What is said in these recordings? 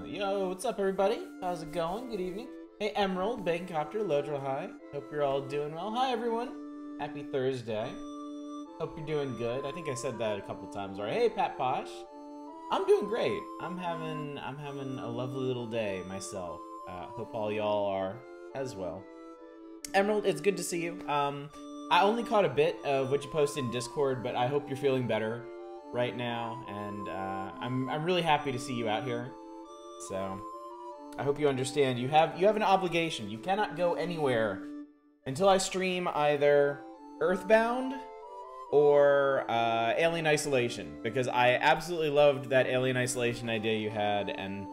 Yo, what's up, everybody? How's it going? Good evening. Hey, Emerald, Bancopter, Lodral High. Hope you're all doing well. Hi, everyone. Happy Thursday. Hope you're doing good. I think I said that a couple times already. Hey, Pat Posh. I'm doing great. I'm having a lovely little day myself. Hope all y'all are as well. Emerald, it's good to see you. I only caught a bit of what you posted in Discord, but I hope you're feeling better right now, and I'm really happy to see you out here. So I hope you understand. You have an obligation. You cannot go anywhere until I stream either Earthbound or Alien Isolation, because I absolutely loved that Alien Isolation idea you had, and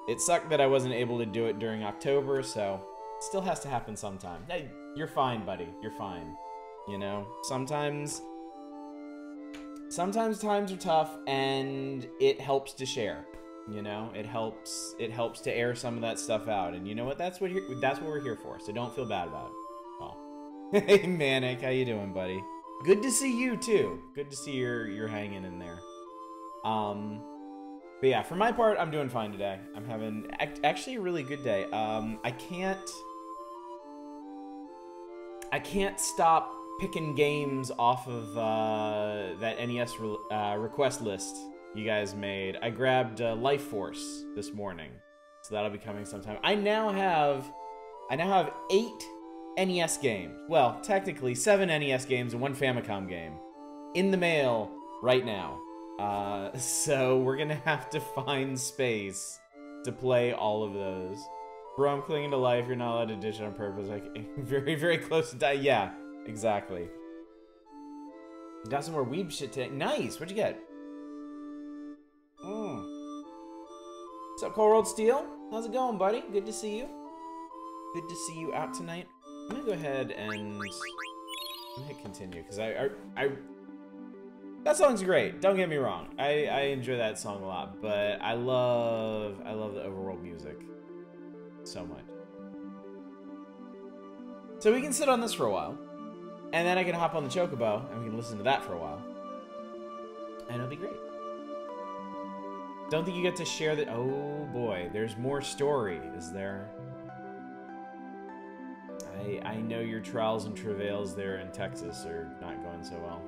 it sucked that I wasn't able to do it during October, so it still has to happen sometime. Hey, you're fine, buddy. You're fine. You know, sometimes times are tough, and it helps to share. You know, it helps to air some of that stuff out, and you know what? That's what we're here for. So don't feel bad about it. Oh, hey Manic, how you doing, buddy? Good to see you too. Good to see you're hanging in there. But yeah, for my part, I'm doing fine today. I'm having actually a really good day. I can't stop picking games off of that NES request list you guys made. I grabbed Life Force this morning, so that'll be coming sometime. I now have 8 NES games. Well, technically 7 NES games and 1 Famicom game in the mail right now. So we're gonna have to find space to play all of those. Bro, I'm clinging to life. You're not allowed to ditch it on purpose. Like, very, very close to die. Yeah, exactly. Got some more weeb shit today. Nice. What'd you get? What's up, Cold Rolled Steel? How's it going, buddy? Good to see you. Good to see you out tonight. I'm gonna go ahead and hit continue, because that song's great. Don't get me wrong. I enjoy that song a lot, but I love the overworld music so much. So we can sit on this for a while, and then I can hop on the Chocobo, and we can listen to that for a while, and it'll be great. Don't think you get to share that. Oh boy, there's more story, is there? I know your trials and travails there in Texas are not going so well.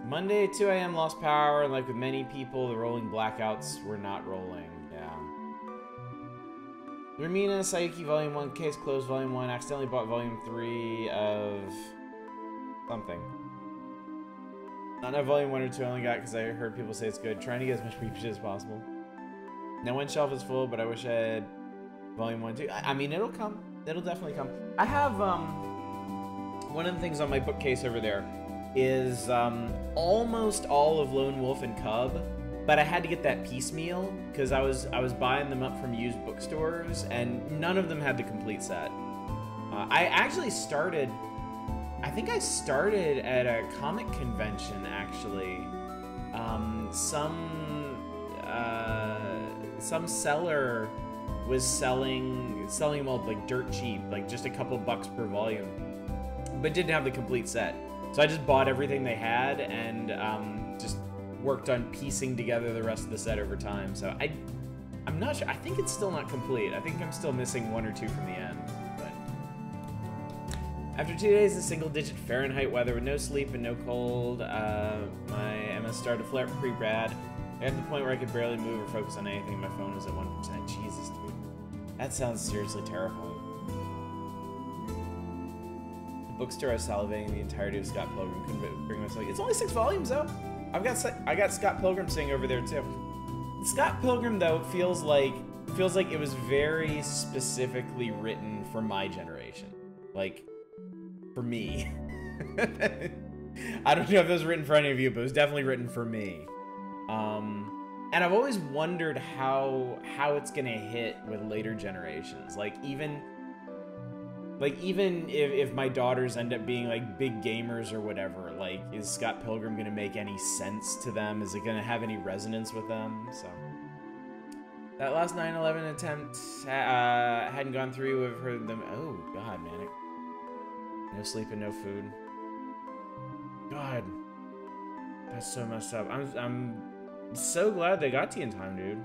Monday at 2 a.m. lost power, and like with many people, the rolling blackouts were not rolling. Yeah. Ramina, Sayuki Volume 1, Case Closed Volume 1, accidentally bought Volume 3 of something. Not know Volume 1 or 2 I only got because I heard people say it's good. Trying to get as much repeat as possible. Now one shelf is full, but I wish I had Volume 1 too. I mean, it'll come. It'll definitely come. I have, one of the things on my bookcase over there is almost all of Lone Wolf and Cub, but I had to get that piecemeal because I was buying them up from used bookstores, and none of them had the complete set. I actually started, I think I started at a comic convention actually. Some seller was selling them all like dirt cheap, like just a couple bucks per volume, but didn't have the complete set. So I just bought everything they had and just worked on piecing together the rest of the set over time. So I'm not sure. I think it's still not complete. I think I'm still missing 1 or 2 from the end. But after 2 days of single-digit Fahrenheit weather with no sleep and no cold, my MS started to flare pretty bad. I got to the point where I could barely move or focus on anything. My phone was at 1%. Jesus, dude. That sounds seriously terrifying. Bookstore, I was salivating the entirety of Scott Pilgrim. Couldn't bring myself. It's only 6 volumes though. I got Scott Pilgrim sitting over there too. Scott Pilgrim though feels like it was very specifically written for my generation, like for me. I don't know if it was written for any of you, but it was definitely written for me. And I've always wondered how it's gonna hit with later generations, like even if my daughters end up being like big gamers or whatever, like, is Scott Pilgrim gonna make any sense to them? Is it gonna have any resonance with them? So that last 9/11 attempt hadn't gone through. I've heard them. Oh God, Manic. No sleep and no food. God, that's so messed up. I'm so glad they got to you in time, dude.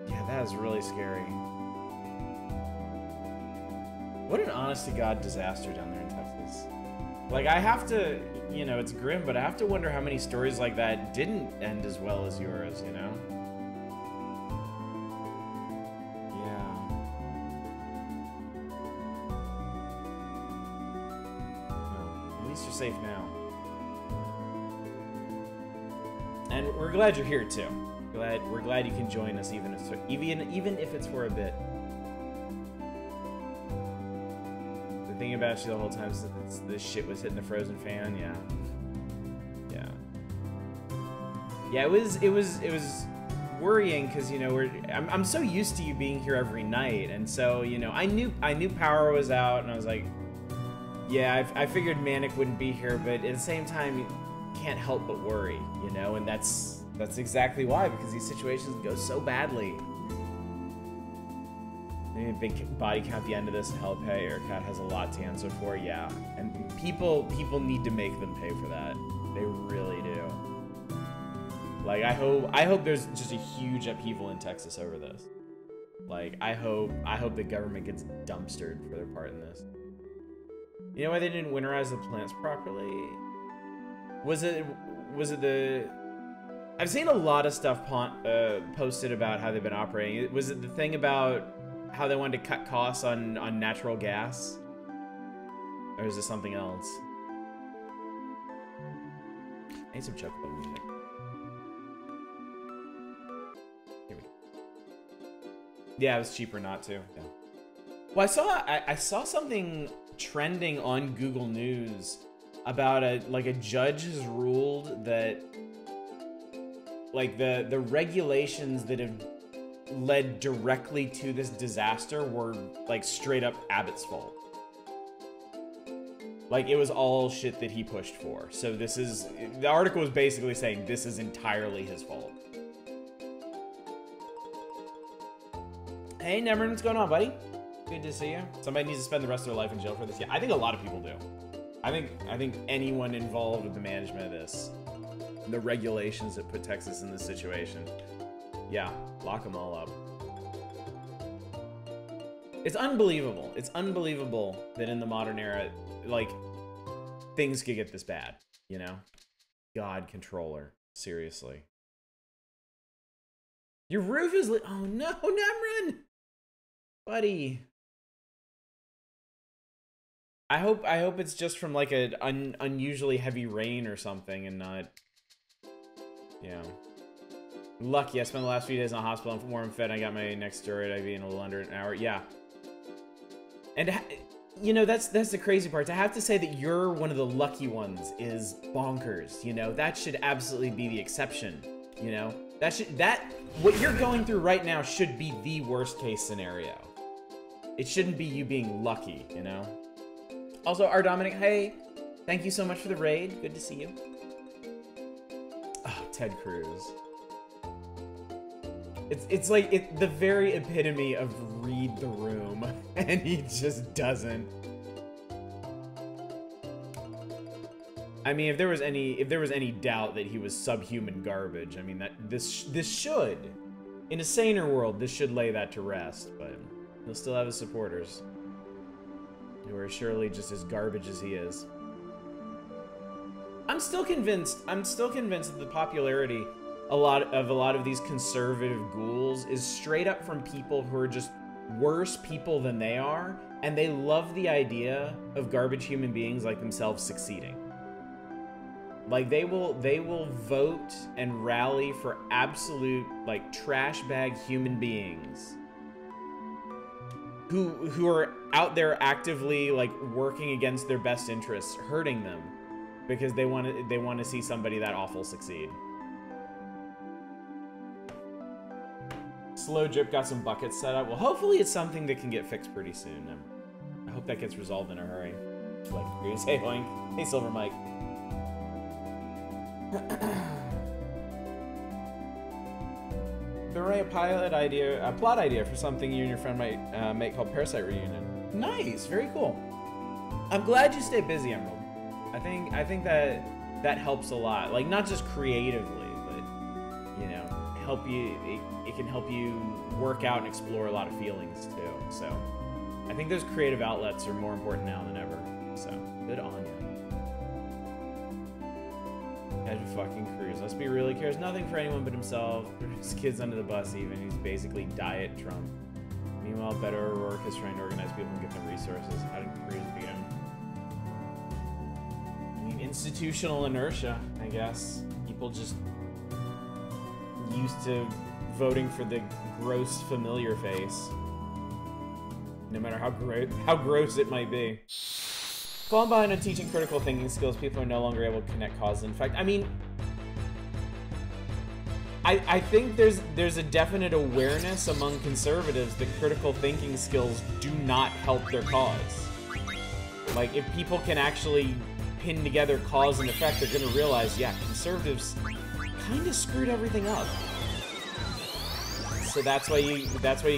Yeah, that is really scary. What an honest-to-God disaster down there in Texas. Like, I have to, you know, it's grim, but I have to wonder how many stories like that didn't end as well as yours, you know? Yeah. Well, at least you're safe now. And we're glad you're here, too. We're glad you can join us, even if it's for a bit. The thing about you the whole time is that this shit was hitting the frozen fan. Yeah. It was worrying because, you know, I'm so used to you being here every night, and so, you know, I knew power was out, and I was like, yeah, I figured Manic wouldn't be here, but at the same time, you can't help but worry, you know, and that's exactly why, because these situations go so badly. Maybe a big body count at the end of this to help pay. Aircat has a lot to answer for, yeah. And people need to make them pay for that. They really do. Like, I hope there's just a huge upheaval in Texas over this. Like, I hope the government gets dumpstered for their part in this. You know why they didn't winterize the plants properly? Was it the... I've seen a lot of stuff posted about how they've been operating. Was it the thing about how they wanted to cut costs on natural gas? Or is this something else? I need some chocolate music. Here we go. Yeah, it was cheaper not to. Yeah. Well, I saw something trending on Google News about a judge has ruled that, like, the regulations that have led directly to this disaster were, like, straight up Abbott's fault. Like, it was all shit that he pushed for. So the article was basically saying this is entirely his fault. Hey, Nemron, what's going on, buddy? Good to see you. Somebody needs to spend the rest of their life in jail for this. Yeah, I think a lot of people do. I think anyone involved with the management of this, the regulations that put Texas in this situation, yeah, lock them all up. It's unbelievable. It's unbelievable that in the modern era, like, things could get this bad, you know? God, controller. Seriously. Your roof is lit. Oh no, Nemron! Buddy. I hope it's just from, like, an unusually heavy rain or something and not... Yeah. Lucky, I spent the last few days in the hospital. I'm warm fed. I got my next steroid IV in a little under an hour. Yeah. And, you know, that's the crazy part. To have to say that you're one of the lucky ones is bonkers, you know? That should absolutely be the exception, you know? What you're going through right now should be the worst case scenario. It shouldn't be you being lucky, you know? Also, our Dominic, hey, thank you so much for the raid. Good to see you. Oh, Ted Cruz. It's like the very epitome of read the room, and he just doesn't. I mean, if there was any doubt that he was subhuman garbage, I mean, that this should, in a saner world, this should lay that to rest. But he'll still have his supporters, who are surely just as garbage as he is. I'm still convinced that the popularity a lot of these conservative ghouls is straight up from people who are just worse people than they are, and they love the idea of garbage human beings like themselves succeeding. Like, they will vote and rally for absolute, like, trash bag human beings who are out there actively, like, working against their best interests, hurting them, because they want to see somebody that awful succeed. Slow Drip got some buckets set up. Well, hopefully it's something that can get fixed pretty soon. I hope that gets resolved in a hurry. Like, hey, Hoink. Hey, Silver Mike. The right plot idea for something you and your friend might make called Parasite Reunion. Nice, very cool. I'm glad you stay busy, Emerald. I think that helps a lot. Like, not just creatively, but, you know, it can help you work out and explore a lot of feelings too. So I think those creative outlets are more important now than ever. So good on you. Casual fucking Cruz. Let's be real, he cares nothing for anyone but himself. His kids under the bus even. He's basically diet Trump. Meanwhile, Beto O'Rourke is trying to organize people and give them resources. How did Cruz beat him? I mean, institutional inertia, I guess. People just used to voting for the gross familiar face. No matter how gross it might be. Falling behind on teaching critical thinking skills, people are no longer able to connect cause and effect. I mean, I think there's a definite awareness among conservatives that critical thinking skills do not help their cause. Like, if people can actually pin together cause and effect, they're gonna realize, yeah, conservatives kind of screwed everything up. So that's why you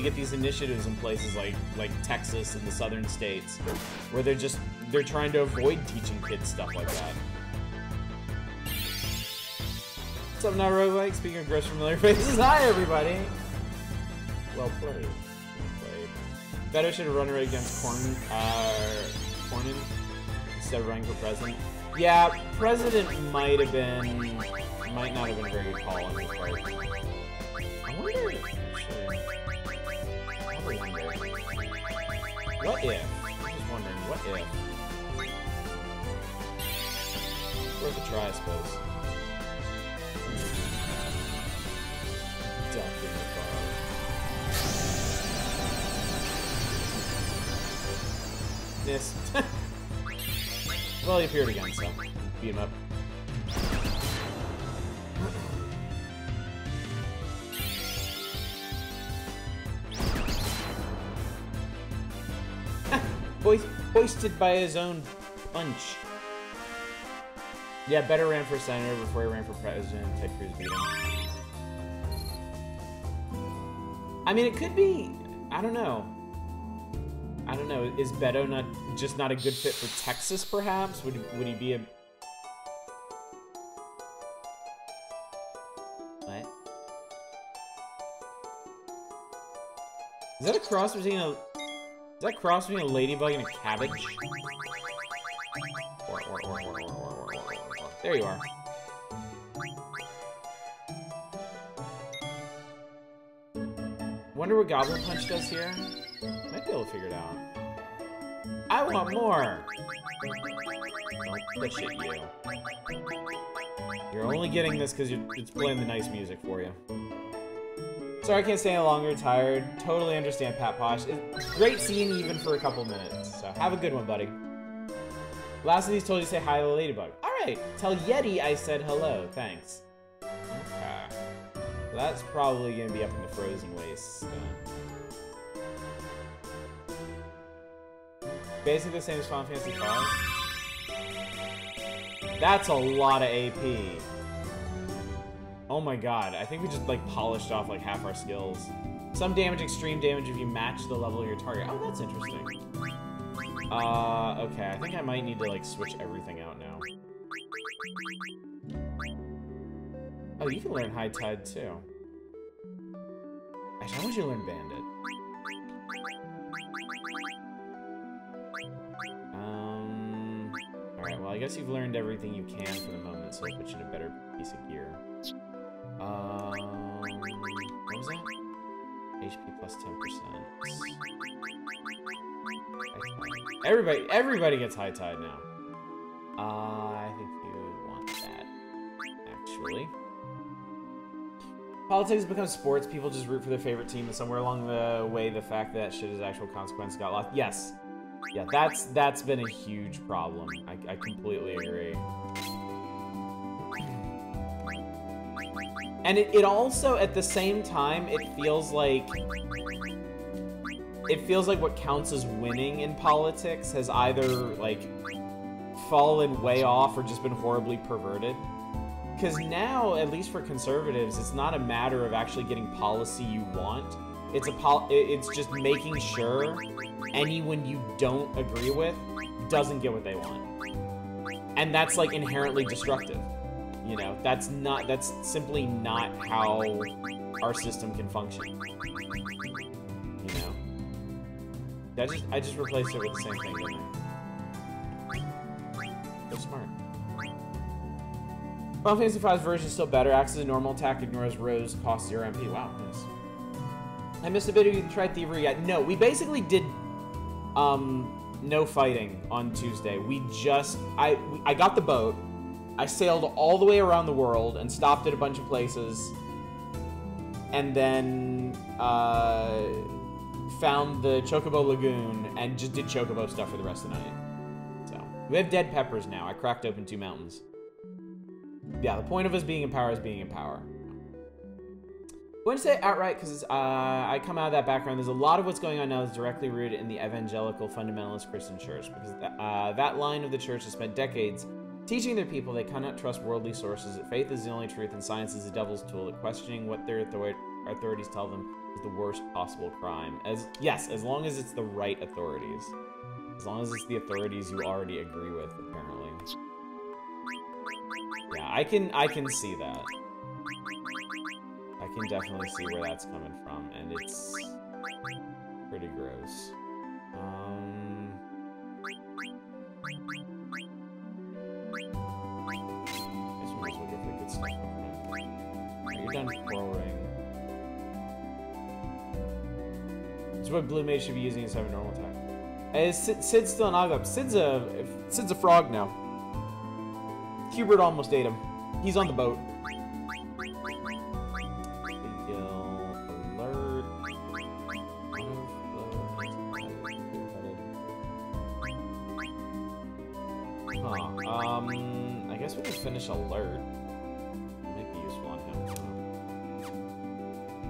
get these initiatives in places like Texas and the southern states, where they're trying to avoid teaching kids stuff like that. What's up, not roguelike? Speaking of gross familiar faces, hi everybody. Well played. Well played. Beto should have run right against Cornyn instead of running for president. Yeah, president might not have been a very good call on his part. I wonder. What if? I'm just wondering, what if? Worth a try, I suppose. Duck in the bar. Missed. Well, he appeared again, so beat him up. Hoisted by his own punch. Yeah, Beto ran for senator before he ran for president. Ted Cruz beat him. I mean, it could be. I don't know. Is Beto just not a good fit for Texas? Perhaps would he be a? What? Is that a cross between a? Is that cross between a ladybug and a cabbage? There you are. Wonder what Goblin Punch does here? Might be able to figure it out. I want more! Don't push it, you. You're only getting this because it's playing the nice music for you. Sorry I can't stay any longer, tired. Totally understand, Pat Posh. It's great seeing you even for a couple minutes. So have a good one, buddy. Last of these told you to say hi to the ladybug. Alright, tell Yeti I said hello, thanks. Okay. So that's probably gonna be up in the frozen wastes. Basically the same as Final Fantasy V. That's a lot of AP. Oh my god, I think we just like polished off like half our skills. Some damage, extreme damage if you match the level of your target. Oh, that's interesting. Okay, I think I might need to like switch everything out now. Oh, you can learn High Tide too. Actually, I want you to learn Bandit. Alright, well I guess you've learned everything you can for the moment, so I'll put you in a better piece of gear. What was that? HP plus 10%. Everybody gets High Tide now. I think you want that, actually. Politics becomes sports. People just root for their favorite team, and somewhere along the way, the fact that shit is actual consequence got lost. Yes. Yeah, that's been a huge problem. I completely agree. And it also, at the same time, it feels like what counts as winning in politics has either, like, fallen way off or just been horribly perverted. Because now, at least for conservatives, it's not a matter of actually getting policy you want. It's just making sure anyone you don't agree with doesn't get what they want. And that's like inherently destructive. You know, that's simply not how our system can function. You know? I just replaced it with the same thing, didn't I? They're smart. Final Fantasy V's version is still better. Acts as a normal attack, ignores Rose, costs 0 MP. Wow, nice. I missed a bit of you tried thievery yet. No, we basically did no fighting on Tuesday. I got the boat. I sailed all the way around the world and stopped at a bunch of places. And then found the Chocobo Lagoon and just did Chocobo stuff for the rest of the night. So, we have dead peppers now. I cracked open 2 mountains. Yeah, the point of us being in power is being in power. I wouldn't say it outright because I come out of that background. There's a lot of what's going on now that's directly rooted in the evangelical fundamentalist Christian church, because that line of the church has spent decades teaching their people they cannot trust worldly sources, that faith is the only truth and science is the devil's tool, that questioning what their authorities tell them is the worst possible crime. As long as it's the right authorities. As long as it's the authorities you already agree with, apparently. Yeah, I can see that. I can definitely see where that's coming from, and it's pretty gross. Guess we might as well go for the good stuff. Right, you're done forwarding. This is what Blue Mage should be using instead of a normal attack. Is Sid's still an Oglop? Sid's a frog now. Hubert almost ate him. He's on the boat. I guess we can finish alert. Might be useful on him.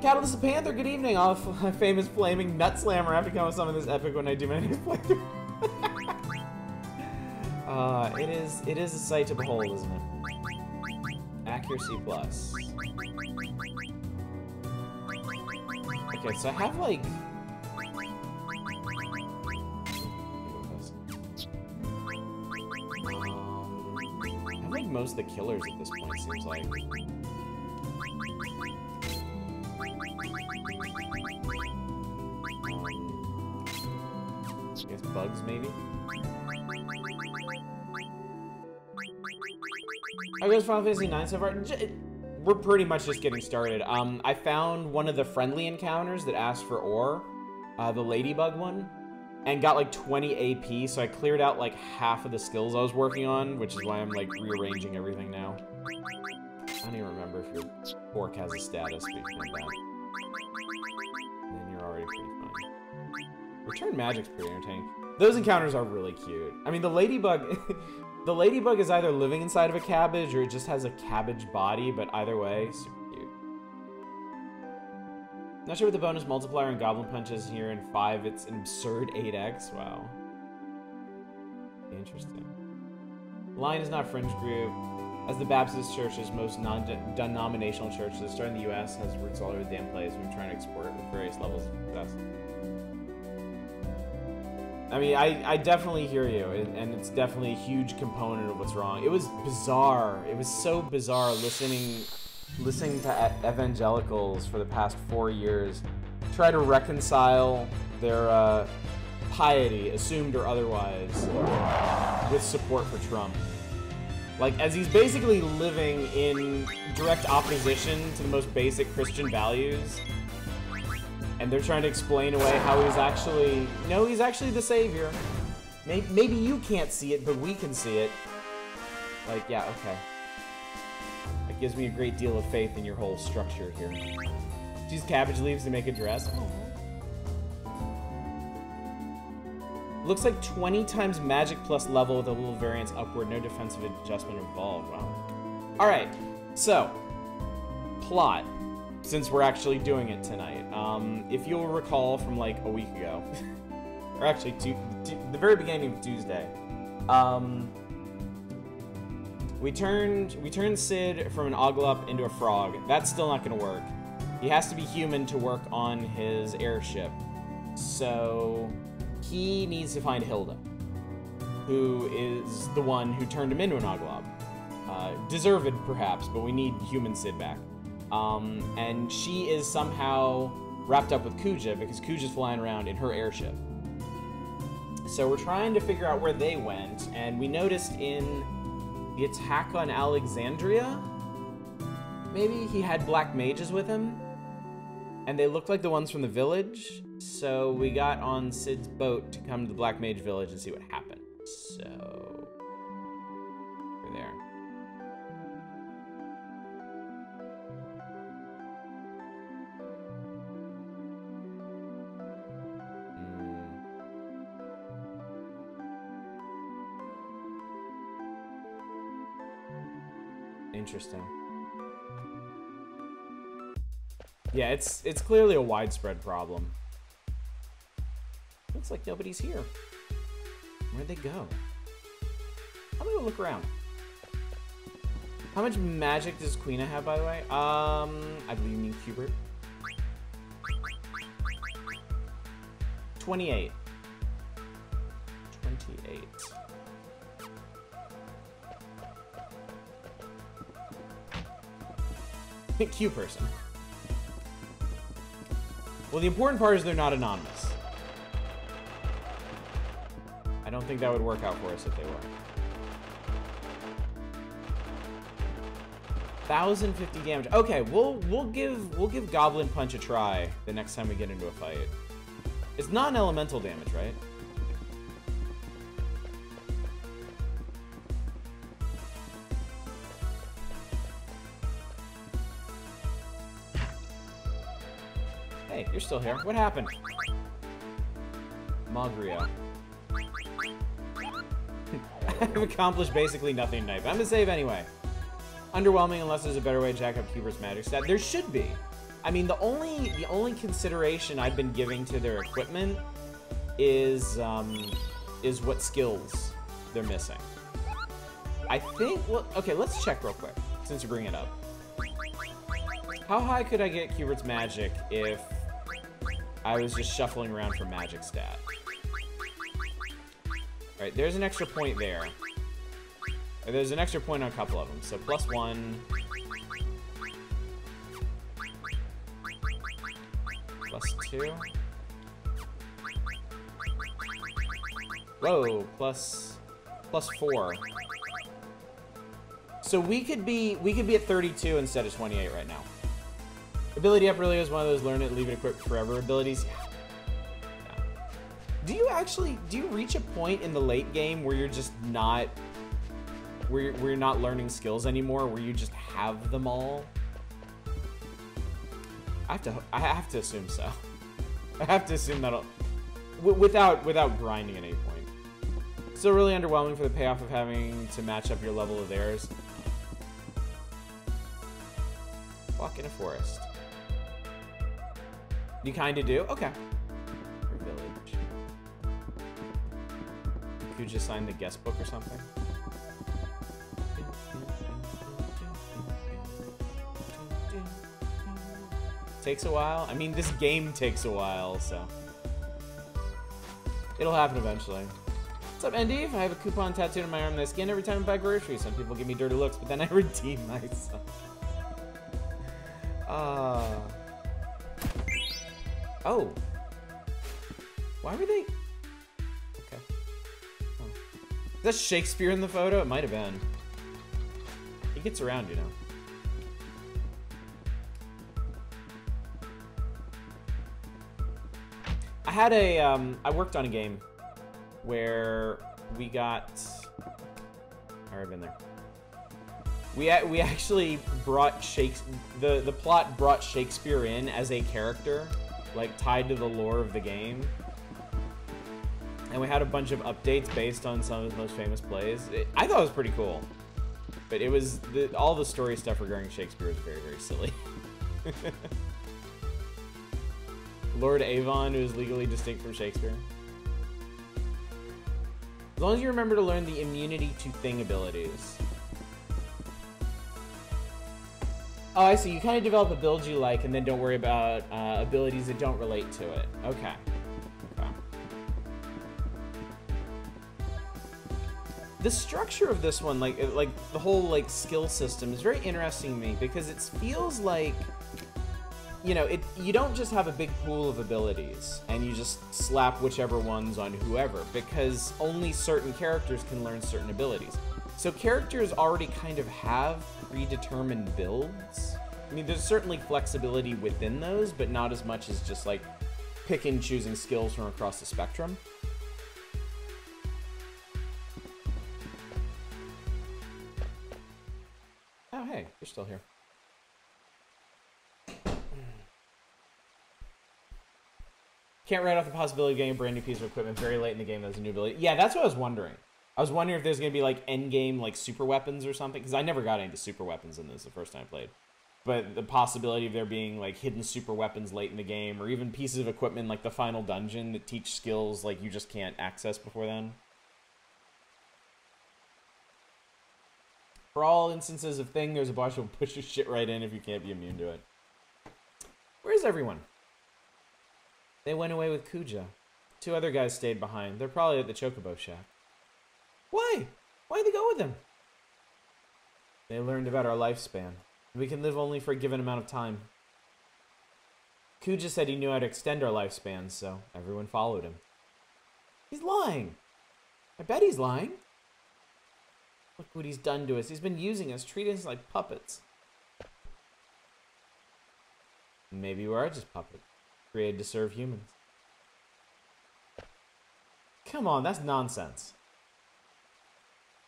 Cattle, this is Panther. Good evening. All famous flaming nut slammer. I have to come with some of this epic when I do my next playthrough. It is a sight to behold, isn't it? Accuracy plus. Okay, so I have like. Most of the killers at this point, seems like. I guess bugs, maybe? I guess Final Fantasy 9 so far. We're pretty much just getting started. I found one of the friendly encounters that asked for ore, the ladybug one, and got like 20 AP, so I cleared out like half of the skills I was working on, which is why I'm like rearranging everything now. I don't even remember if your pork has a status, speaking of that. And then you're already pretty funny. Return Magic's pretty entertaining. Those encounters are really cute. I mean, the ladybug... the ladybug is either living inside of a cabbage or it just has a cabbage body, but either way, super cute. Not sure what the bonus multiplier and Goblin Punch is here in 5. It's an absurd 8x. Wow. Interesting. Lion is not fringe group. As the Baptist Church is most non-denominational church that started in the U.S. has roots all over the damn place. We've been trying to export it with various levels of success. I mean, I definitely hear you, and it's definitely a huge component of what's wrong. It was bizarre. It was so bizarre listening to evangelicals for the past 4 years try to reconcile their piety, assumed or otherwise, with support for Trump. Like, as he's basically living in direct opposition to the most basic Christian values, and they're trying to explain away how he's actually... No, he's actually the savior. Maybe you can't see it, but we can see it. Like, yeah, okay. That gives me a great deal of faith in your whole structure here. Use cabbage leaves to make a dress. Looks like 20 times magic plus level with a little variance upward. No defensive adjustment involved. Wow. Alright, so. Plot. Since we're actually doing it tonight. If you'll recall from like a week ago. Or actually, the very beginning of Tuesday. We turned Sid from an Oglop into a frog. That's still not going to work. He has to be human to work on his airship. So he needs to find Hilda. who is the one who turned him into an Oglob. Deserved, perhaps, but we need human Sid back. And she is somehow wrapped up with Kuja because Kuja's flying around in her airship. So we're trying to figure out where they went, and we noticed in the attack on Alexandria, maybe he had black mages with him, and they looked like the ones from the village. So we got on Sid's boat to come to the Black Mage Village and see what happened. So we're there. Interesting. Yeah, it's clearly a widespread problem. Looks like nobody's here. Where'd they go? I'm gonna go look around. How much magic does Queena have, by the way? I believe you mean Cubert. 28. 28. Q person. Well, the important part is they're not anonymous. I don't think that would work out for us if they were. 1,050 damage. Okay, we'll give Goblin Punch a try the next time we get into a fight. It's not an elemental damage, right? Hey, you're still here. What happened? Magria. I've accomplished basically nothing tonight, but I'm gonna save anyway. Underwhelming unless there's a better way to jack up Cubert's magic stat. There should be. I mean, the only consideration I've been giving to their equipment is what skills they're missing. I think, well, okay, let's check real quick, since you bring it up. How high could I get Cubert's magic if I was just shuffling around for magic stat? Alright, there's an extra point there. There's an extra point on a couple of them, so +1. +2. Whoa, +4. So we could be at 32 instead of 28 right now. Ability up really is one of those learn it, leave it equipped forever abilities. Yeah. Do you reach a point in the late game where you're just not, where you're not learning skills anymore, where you just have them all? I have to assume so. I have to assume that'll, without grinding at any point. Still really underwhelming for the payoff of having to match up your level with theirs. Walk in a forest. You kind of do? Okay. Or village. Could you just sign the guest book or something? Takes a while? I mean, this game takes a while, so. It'll happen eventually. What's up, Endive? I have a coupon tattooed on my arm that I scan every time I buy groceries. Some people give me dirty looks, but then I redeem myself. Oh. Why were they? Okay. Oh. Is that Shakespeare in the photo? It might have been. He gets around, you know. I had a, I worked on a game where we got, I've already been there. We actually brought the plot brought Shakespeare in as a character, like tied to the lore of the game. And we had a bunch of updates based on some of his most famous plays. I thought it was pretty cool. But it was, all the story stuff regarding Shakespeare is very, very silly. Lord Avon, who is legally distinct from Shakespeare. As long as you remember to learn the immunity to thing abilities. Oh, I see. You kind of develop a build you like and then don't worry about abilities that don't relate to it. Okay. Okay. The structure of this one, like the whole like skill system, is very interesting to me because it feels like, you know, you don't just have a big pool of abilities and you just slap whichever ones on whoever, because only certain characters can learn certain abilities. So characters already kind of have predetermined builds. I mean, there's certainly flexibility within those, but not as much as just like pick and choosing skills from across the spectrum. Oh, hey, you're still here. Can't write off the possibility of getting a brand new piece of equipment very late in the game as a new ability. Yeah, that's what I was wondering. I was wondering if there's going to be, like, end-game, like, super weapons or something. Because I never got into super weapons in this the first time I played. But the possibility of there being, like, hidden super weapons late in the game, or even pieces of equipment like the final dungeon that teach skills, like, you just can't access before then. For all instances of thing, there's a boss who will push your shit right in if you can't be immune to it. Where's everyone? They went away with Kuja. 2 other guys stayed behind. They're probably at the Chocobo Shack. Why? Why'd they go with him? They learned about our lifespan. We can live only for a given amount of time. Kuja said he knew how to extend our lifespans, so everyone followed him. He's lying. I bet he's lying. Look what he's done to us. He's been using us, treating us like puppets. Maybe we are just puppets, created to serve humans. Come on, that's nonsense.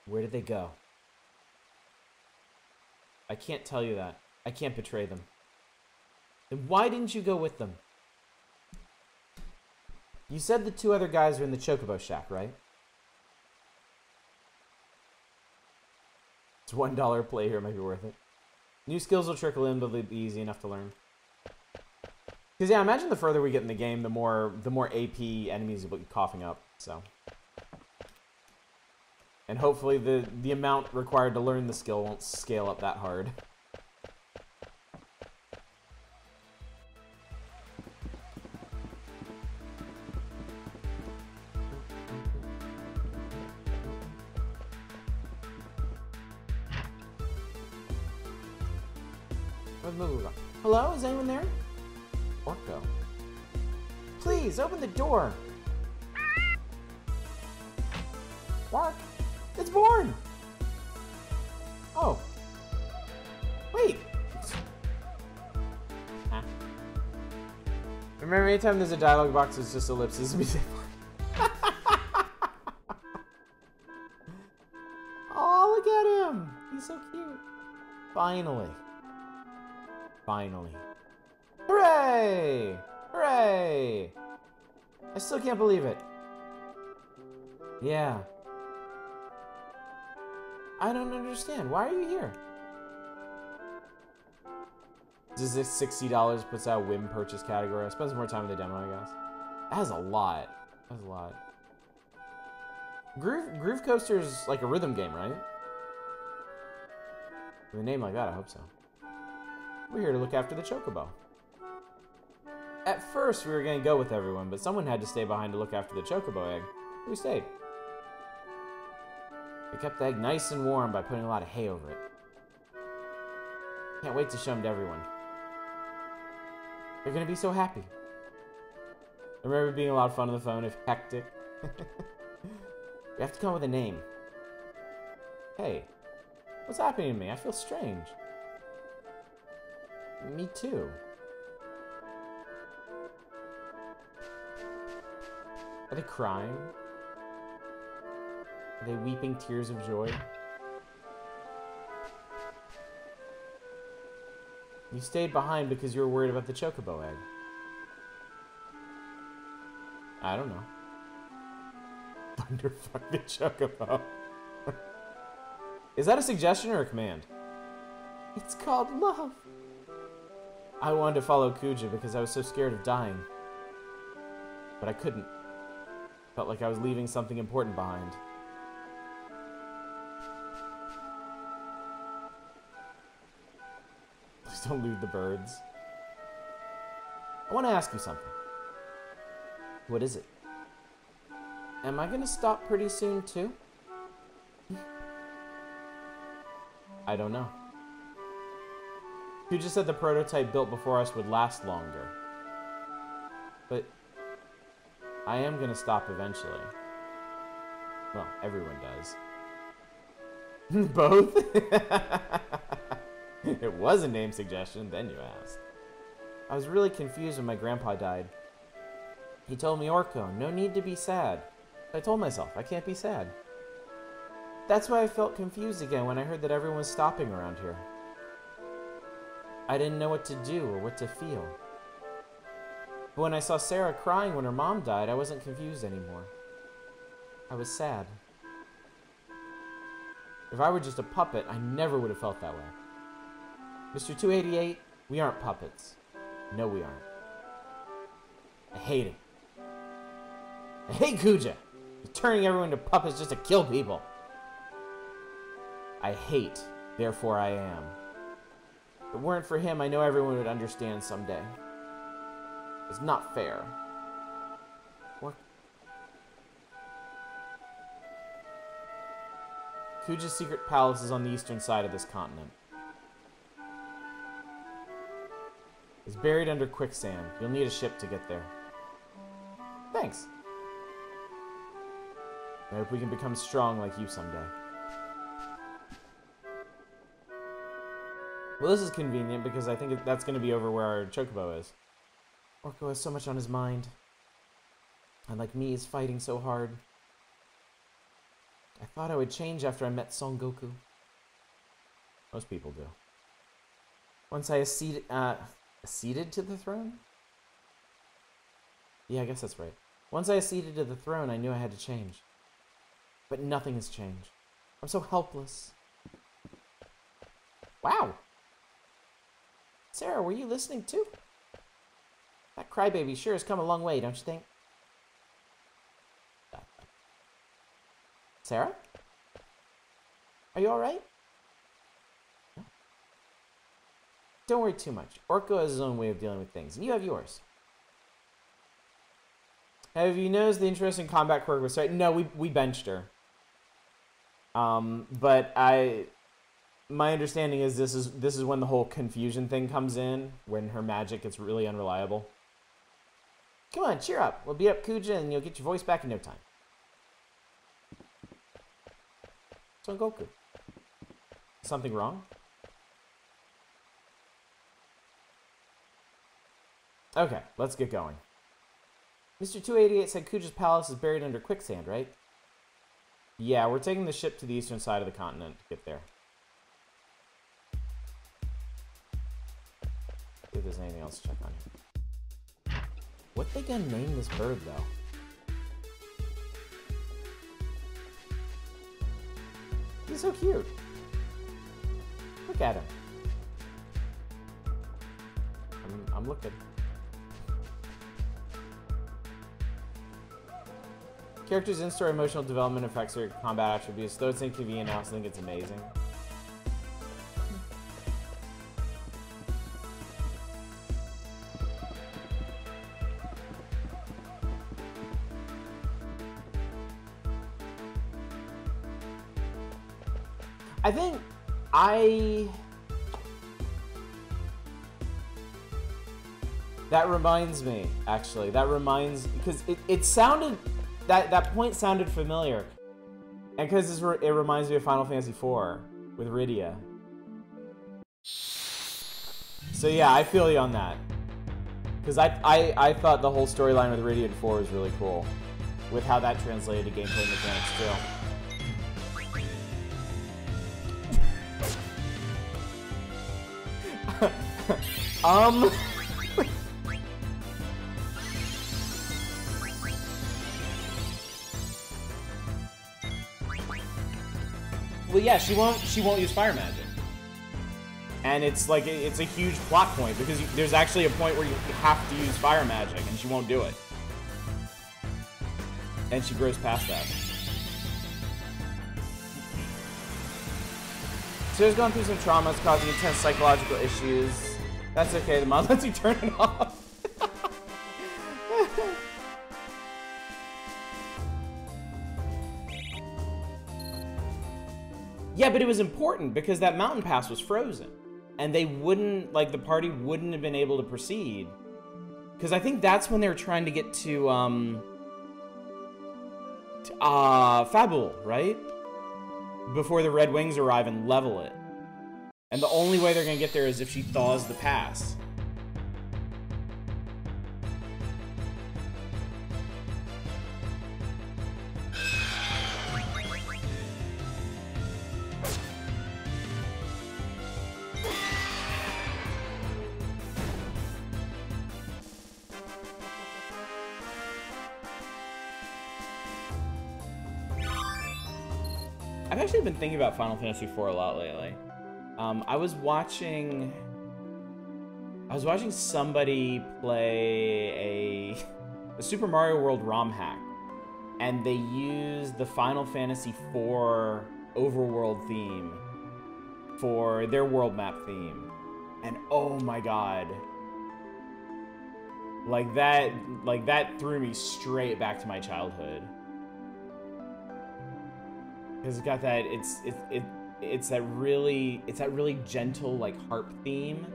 Where did they go? I can't tell you that. I can't betray them. Then why didn't you go with them? You said the 2 other guys were in the Chocobo Shack, right? It's $1 play here, might be worth it. New skills will trickle in, but they'll be easy enough to learn. Because yeah, imagine the further we get in the game, the more AP enemies will be coughing up. So, and hopefully the amount required to learn the skill won't scale up that hard. Hello, is anyone there? Orko. Please, open the door! Bark! It's born! Oh. Wait! Huh? Remember, anytime there's a dialogue box, it's just ellipses. Oh, look at him! He's so cute. Finally. Finally. Hooray! Hooray! I still can't believe it. Yeah. I don't understand. Why are you here? Does this $60 puts out whim purchase category? I spend some more time in the demo, I guess. That is a lot. That's a lot. Groove Coaster's like a rhythm game, right? With a name like that, I hope so. We're here to look after the Chocobo. At first, we were going to go with everyone, but someone had to stay behind to look after the Chocobo egg. We stayed. We kept the egg nice and warm by putting a lot of hay over it. Can't wait to show them to everyone. They're going to be so happy. I remember being a lot of fun on the phone, if hectic. You have to come up with a name. Hey, what's happening to me? I feel strange. Me too. Are they crying? Are they weeping tears of joy? You stayed behind because you were worried about the Chocobo egg. I don't know. Thunderfuck the Chocobo. Is that a suggestion or a command? It's called love. I wanted to follow Kuja because I was so scared of dying. But I couldn't. Felt like I was leaving something important behind. Please don't leave the birds. I want to ask you something. What is it? Am I going to stop pretty soon, too? I don't know. Kuja said the prototype built before us would last longer. But I am gonna stop eventually. Well, everyone does. Both? It was a name suggestion, then you asked. I was really confused when my grandpa died. He told me, Orko, no need to be sad. I told myself, I can't be sad. That's why I felt confused again when I heard that everyone was stopping around here. I didn't know what to do or what to feel. But when I saw Sarah crying when her mom died, I wasn't confused anymore. I was sad. If I were just a puppet, I never would have felt that way. Mr. 288, we aren't puppets. No, we aren't. I hate it. I hate Kuja. He's turning everyone into puppets just to kill people. I hate, therefore I am. If it weren't for him, I know everyone would understand someday. It's not fair. What? Kuja's secret palace is on the eastern side of this continent. It's buried under quicksand. You'll need a ship to get there. Thanks. I hope we can become strong like you someday. Well, this is convenient because I think that's going to be over where our chocobo is. Orko has so much on his mind. And like me, he's fighting so hard. I thought I would change after I met Son Goku. Most people do. Once I acceded to the throne? Yeah, I guess that's right. Once I acceded to the throne, I knew I had to change. But nothing has changed. I'm so helpless. Wow! Sarah, were you listening too? That crybaby sure has come a long way, don't you think? Sarah? Are you alright? No? Don't worry too much. Orko has his own way of dealing with things, and you have yours. Have you noticed the interesting combat quirk was right? No, we benched her. But my understanding is this is when the whole confusion thing comes in, when her magic gets really unreliable. Come on, cheer up. We'll beat up Kuja and you'll get your voice back in no time. Son Goku. Something wrong? Okay, let's get going. Mr. 288 said Kuja's palace is buried under quicksand, right? Yeah, we're taking the ship to the eastern side of the continent to get there. See if there's anything else to check on here. What they gonna name this bird, though? He's so cute. Look at him. I'm looking. Characters' in-story emotional development affects their combat attributes. Though it's inconvenient, I also think it's amazing. I think that reminds me, actually. That reminds, because it sounded, that point sounded familiar. And because it reminds me of Final Fantasy IV with Rydia. So yeah, I feel you on that. Because I thought the whole storyline with Rydia 4 was really cool. With how that translated to gameplay mechanics too. Well, yeah, she won't use fire magic. And it's like, it's a huge plot point, because there's actually a point where you have to use fire magic, and she won't do it. And she grows past that. Sarah's going through some traumas, causing intense psychological issues. That's okay, the mod lets you turn it off. Yeah, but it was important because that mountain pass was frozen. And they wouldn't, like, the party wouldn't have been able to proceed. Because I think that's when they were trying to get to Fabul, right? Before the Red Wings arrive and level it. And the only way they're going to get there is if she thaws the pass. I've actually been thinking about Final Fantasy IV a lot lately. I was watching somebody play a Super Mario World ROM hack, and they used the Final Fantasy IV overworld theme for their world map theme, and oh my god, like that threw me straight back to my childhood. Because it's got that, it's that really gentle, like, harp theme.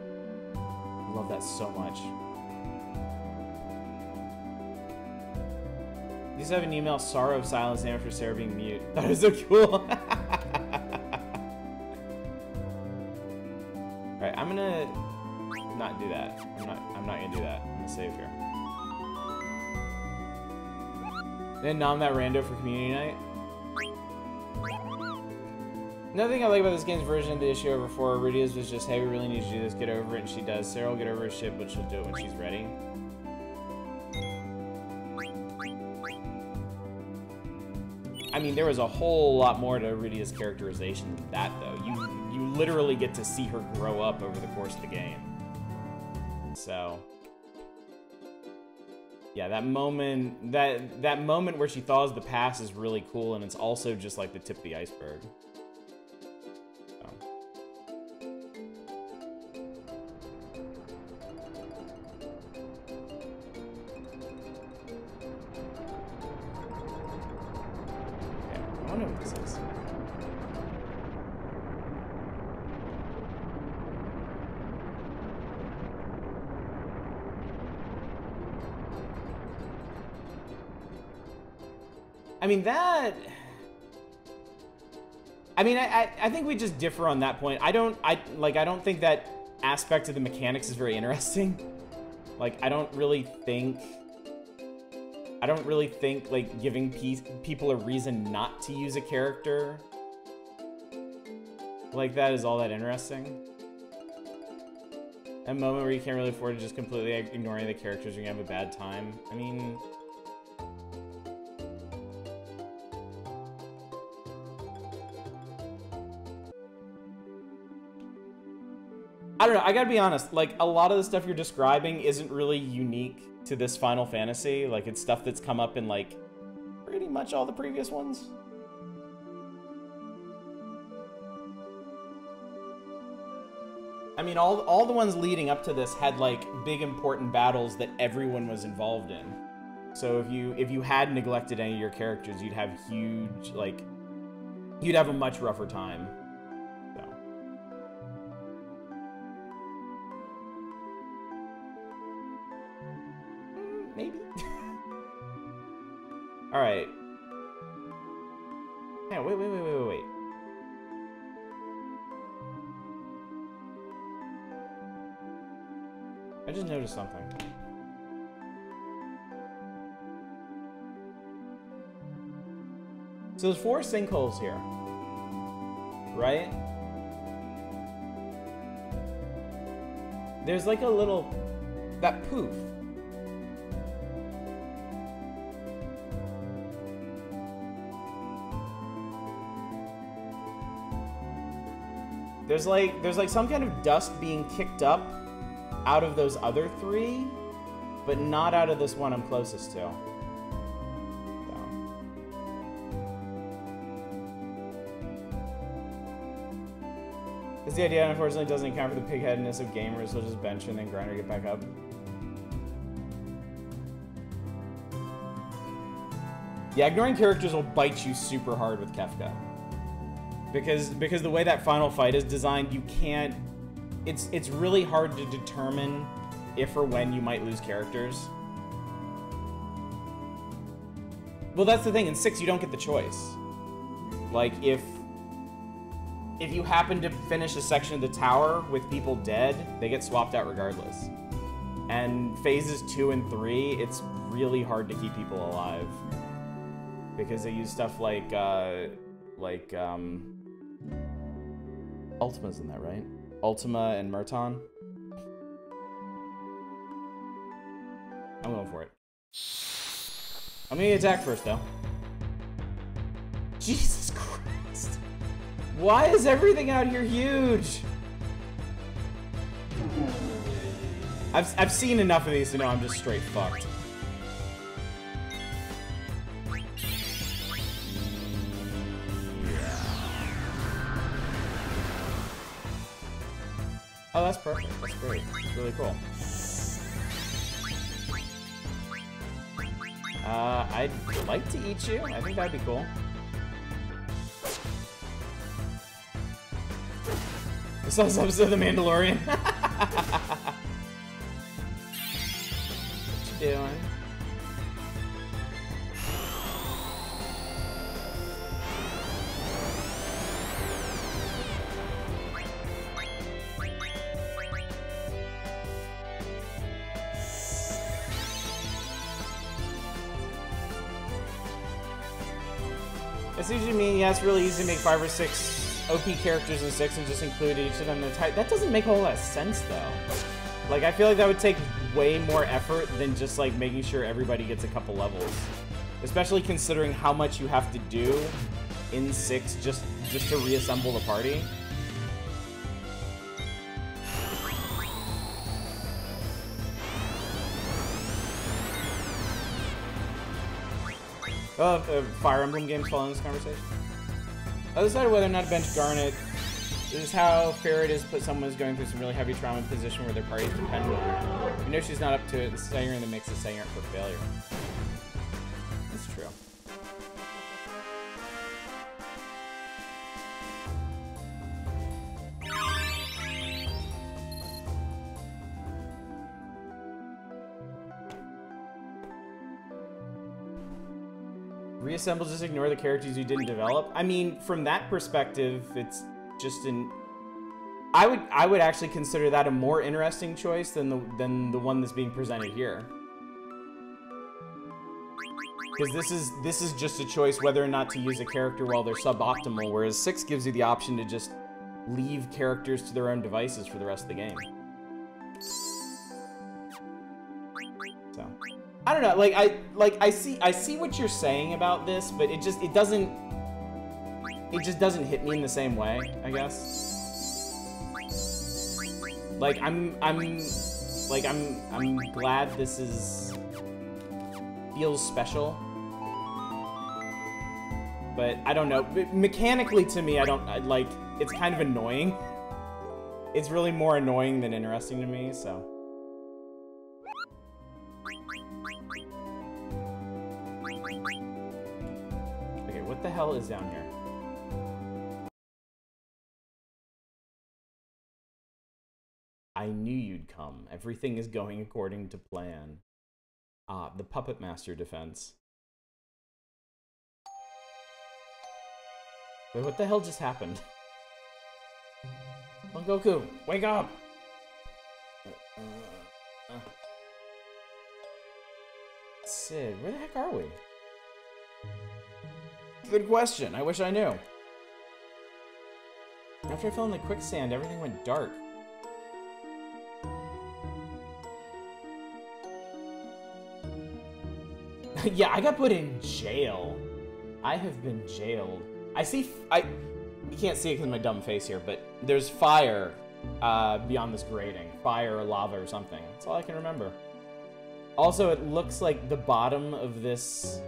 I love that so much. You just have an email, Sorrow of Silence, named after Sarah being mute. That was so cool. Alright, I'm gonna not do that. I'm not gonna do that. I'm gonna save here. Then nom that rando for community night. Another thing I like about this game's version of the issue over 4, Rudia's was just, hey, we really need to do this, get over it, and she does. Sarah will get over her shit, but she'll do it when she's ready. I mean, there was a whole lot more to Rudia's characterization than that, though. You literally get to see her grow up over the course of the game. So... yeah, that moment where she thaws the pass is really cool, and it's also just like the tip of the iceberg. I don't know what this is. I mean, I think we just differ on that point. I don't think that aspect of the mechanics is very interesting. Like, I don't really think, like, giving people a reason not to use a character like that is all that interesting. A moment where you can't really afford to just completely ignore any of the characters, you're gonna have a bad time. I mean... I don't know, I gotta be honest, like, a lot of the stuff you're describing isn't really unique to this Final Fantasy. Like, it's stuff that's come up in, like, pretty much all the previous ones. I mean, all the ones leading up to this had, like, big important battles that everyone was involved in. So if you had neglected any of your characters, you'd have huge, like, you'd have a much rougher time. Maybe. All right. Yeah, wait. I just noticed something. So there's 4 sinkholes here, right? There's like a little, that poof. There's like some kind of dust being kicked up out of those other 3, but not out of this one I'm closest to. So. It's the idea, unfortunately, doesn't account for the pigheadedness of gamers. They'll just bench and then grind or get back up. Yeah, ignoring characters will bite you super hard with Kefka. because the way that final fight is designed, you can't. It's really hard to determine if or when you might lose characters. Well, that's the thing. In 6, you don't get the choice. Like, if you happen to finish a section of the tower with people dead, they get swapped out regardless. And phases 2 and 3, it's really hard to keep people alive. Because they use stuff like Ultima's in that, right? Ultima and Merton. I'm going for it. I'm gonna attack first, though. Jesus Christ. Why is everything out here huge? I've seen enough of these to know I'm just straight fucked. Oh, that's perfect. That's great. That's really cool. I'd like to eat you. I think that'd be cool. I saw this episode of The Mandalorian. What you doing? That's usually mean, yeah, it's really easy to make 5 or 6 OP characters in 6 and just include each of them in the type. That doesn't make a whole lot of sense, though. Like, I feel like that would take way more effort than just, like, making sure everybody gets a couple levels. Especially considering how much you have to do in 6 just to reassemble the party. Fire Emblem games following this conversation. I decided whether or not to bench Garnet. This is how fair it is to put someone who's going through some really heavy trauma in a position where their parties depend on her. You know she's not up to it. This is setting her in the mix of setting her up for failure. That's true. Reassemble, just ignore the characters you didn't develop. I mean, from that perspective, it's just an... I would actually consider that a more interesting choice than the one that's being presented here. Because this is just a choice whether or not to use a character while they're suboptimal, whereas 6 gives you the option to just leave characters to their own devices for the rest of the game. So... I don't know, I see what you're saying about this, but it just doesn't hit me in the same way, I guess. Like I'm glad this feels special. But I don't know, mechanically to me it's kind of annoying. It's really more annoying than interesting to me, so. What the hell is down here? I knew you'd come. Everything is going according to plan. Ah, the Puppet Master defense. Wait, what the hell just happened? Son Goku, wake up! Sid, where the heck are we? Good question. I wish I knew. After I fell in the quicksand, everything went dark. Yeah, I got put in jail. I have been jailed. You can't see it because of my dumb face here, but there's fire beyond this grating. Fire or lava or something. That's all I can remember. Also, it looks like the bottom of this...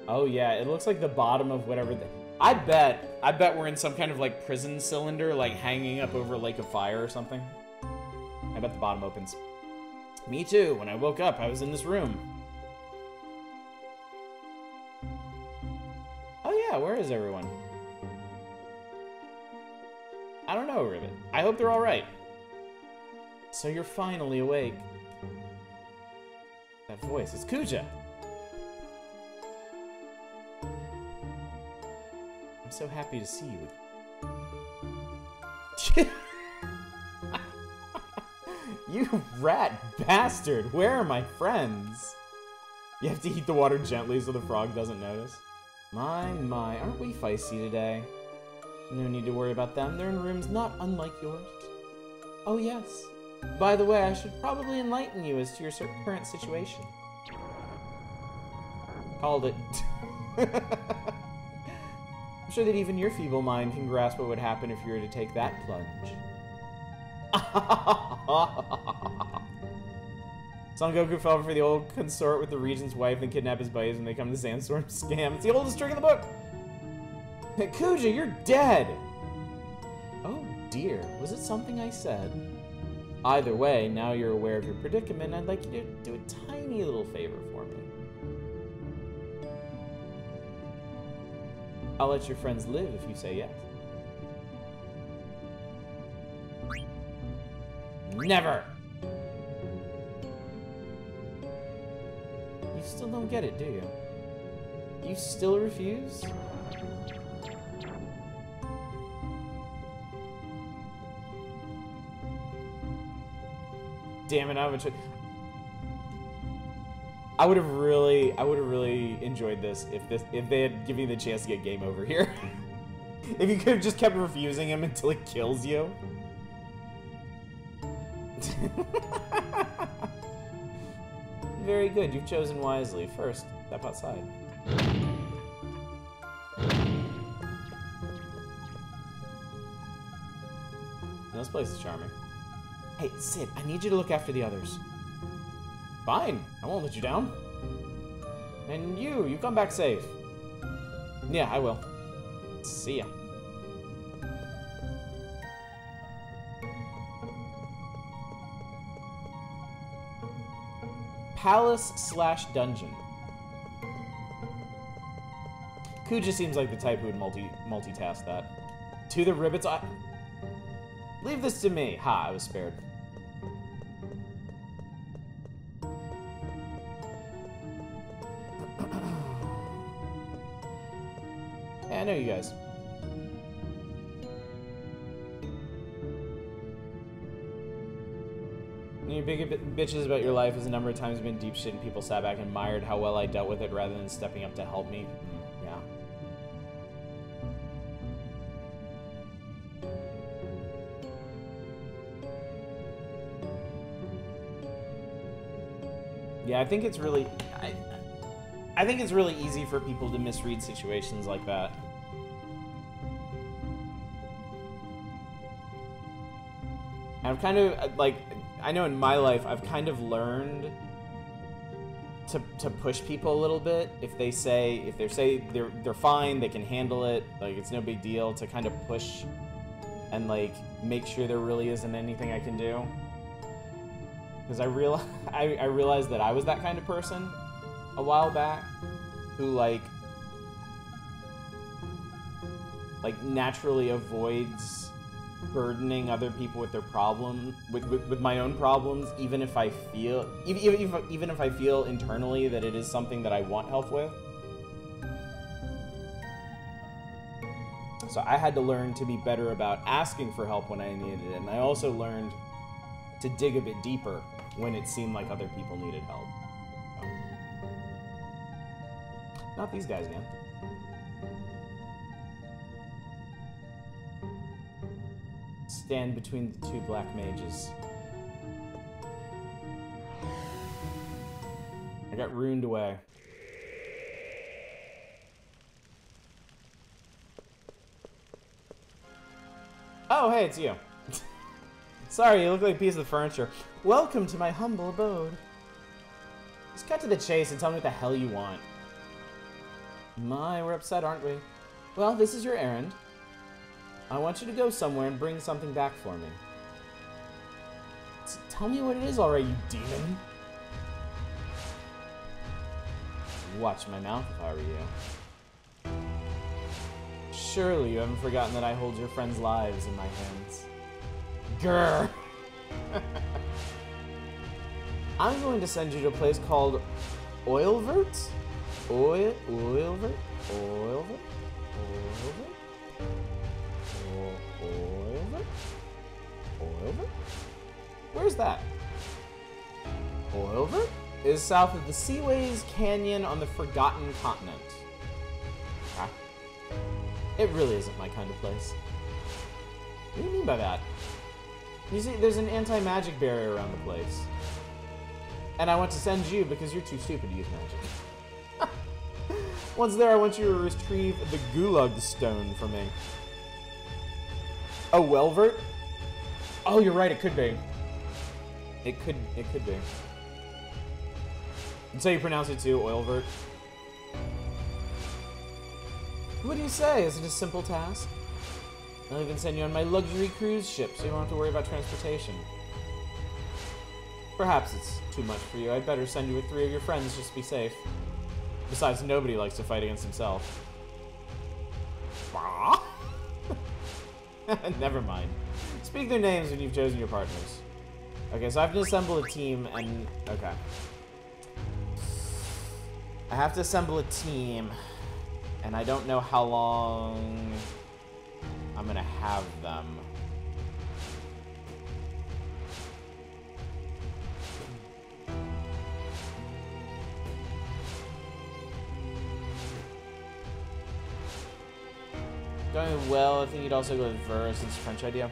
Oh yeah, it looks like the bottom of whatever I bet we're in some kind of like prison cylinder, like hanging up over a lake of fire or something. I bet the bottom opens. Me too, when I woke up, I was in this room. Oh yeah, where is everyone? I don't know, Ribbit. I hope they're alright. So you're finally awake. That voice, it's Kuja. I'm so happy to see you. You rat bastard! Where are my friends? You have to heat the water gently so the frog doesn't notice. My, aren't we feisty today? No need to worry about them. They're in rooms not unlike yours. Oh yes. By the way, I should probably enlighten you as to your current situation. Called it. I'm sure that even your feeble mind can grasp what would happen if you were to take that plunge. Son Goku fell for the old consort with the regent's wife and kidnap his buddies when they come to Sandstorm scam. It's the oldest trick in the book! Hey, Kuja, you're dead! Oh dear, was it something I said? Either way, now you're aware of your predicament, I'd like you to do a tiny little favor for me. I'll let your friends live if you say yes. Never! You still don't get it, do you? You still refuse? Damn it, I would have really enjoyed this if they had given me the chance to get game over here. If you could have just kept refusing him until it kills you. Very good, you've chosen wisely. First, step outside. This place is charming. Hey, Sid, I need you to look after the others. Fine, I won't let you down. And you come back safe. Yeah, I will. See ya. Palace/dungeon. Kuja seems like the type who would multitask that. To the Ribbit's eye. Leave this to me. Ha, I was spared. Hey, I know you guys. You big bitches about your life as a number of times been deep shit and people sat back and admired how well I dealt with it rather than stepping up to help me. Yeah. Yeah, I think it's really... I think it's really easy for people to misread situations like that. I've kind of, like... I know in my life, I've kind of learned to push people a little bit. If they say they're fine, they can handle it, like it's no big deal, to kind of push and like make sure there really isn't anything I can do. Because I realized that I was that kind of person a while back, who like naturally avoids burdening other people with their problem, with my own problems, even if I feel internally that it is something that I want help with. So I had to learn to be better about asking for help when I needed it, and I also learned to dig a bit deeper when it seemed like other people needed help. So. Not these guys, man. Stand between the two black mages. I got ruined away. Oh, hey, it's you. Sorry, you look like a piece of furniture. Welcome to my humble abode. Just cut to the chase and tell me what the hell you want. My, we're upset, aren't we? Well, this is your errand. I want you to go somewhere and bring something back for me. So tell me what it is already, you demon. Watch my mouth if I were you. Surely you haven't forgotten that I hold your friends' lives in my hands. Grr! I'm going to send you to a place called Oilvert? Oilvert? Oilvert? Oilvert? Oilvert? Oilvert? Where's that? Oilvert is south of the Seaways Canyon on the Forgotten Continent. Ah. It really isn't my kind of place. What do you mean by that? You see, there's an anti-magic barrier around the place. And I want to send you because you're too stupid to use magic. Once there, I want you to retrieve the Gulag Stone from me. Oh, Welvert? Oh, you're right, it could be. It could be. That's how you pronounce it too, Oilvert. What do you say? Is it a simple task? I'll even send you on my luxury cruise ship so you won't have to worry about transportation. Perhaps it's too much for you. I'd better send you with 3 of your friends just to be safe. Besides, nobody likes to fight against himself. Never mind. Speak their names when you've chosen your partners. Okay, so I have to assemble a team and... Okay. I have to assemble a team, and I don't know how long I'm gonna have them. Going well, I think you'd also go with Ver since French idea.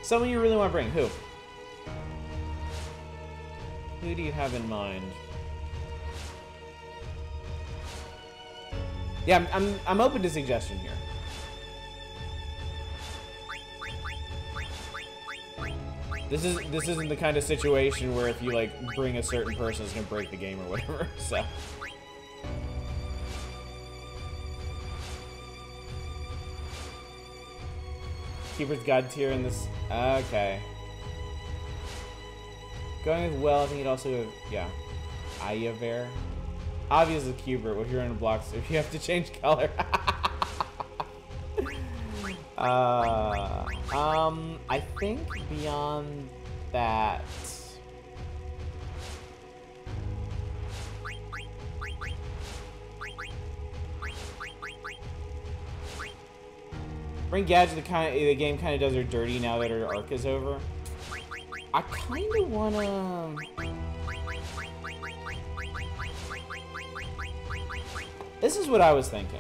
Someone you really want to bring? Who? Who do you have in mind? Yeah, I'm open to suggestion here. This isn't the kind of situation where if you like bring a certain person, it's gonna break the game or whatever. So. Keeper's God tier in this. Okay. Going with well, I think you'd also go, yeah. Ayaver. Obviously, Cubert. What if you're in a block, so if you have to change color. I think beyond that. Bring Gadget, the game kind of does her dirty now that her arc is over. I kind of wanna... This is what I was thinking.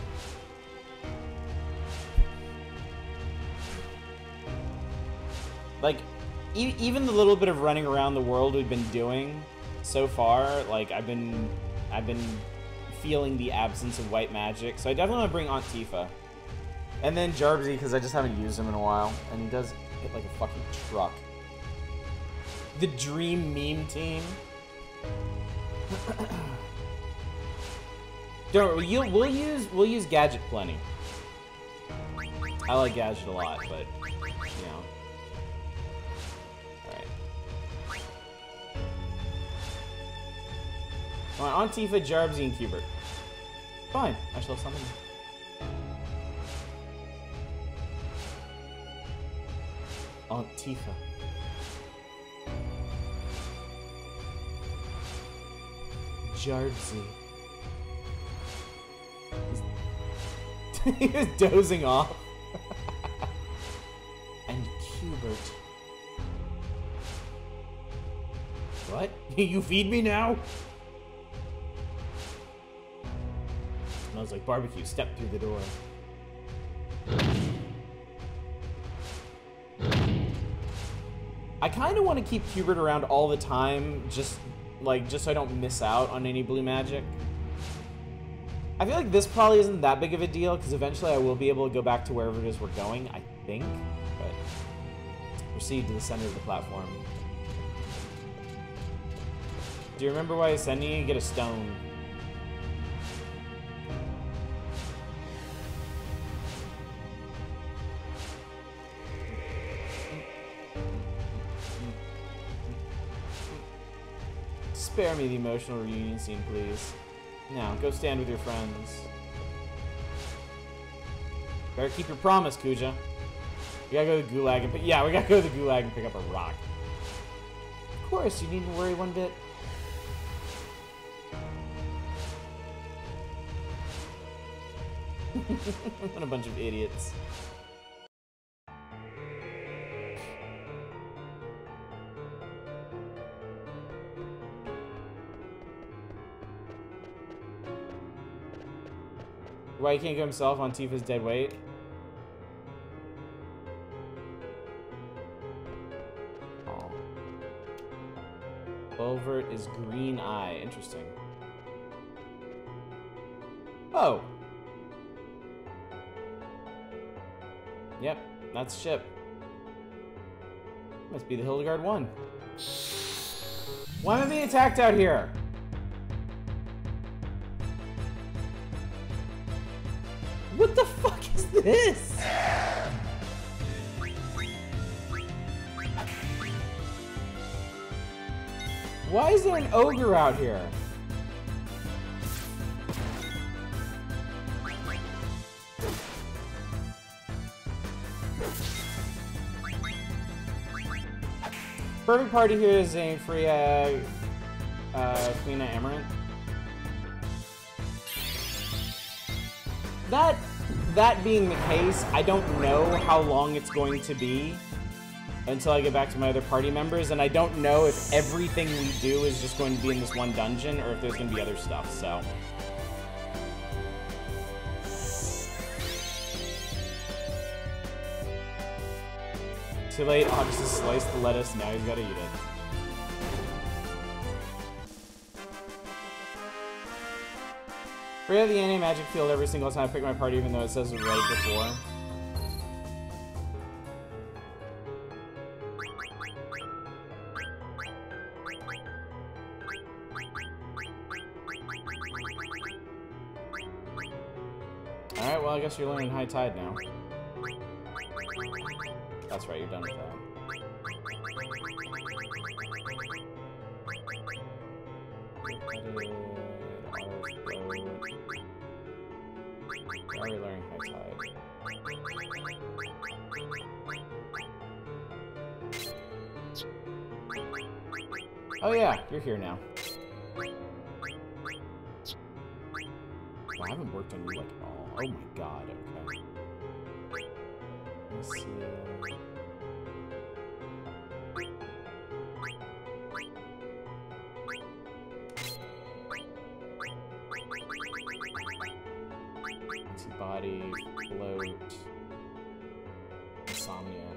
Like, even the little bit of running around the world we've been doing so far, like, I've been feeling the absence of white magic. So I definitely want to bring Aunt Tifa. And then Jarbsy, because I just haven't used him in a while. And he does hit like a fucking truck. The Dream Meme Team. Don't worry, we'll use Gadget plenty. I like Gadget a lot, but you know. Alright. Well, Aunt Tifa, Jarbsy, and Cubert. Fine, I shall summon them. Aunt Tifa. Jarbsy. He was dozing off. And Cubert. What? You feed me now? Smells like barbecue. Step through the door. I kind of want to keep Cubert around all the time, just so I don't miss out on any blue magic. I feel like this probably isn't that big of a deal, because eventually I will be able to go back to wherever it is we're going, I think. But Proceed to the center of the platform. Do you remember why I sent you? Get a stone. Spare me the emotional reunion scene, please. Now, go stand with your friends. Better keep your promise, Kuja. We gotta go to the Gulag and pick... Yeah, we gotta go to the Gulag and pick up a rock. Of course, you needn't worry one bit. What a bunch of idiots. Why he can't go himself on Tifa's dead weight? Oh. Bulvert is green eye. Interesting. Oh. Yep, that's ship. Must be the Hildegard 1. Why am I being attacked out here? What the fuck is this? Why is there an ogre out here? Perfect party here is a free Queen Amaranth. That being the case, I don't know how long it's going to be until I get back to my other party members, and I don't know if everything we do is just going to be in this one dungeon or if there's going to be other stuff, so. Too late, August has sliced the lettuce, now he's gotta eat it. Forget the anti-magic field every single time I pick my party, even though it says it right before. Alright, well I guess you're learning High Tide now. That's right, you're done with that. Are we learning High Tide? Oh yeah, you're here now. Well, I haven't worked on you like at all. Oh my god, okay. Let's see. Body, float, insomnia.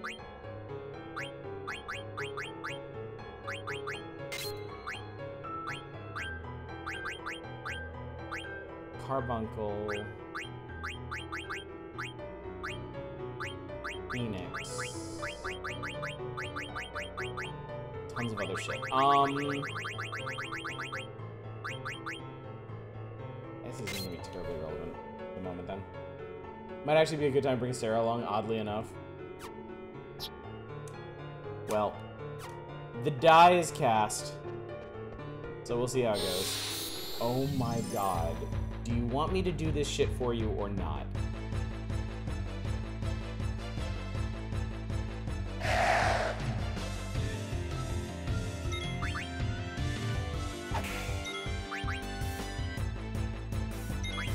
Carbuncle. Phoenix. Tons of other shit. This isn't gonna be terribly relevant at the moment then. Might actually be a good time to bring Sarah along, oddly enough. Well, the die is cast, so we'll see how it goes. Oh my god. Do you want me to do this shit for you or not?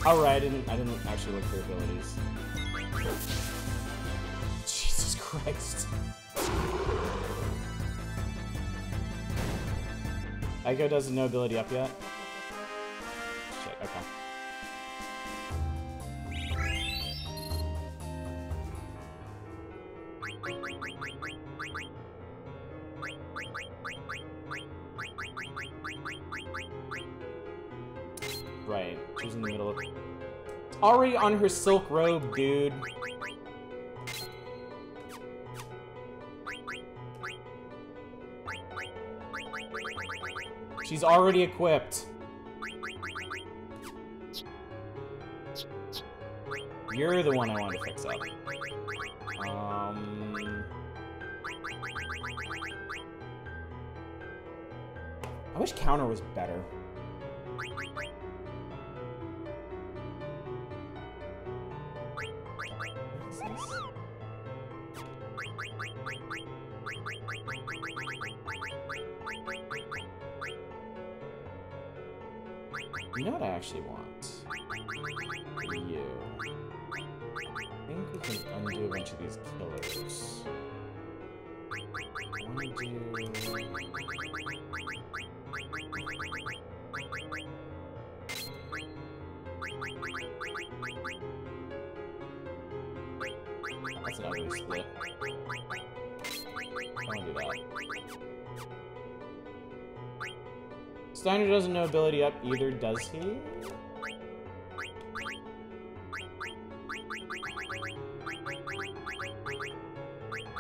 Alright, I didn't actually look for abilities. Jesus Christ. Echo doesn't know ability up yet? Shit, okay. Right, she's in the middle of... Already on her silk robe, dude. She's already equipped. You're the one I want to fix up. I wish counter was better. You know what I actually want? You. I think we can undo a bunch of these killers. I want to do... That's an ugly split. I want to do that. Steiner doesn't know ability up either, does he?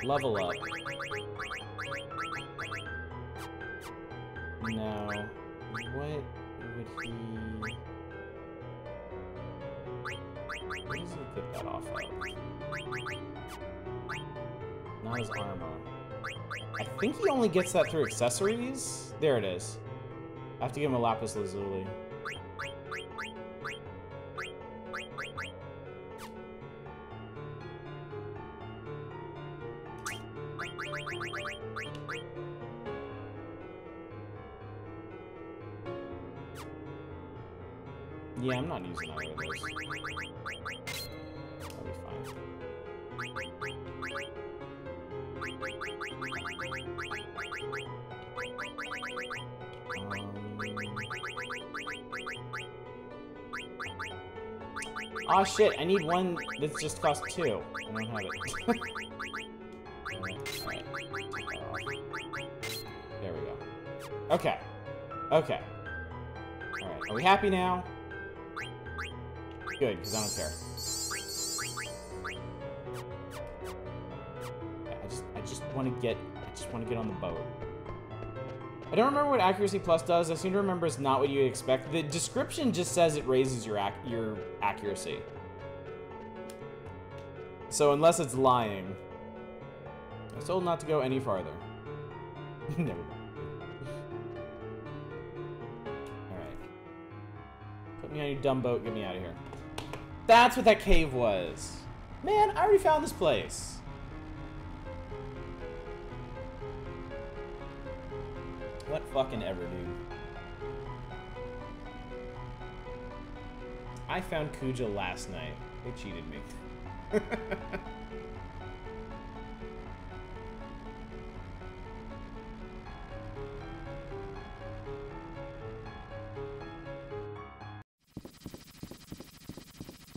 Level up. No. What would he... What does he get that off of? Not his armor. I think he only gets that through accessories? There it is. I have to give him a lapis lazuli. Yeah, I'm not using either of those. That'll be fine. Aw, shit, I need one that's just cost 2. I don't have it. Right. There we go. Okay. Okay. Alright, are we happy now? Good, because I don't care. I just want to get on the boat. I don't remember what accuracy plus does. I seem to remember it's not what you'd expect. The description just says it raises your accuracy. So unless it's lying, I was told not to go any farther. Never mind. Alright. Put me on your dumb boat, get me out of here. That's what that cave was. Man, I already found this place. What fucking ever, dude. I found Kuja last night. They cheated me.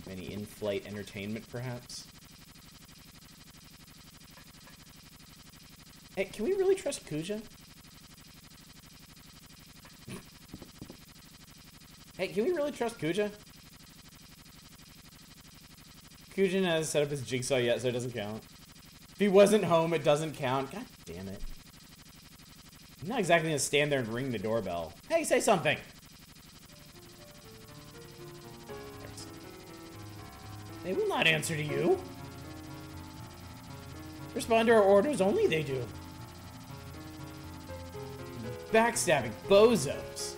Any in-flight entertainment, perhaps? Hey, can we really trust Kuja? Hey, can we really trust Kuja? Kuja hasn't set up his jigsaw yet, so it doesn't count. If he wasn't home, it doesn't count. God damn it. I'm not exactly gonna stand there and ring the doorbell. Hey, say something! They will not answer to you. Respond to our orders, only they do. Backstabbing bozos.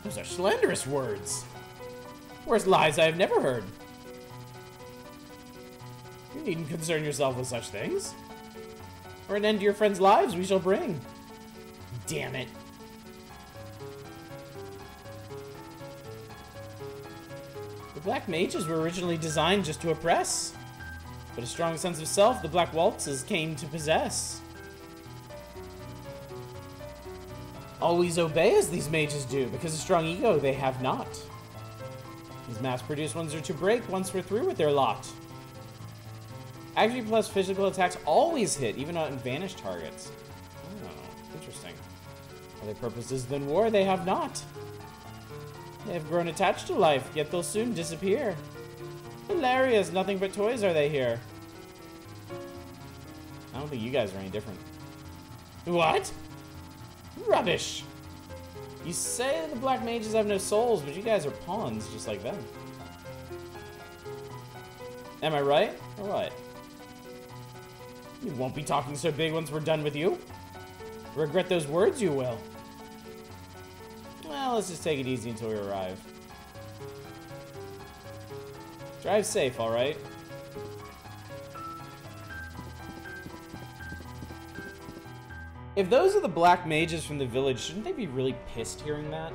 Those are slanderous words. Worst lies I have never heard. You needn't concern yourself with such things. Or an end to your friends' lives we shall bring. Damn it. The Black Mages were originally designed just to oppress. But a strong sense of self the Black Waltzes came to possess. Always obey as these mages do, because a strong ego they have not. These mass-produced ones are to break once we're through with their lot. Accuracy plus physical attacks always hit, even on vanished targets. Oh, interesting. Other purposes than war they have not. They have grown attached to life, yet they'll soon disappear. Hilarious, nothing but toys are they here. I don't think you guys are any different. What? Rubbish! You say the black mages have no souls, but you guys are pawns just like them. Am I right? Or what? You won't be talking so big once we're done with you. Regret those words, you will. Well, let's just take it easy until we arrive. Drive safe, alright? If those are the black mages from the village, shouldn't they be really pissed hearing that?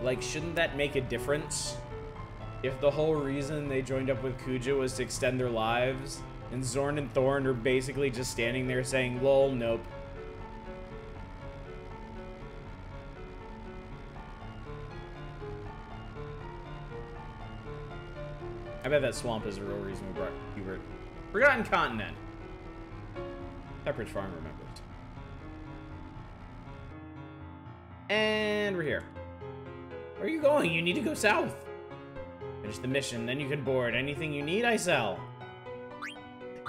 Like, shouldn't that make a difference? If the whole reason they joined up with Kuja was to extend their lives, and Zorn and Thorn are basically just standing there saying, lol, nope. I bet that swamp is the real reason we brought Hubert. Forgotten Continent. Pepperidge Farm remembered. And we're here. Where are you going? You need to go south. Finish the mission, then you can board. Anything you need, I sell.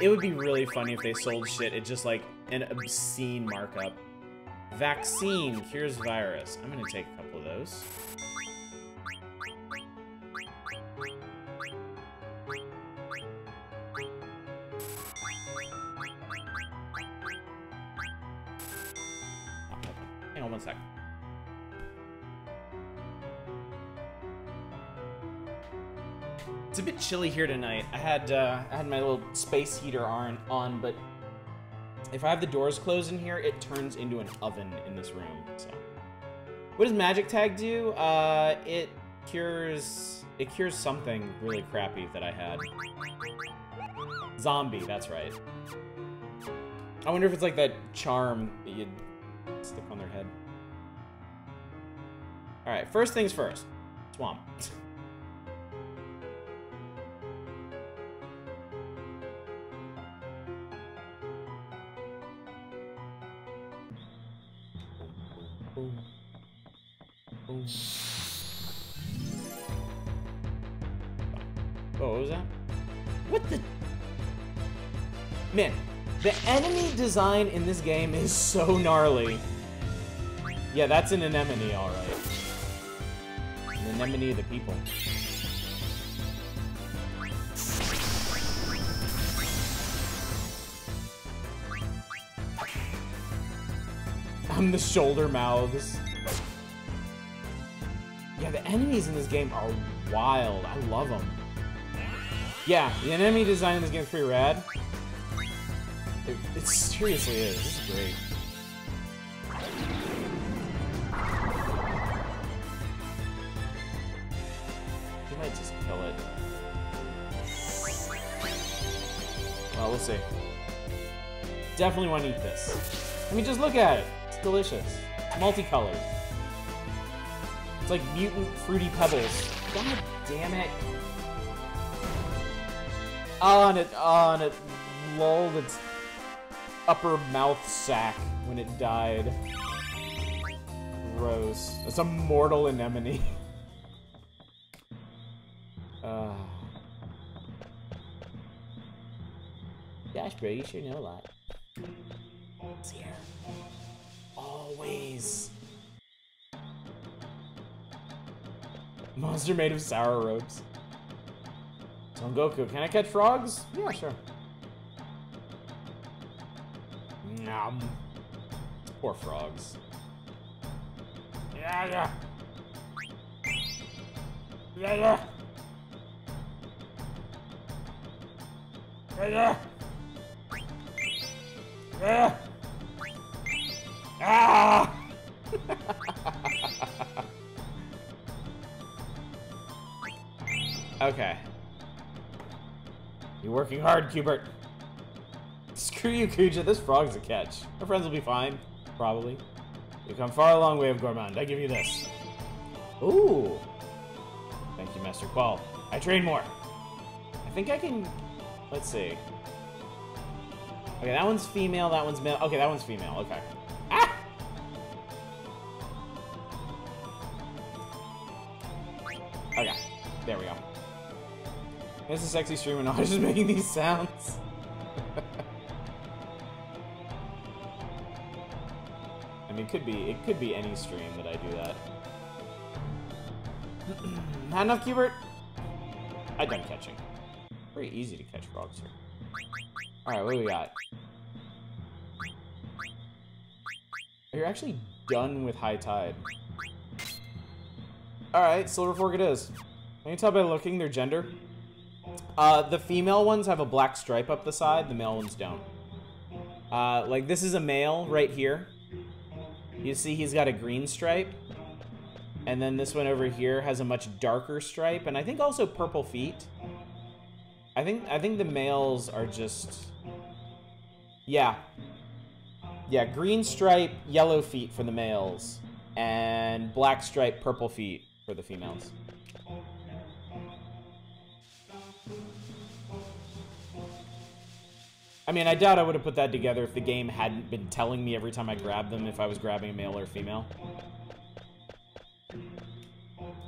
It would be really funny if they sold shit at just like an obscene markup. Vaccine cures virus. I'm gonna take a couple of those. Hang on one sec. It's a bit chilly here tonight. I had my little space heater on, but if I have the doors closed in here, it turns into an oven in this room. So, what does Magic Tag do? It cures something really crappy that I had. Zombie, that's right. I wonder if it's like that charm that you'd stick on their head. All right, first things first. Swamp. Oh, what was that? What the? Man, the enemy design in this game is so gnarly. Yeah, that's an anemone, all right. An anemone of the people. I'm the shoulder mouths. Yeah, the enemies in this game are wild. I love them. Yeah, the enemy design in this game is pretty rad. It seriously is. This is great. You might just kill it. Well, we'll see. Definitely want to eat this. I mean, just look at it. It's delicious. It's multicolored. It's like mutant fruity pebbles. God damn it. And it lulled its upper mouth sac when it died. Gross. It's a mortal anemone. Gosh, bro, you sure know a lot. It's here. Always. Monster made of sour ropes. Son Goku, can I catch frogs? Yeah, sure. Nom. Poor frogs. Yeah, yeah. Yeah, yeah. Yeah, yeah. Yeah. Ah! Okay. You're working hard, Hubert. Screw you, Kuja. This frog's a catch. Our friends will be fine. Probably. You've come far a long way of Gourmand. I give you this. Ooh. Thank you, Master Qual. I train more. I think I can... Let's see. Okay, that one's female, that one's male. Okay, that one's female. Okay. Ah! Okay. There we go. This is a sexy stream and I was just making these sounds. mean, it could be any stream that I do that. Not enough, Cubert? I'm done catching. Pretty easy to catch frogs here. Alright, what do we got? You're actually done with high tide. Alright, Silver Fork it is. Can you tell by looking their gender? The female ones have a black stripe up the side, the male ones don't. Like, this is a male right here. You see he's got a green stripe. And then this one over here has a much darker stripe, and I think also purple feet. I think the males are just... Yeah. Yeah, green stripe, yellow feet for the males, and black stripe, purple feet for the females. I mean, I doubt I would have put that together if the game hadn't been telling me every time I grabbed them if I was grabbing a male or female.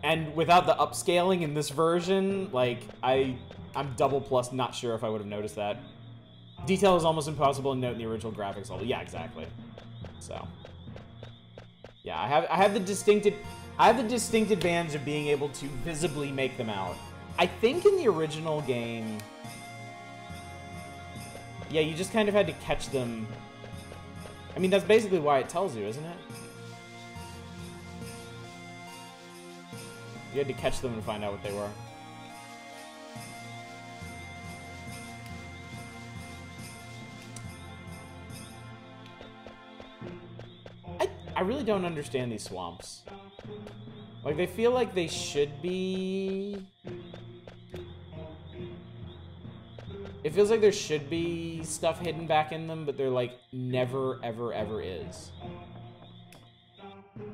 And without the upscaling in this version, like, I'm double plus not sure if I would have noticed that. Detail is almost impossible to note in the original graphics level. Yeah, exactly. So, yeah, I have the distinct advantage of being able to visibly make them out. I think in the original game, yeah, you just kind of had to catch them. I mean, that's basically why it tells you, isn't it? You had to catch them to find out what they were. I really don't understand these swamps. Like, they feel like they should be... It feels like there should be stuff hidden back in them, but there, like, never, ever, ever is.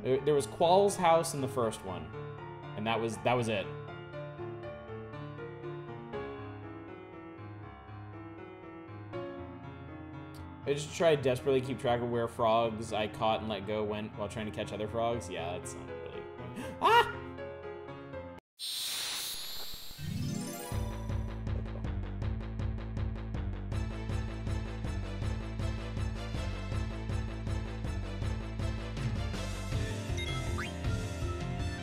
There was Qual's house in the first one, and that was it. I just tried to desperately keep track of where frogs I caught and let go went while trying to catch other frogs. Yeah, that's not really... Ah!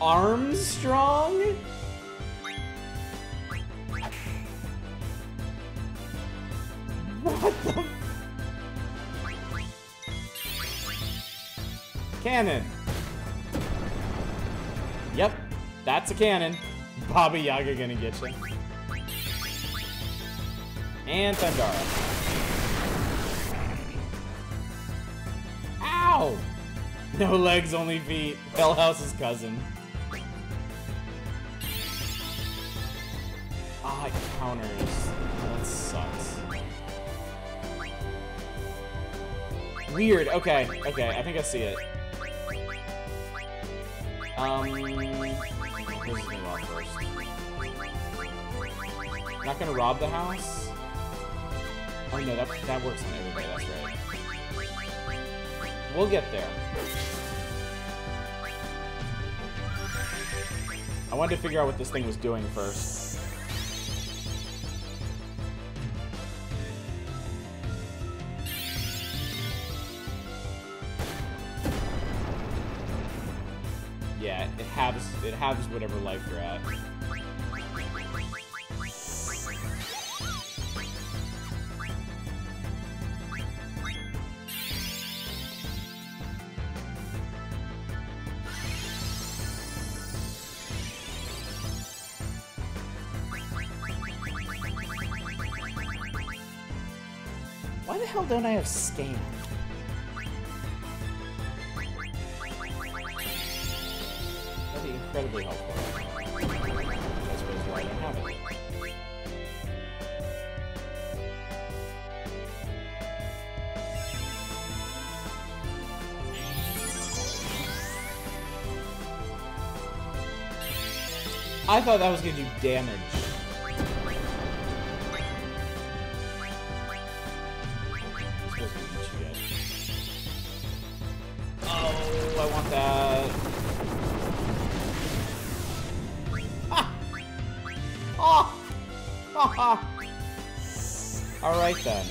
Armstrong? What the... Cannon. Yep, that's a cannon. Baba Yaga gonna get you. And Thundara. Ow! No legs, only feet. Hellhouse's cousin. Ah, it counters. That sucks. Weird. Okay, okay. I think I see it. This is gonna rob first. Not gonna rob the house? Oh no, that works on everybody, that's right. We'll get there. I wanted to figure out what this thing was doing first. Yeah, it halves whatever life you're at. Why the hell don't I have scan? That'd be incredibly helpful. I suppose why I don't have it. I thought that was gonna do damage. Oh, I want that. Ah! Oh! Ah! Alright then.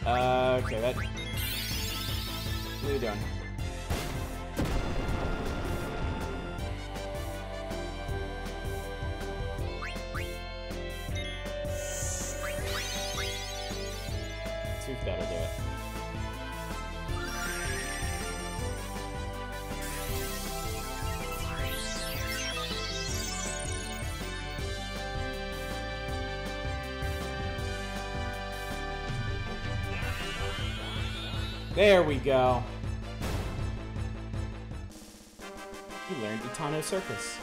Okay, that... What are you doing? See if that'll do it. There we go. You learned Itano Circus.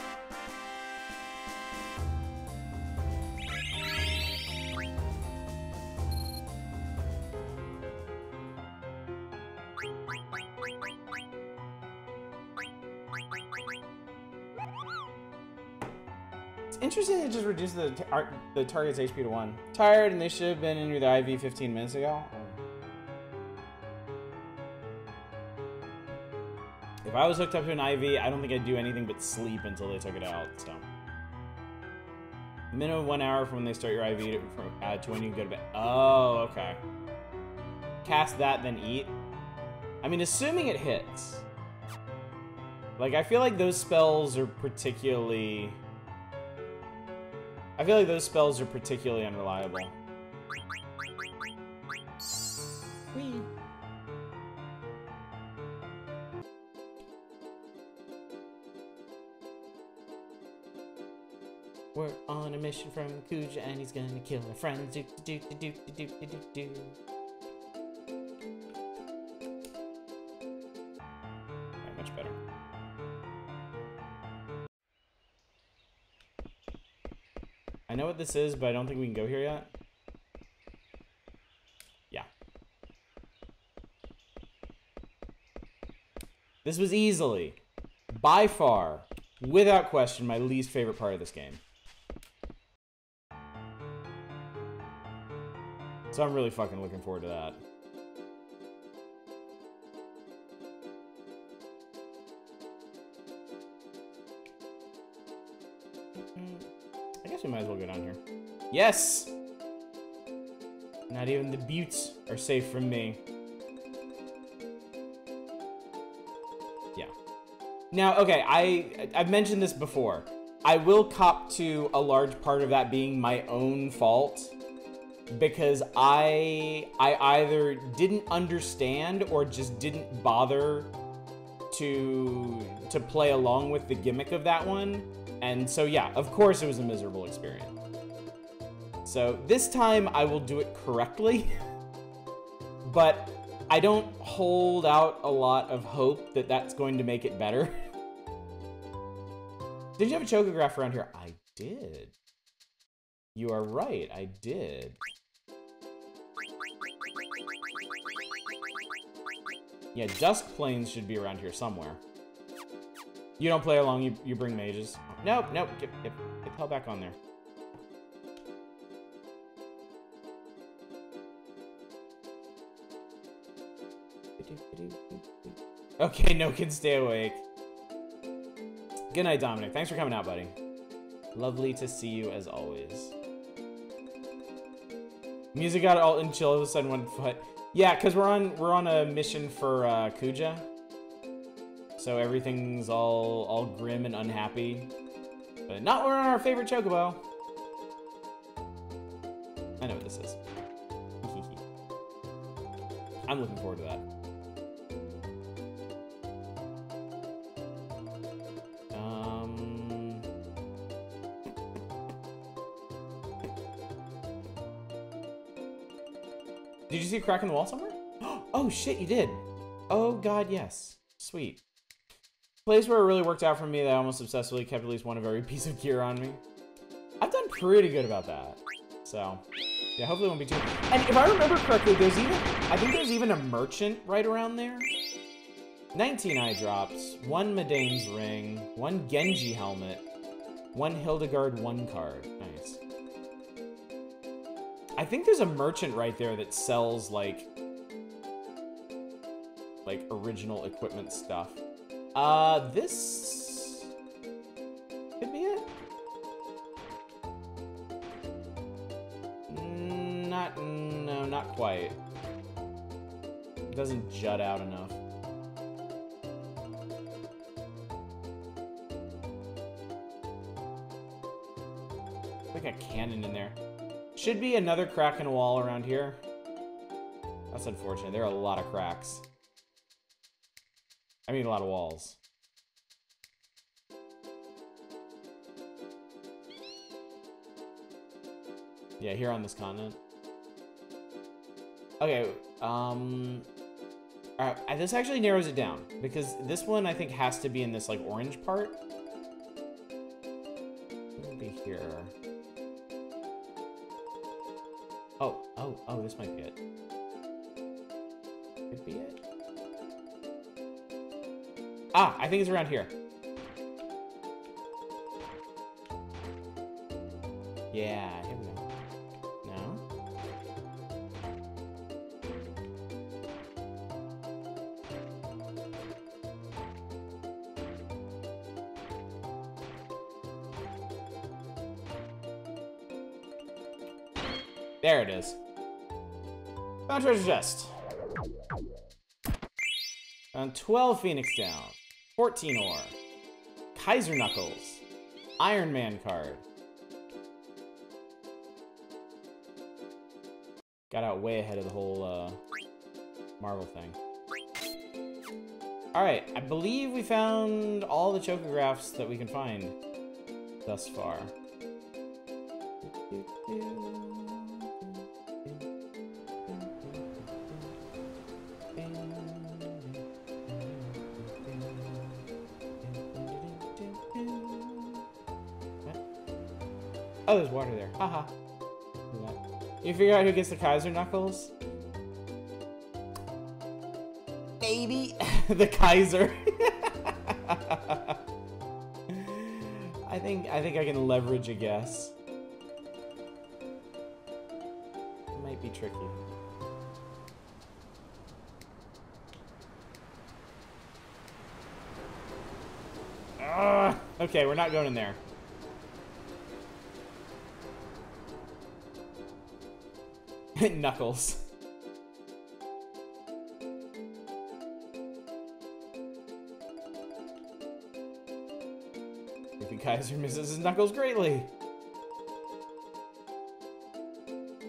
It's interesting it just reduced the target's HP to 1. Tired and they should have been in the IV 15 minutes ago. If I was hooked up to an IV, I don't think I'd do anything but sleep until they took it out, so. Minimum 1 hour from when they start your IV to when you go to bed. Oh, okay. Cast that, then eat. I mean, assuming it hits. Like, I feel like those spells are particularly... unreliable. Whee! We're on a mission from Kuja and he's gonna kill our friends. Do do do do do do do do. Alright, much better. I know what this is, but I don't think we can go here yet. Yeah. This was easily, by far, without question, my least favorite part of this game. So I'm really fucking looking forward to that. I guess we might as well go down here. Yes! Not even the buttes are safe from me. Yeah. Now, okay, I've mentioned this before. I will cop to a large part of that being my own fault. Because I either didn't understand or just didn't bother to play along with the gimmick of that one. And so yeah, of course it was a miserable experience. So this time I will do it correctly. But I don't hold out a lot of hope that that's going to make it better. Did you have a chocograph around here? I did. You are right, I did. Yeah, Dusk Plains should be around here somewhere. You don't play along, you bring mages. Nope, nope, get the hell back on there. Okay, no kids stay awake. Good night, Dominic. Thanks for coming out, buddy. Lovely to see you as always. Music got all in chill all of a sudden went foot. Yeah, because we're on a mission for Kuja. So everything's all grim and unhappy. But not we're on our favorite chocobo. I know what this is. I'm looking forward to that. Did you see a crack in the wall somewhere? Oh shit, you did. Oh god, yes. Sweet. Place where it really worked out for me that I almost obsessively kept at least one of every piece of gear on me. I've done pretty good about that. So, yeah, hopefully it won't be too... And if I remember correctly, there's even... I think there's even a merchant right around there. 19 eye drops, 1 Medane's ring, 1 Genji helmet, 1 Hildegard 1 card. Nice. I think there's a merchant right there that sells, like original equipment stuff. This could be it. No, not quite. It doesn't jut out enough. Like a cannon in there. Should be another crack in a wall around here. That's unfortunate. There are a lot of cracks. I mean, a lot of walls. Yeah, here on this continent. Okay, alright, this actually narrows it down, because this one I think has to be in this, like, orange part. It'll be here. Oh, this might be it. Could be it? Ah, I think it's around here. Yeah, here we go. No? There it is. Found treasure chest. Found 12 Phoenix down. 14 ore. Kaiser Knuckles. Iron Man card. Got out way ahead of the whole Marvel thing. Alright, I believe we found all the chocographs that we can find thus far. Oh, there's water there. Haha. You figure out who gets the Kaiser Knuckles? Maybe the Kaiser. I think I can leverage a guess. It might be tricky. Okay, we're not going in there. Knuckles. I think Kaiser misses his Knuckles greatly.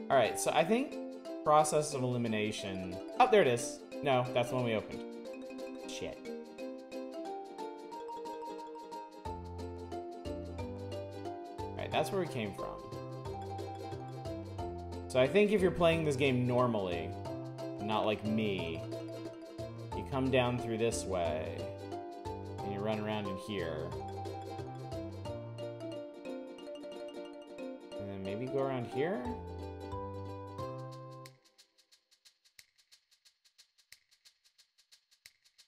Alright, so I think process of elimination. Oh, there it is. No, that's the one we opened. Shit. Alright, that's where we came from. So I think if you're playing this game normally, not like me, you come down through this way, and you run around in here. And then maybe go around here?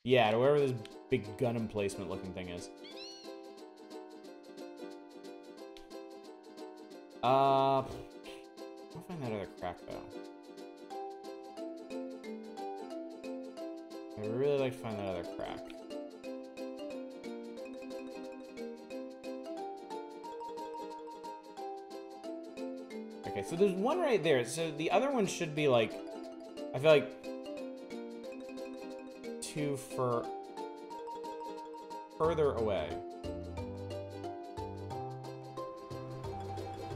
Yeah, to wherever this big gun emplacement looking thing is. I'll find that other crack, though. I'd really like to find that other crack. Okay, so there's one right there. So the other one should be, like, I feel like further away.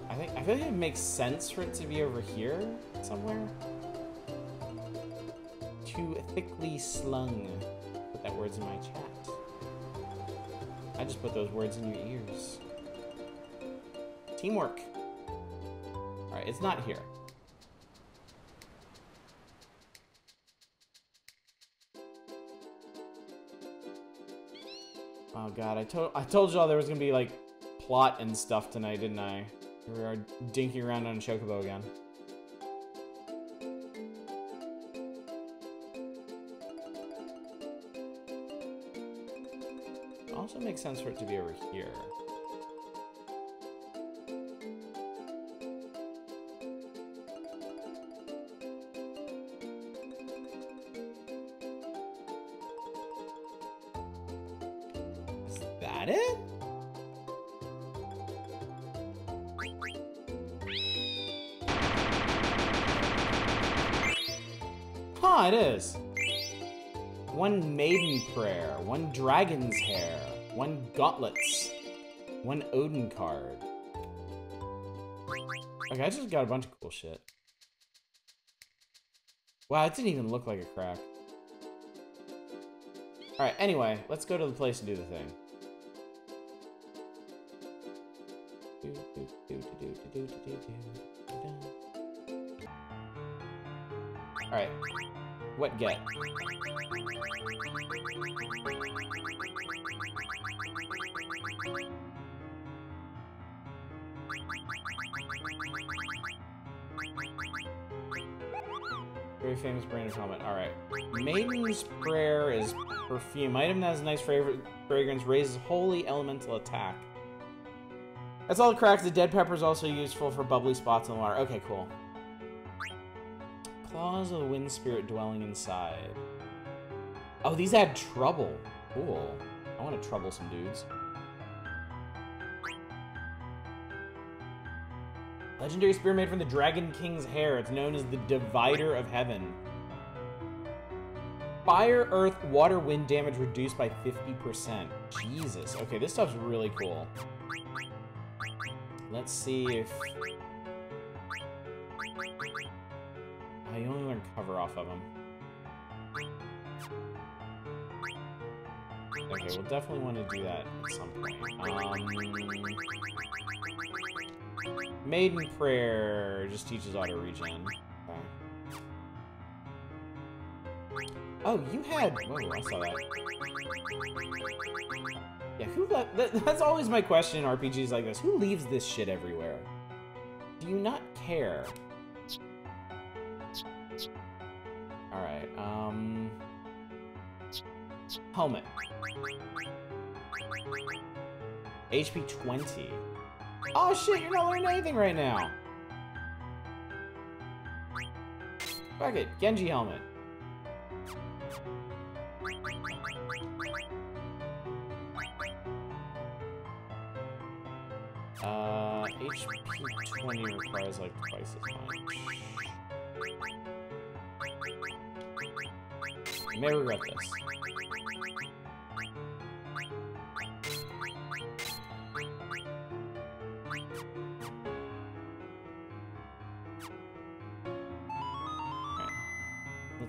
I feel like it makes sense for it to be over here somewhere. Too thickly slung. Put that words in my chat. I just put those words in your ears. Teamwork. Alright, it's not here. Oh god, I told y'all there was gonna be like plot and stuff tonight, didn't I? We are dinking around on a chocobo again. It also makes sense for it to be over here. Is that it? Huh, it is. 1 maiden prayer, 1 dragon's hair, 1 gauntlets, 1 Odin card. Okay, I just got a bunch of cool shit. Wow, it didn't even look like a crack. Alright, anyway, let's go to the place and do the thing. Alright, what get? Very famous brand of helmet. Alright. Maiden's Prayer is perfume. Item that has a nice fragrance, raises holy elemental attack. That's all it cracks. The dead pepper is also useful for bubbly spots in the water. Okay, cool. Claws of the wind spirit dwelling inside. Oh, these add trouble. Cool. I want to trouble some dudes. Legendary spear made from the Dragon King's hair. It's known as the Divider of Heaven. Fire, earth, water, wind damage reduced by 50%. Jesus. Okay, this stuff's really cool. Let's see if... Oh, you only learn cover off of them. Okay, we'll definitely want to do that at some point. Maiden Prayer just teaches auto regen. Okay. Oh, you had... Whoa, I saw that. Yeah, who let... That's always my question in RPGs like this. Who leaves this shit everywhere? Do you not care? Alright, helmet. HP 20. Oh shit, you're not learning anything right now. Fuck it, Genji helmet. HP 20 requires like twice as much. You may regret this.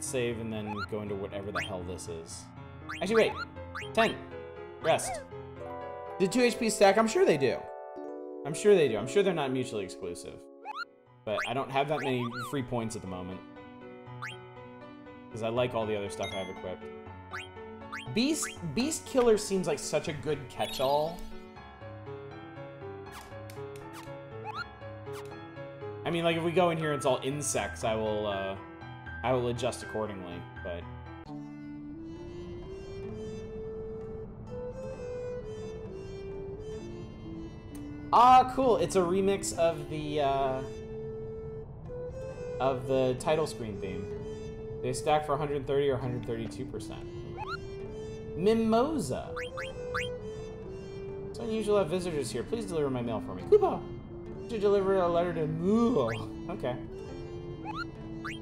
Save and then go into whatever the hell this is. Actually, wait. 10. Rest. Did 2 HP stack? I'm sure they do. I'm sure they do. I'm sure they're not mutually exclusive. But I don't have that many free points at the moment. Because I like all the other stuff I have equipped. Beast Killer seems like such a good catch-all. I mean, like, if we go in here and it's all insects, I will adjust accordingly, but... Ah, cool! It's a remix of the title screen theme. They stack for 130 or 132%. Mimosa! It's unusual to have visitors here. Please deliver my mail for me. Kuba! To deliver a letter to Moo. Okay.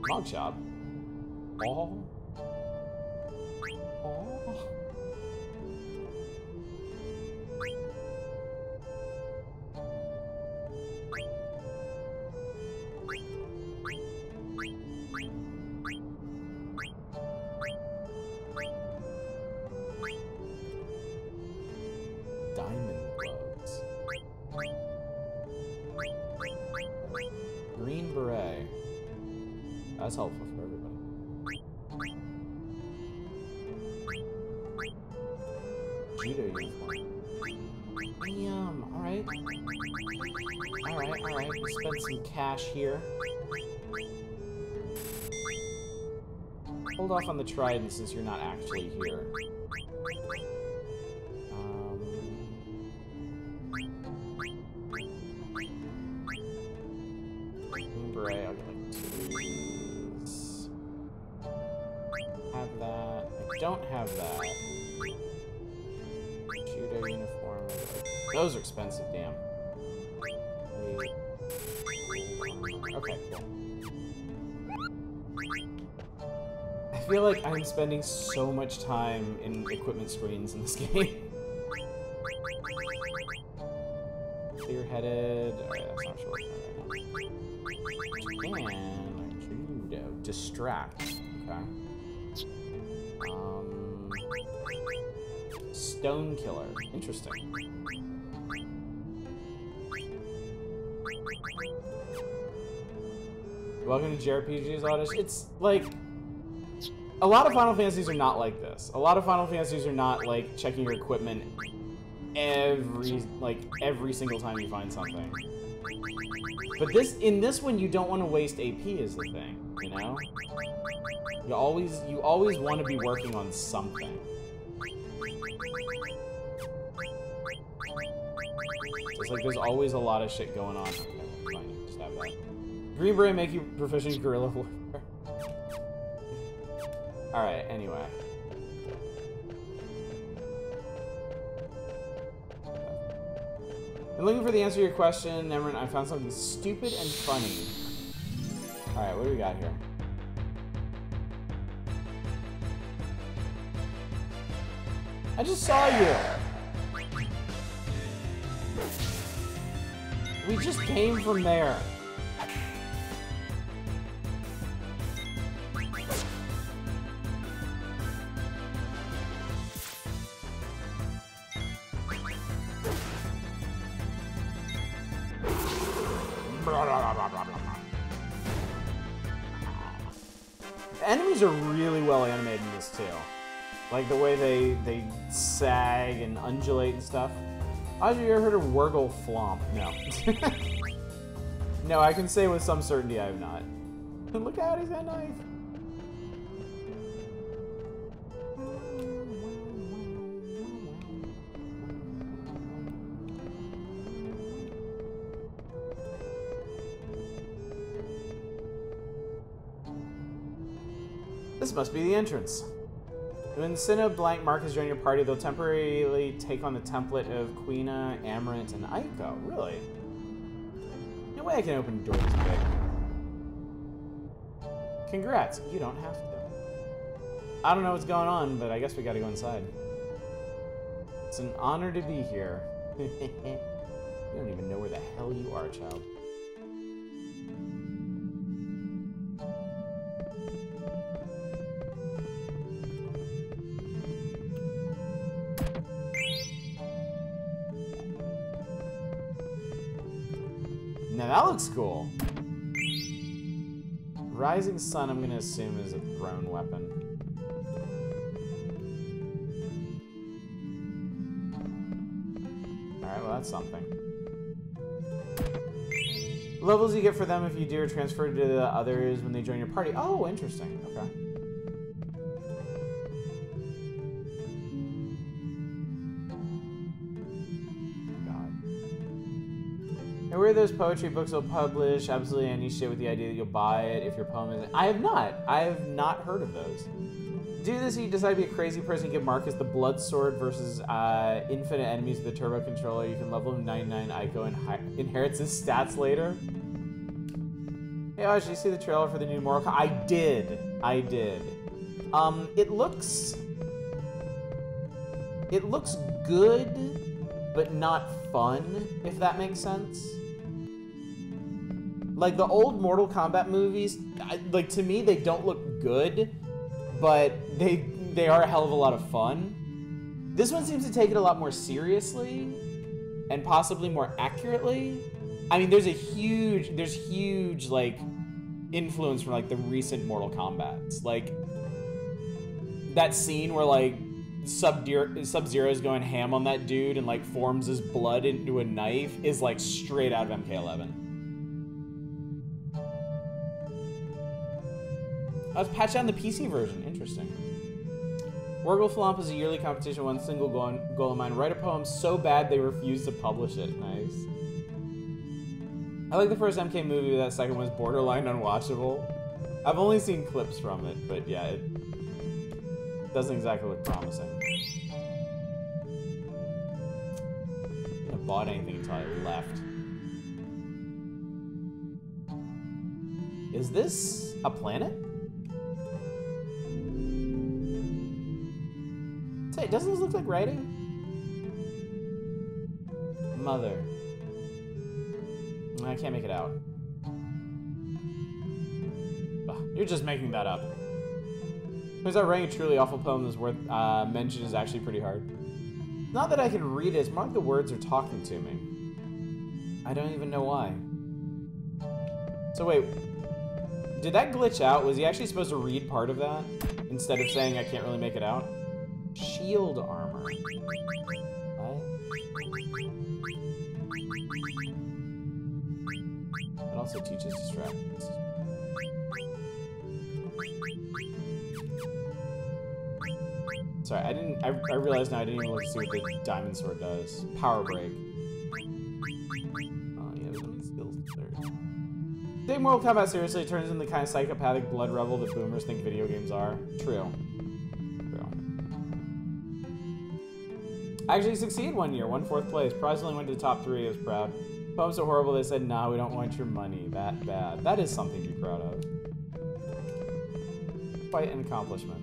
Mog shop. Oh. Oh. Diamond gloves. Green beret. That's helpful for everybody. Judo uniform. Alright. Alright. We'll spend some cash here. Hold off on the trident since you're not actually here. Green beret, I'll get like 2 of these. Have that. I don't have that. Judo uniform. Those are expensive, damn. Wait. Okay, cool. feel like I'm spending so much time in equipment screens in this game. Clear-headed. Alright, that's not sure right now. And judo. Distract. Okay. Stone killer. Interesting. Welcome to JRPG's Audition. It's like a lot of Final Fantasies are not like this. A lot of Final Fantasies are not like checking your equipment every single time you find something. But in this one you don't want to waste AP is the thing, you know? You always want to be working on something. It's like there's always a lot of shit going on. Okay, fine, just have that. Green Beret make you proficient in guerrilla warfare. Alright, anyway. I'm looking for the answer to your question, Emran. I found something stupid and funny. Alright, what do we got here? I just saw you! We just came from there. The enemies are really well animated in this too. Like the way they sag and undulate and stuff. Have you ever heard of Wurgle Flomp? No. No, I can say with some certainty I have not. Look out, he's got a knife. This must be the entrance. When Sinnoh, Blank, Marcus join your party, they'll temporarily take on the template of Quina, Amarant, and Aiko. Really? No way I can open a door this big. Congrats, you don't have to. I don't know what's going on, but I guess we gotta go inside. It's an honor to be here. You don't even know where the hell you are, child. Now that looks cool. Rising Sun, I'm gonna assume, is a thrown weapon. Alright, well that's something. Levels you get for them if you do are transferred to the others when they join your party. Oh, interesting. Okay. And where those poetry books will publish absolutely any shit with the idea that you'll buy it if your poem isn't. I have not heard of those. Do this, you decide to be a crazy person and give Marcus the blood sword versus infinite enemies with the turbo controller. You can level him 99 Aiko and inherits his stats later. Hey, Osh, did you see the trailer for the new Mortal Kombat? I did. It looks good, but not fun, if that makes sense. Like, the old Mortal Kombat movies, like, to me, they don't look good, but they are a hell of a lot of fun. This one seems to take it a lot more seriously, and possibly more accurately. I mean, there's huge, like, influence from, like, the recent Mortal Kombats. Like, that scene where, like, Sub-Zero's going ham on that dude and, like, forms his blood into a knife is, like, straight out of MK11. Let's patch down the PC version. Interesting. Wurgle Flomp is a yearly competition, one single goal of mine. Write a poem so bad they refuse to publish it. Nice. I like the first MK movie, but that second one's borderline unwatchable. I've only seen clips from it, but yeah, it doesn't exactly look promising. I couldn't have bought anything until I left. Is this a planet? Doesn't this look like writing? Mother. I can't make it out. Ugh, you're just making that up. Turns out writing a truly awful poem that's worth mention is actually pretty hard. Not that I can read it, it's more like the words are talking to me. I don't even know why. So wait, did that glitch out? Was he actually supposed to read part of that? Instead of saying I can't really make it out? Shield armor. What? It also teaches distractions. Sorry, I realized now I didn't even look to see what the diamond sword does. Power break. Oh yeah, there's only skills there. Take Mortal Kombat seriously turns into the kind of psychopathic blood rebel that boomers think video games are. True. I actually succeeded one year, won 4th place. Prize only went to the top 3, I was proud. Poem so horrible they said, nah, we don't want your money. That bad. That is something to be proud of. Quite an accomplishment.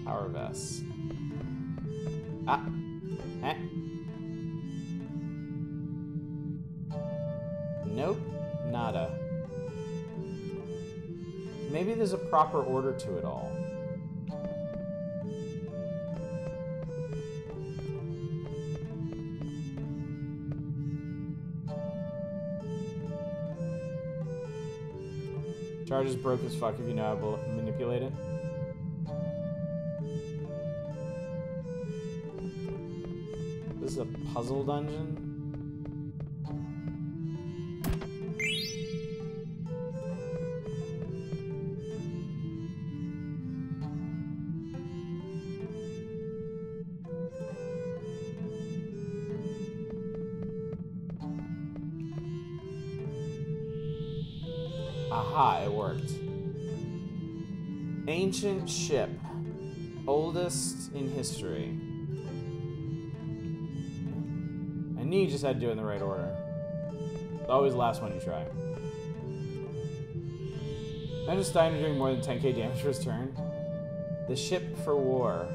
Power vests. Ah. Eh. Nope. Nada. Maybe there's a proper order to it all. Charge is broke as fuck if you know how to manipulate it. This is a puzzle dungeon? Aha, it worked. Ancient ship. Oldest in history. I knew you just had to do it in the right order. It's always the last one you try. Imagine Steiner doing more than 10k damage for his turn. The ship for war.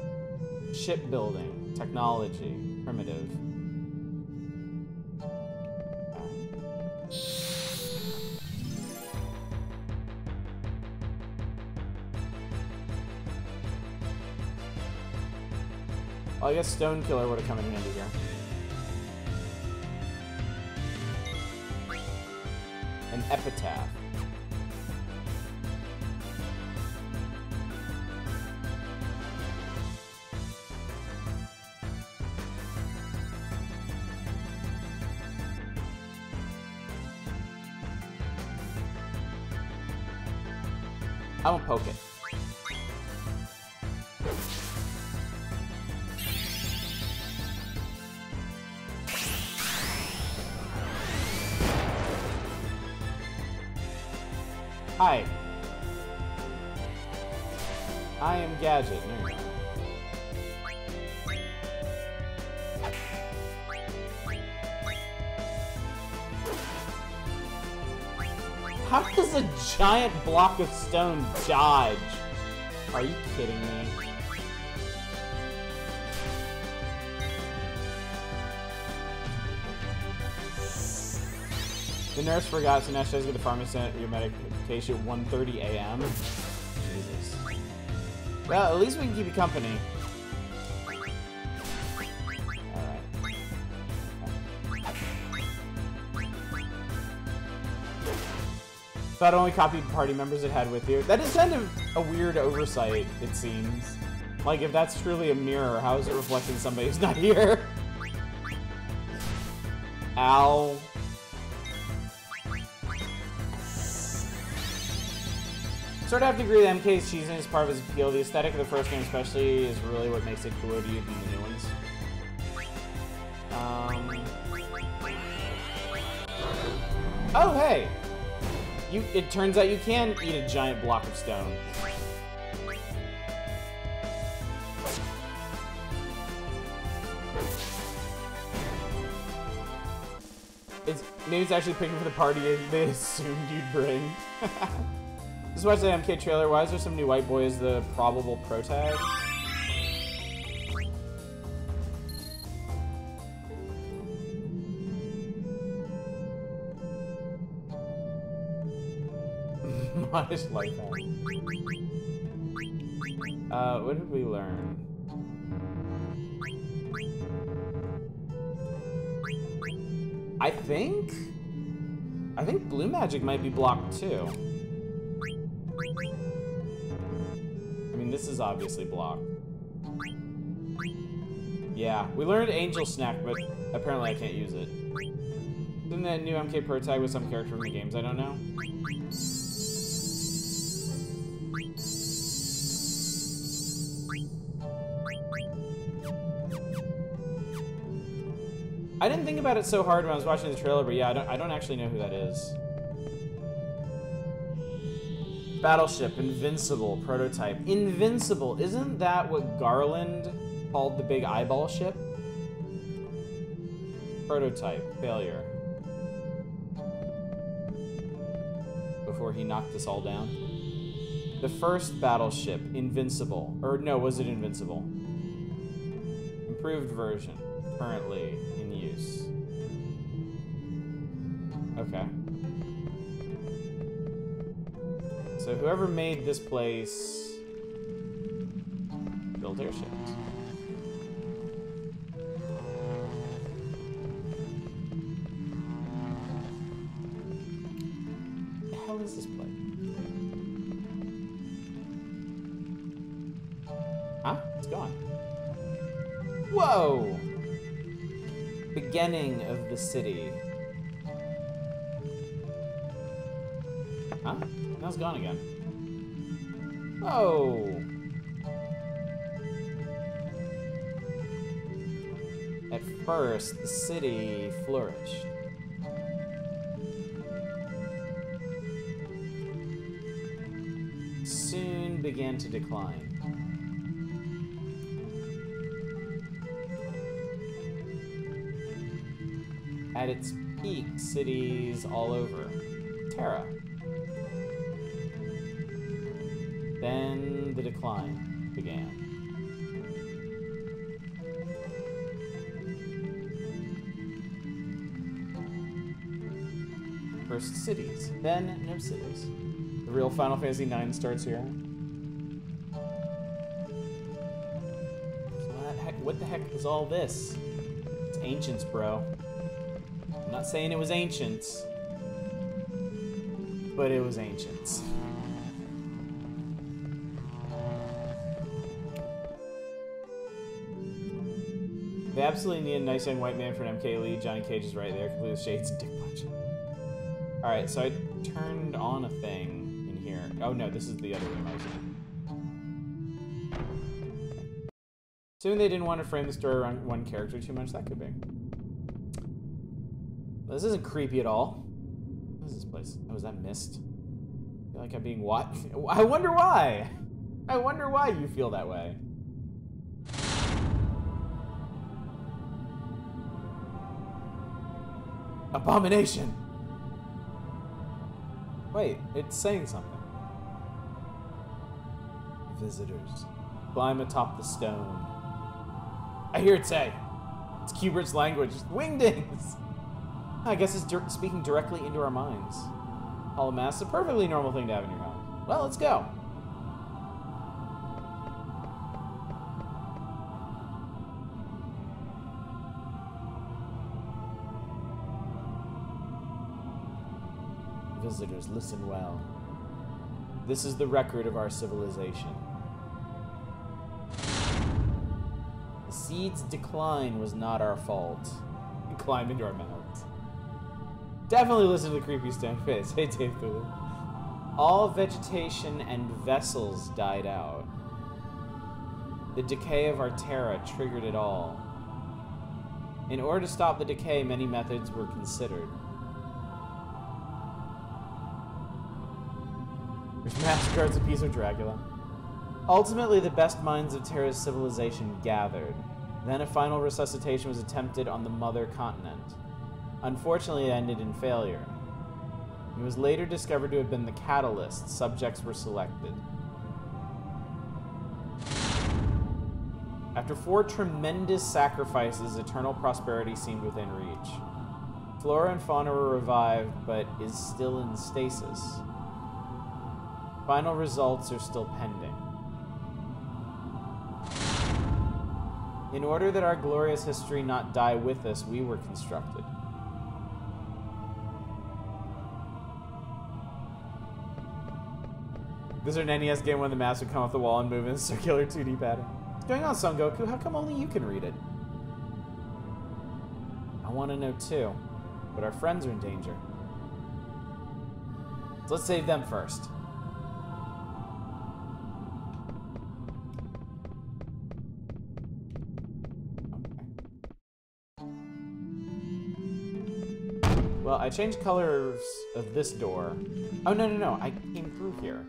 Shipbuilding. Technology. Primitive. Well, I guess Stone Killer would have come in handy here. An epitaph. I'm gonna poke it. Hi. I am Gadget. No, you're not. How does a giant block of stone dodge? Are you kidding me? The nurse forgot, so now she has to get the pharmacy at your medication at 1:30 a.m. Jesus. Well, at least we can keep you company. Alright. Thought only copied party members it had with you. That is kind of a weird oversight, it seems. Like, if that's truly a mirror, how is it reflecting somebody who's not here? Ow. Sort of have to agree that MK's cheesiness is part of his appeal. The aesthetic of the first game especially is really what makes it cooler to you than the new ones. Oh, hey! It turns out you can eat a giant block of stone. Maybe it's actually picking for the party they assumed you'd bring. Just watch the MK trailer. Why is there some new white boy as the probable pro tag? Modest life hack. What did we learn? I think blue magic might be blocked too. I mean, this is obviously blocked. Yeah, we learned Angel Snack, but apparently I can't use it. Isn't that new MK Pro tag with some character from the games I don't know? I didn't think about it so hard when I was watching the trailer, but yeah, I don't actually know who that is. Battleship, Invincible, prototype. Invincible, isn't that what Garland called the big eyeball ship? Prototype, failure. Before he knocked us all down. The first battleship, Invincible. Or no, was it Invincible? Improved version, currently in use. Okay. So whoever made this place built airships. What the hell is this place? Huh? It's gone. Whoa! Beginning of the city. Huh? Now it's gone again. Oh! At first, the city flourished. Soon began to decline. At its peak, cities all over. Terra. Then the decline began. First cities, then no cities. The real Final Fantasy IX starts here. What the heck is all this? It's ancients, bro. I'm not saying it was ancients, but it was ancients. They absolutely need a nice young white man for an MK lead. Johnny Cage is right there, complete with shades and dick punch. Alright, so I turned on a thing in here. Oh no, this is the other room I was in. Assuming they didn't want to frame the story around one character too much, that could be. Well, this isn't creepy at all. What is this place? Oh, is that mist? I feel like I'm being watched. I wonder why! I wonder why you feel that way. Abomination! Wait, it's saying something. Visitors. Climb atop the stone. I hear it say. It's Kubert's language. Wingdings! I guess it's speaking directly into our minds. Hollow Mass, a perfectly normal thing to have in your house. Well, let's go. Visitors, listen well. This is the record of our civilization. The seed's decline was not our fault. It climbed into our mouths. Definitely listen to the creepy stone face. Hey, Dave Cooler. All vegetation and vessels died out. The decay of our Terra triggered it all. In order to stop the decay, many methods were considered. Massacre's a piece of Dracula. Ultimately, the best minds of Terra's civilization gathered. Then a final resuscitation was attempted on the mother continent. Unfortunately, it ended in failure. It was later discovered to have been the catalyst. Subjects were selected. After 4 tremendous sacrifices, eternal prosperity seemed within reach. Flora and fauna were revived, but is still in stasis. Final results are still pending. In order that our glorious history not die with us, we were constructed. This is an NES game when the maps would come off the wall and move in a circular 2D pattern. What's going on, Son Goku? How come only you can read it? I want to know too, but our friends are in danger. So let's save them first. Well, I changed colors of this door. Oh, no, I came through here.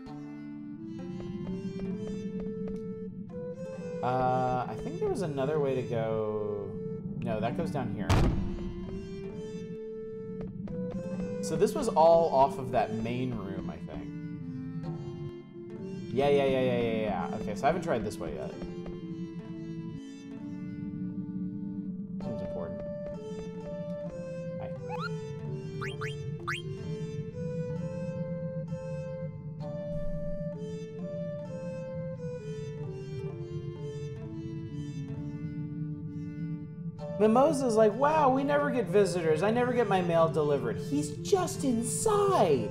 I think there was another way to go. No, that goes down here. So this was all off of that main room, I think. Yeah. Okay, so I haven't tried this way yet. Seems important. Hi. Mimosa's like, wow, we never get visitors. I never get my mail delivered. He's just inside.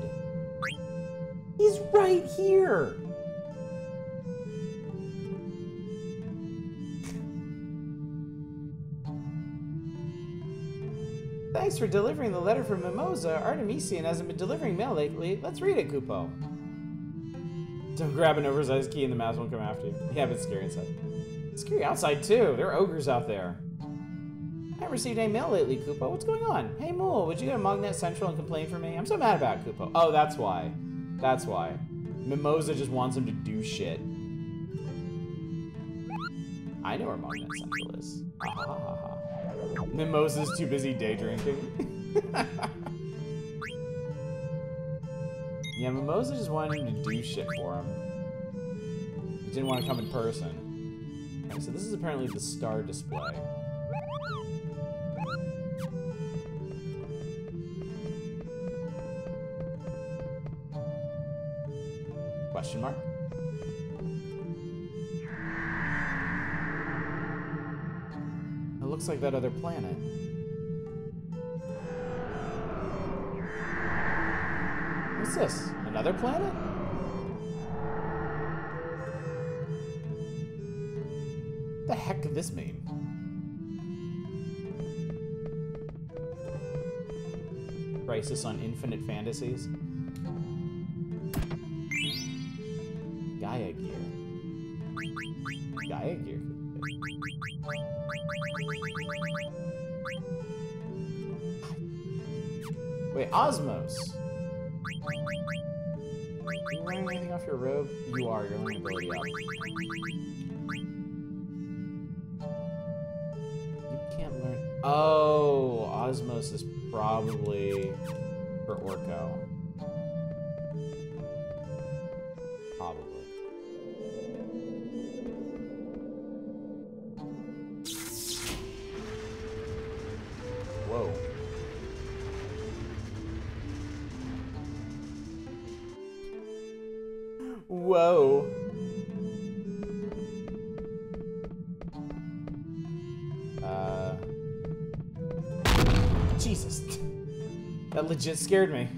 He's right here. Thanks for delivering the letter from Mimosa. Artemisian hasn't been delivering mail lately. Let's read it, Kupo. Don't grab an oversized key and the mouse won't come after you. Yeah, but it's scary inside. It's scary outside, too. There are ogres out there. I haven't received any mail lately, Kupo. What's going on? Hey, Mool, would you go to Magnet Central and complain for me? I'm so mad about Kupo. Oh, that's why. That's why. Mimosa just wants him to do shit. I know where Magnet Central is. Mimosa's too busy day drinking. Yeah, Mimosa just wanted him to do shit for him. He didn't want to come in person. Okay, so this is apparently the star display. Question mark? It looks like that other planet. What's this? Another planet? What the heck could this mean? Crisis on Infinite Fantasies? Gaia Gear. Gaia Gear. Wait, Osmos. Are you wearing anything off your robe? You are. You're only ability up. You can't learn. Oh, Osmos is probably for Orko. Probably. Whoa. Whoa. Jesus. That legit scared me.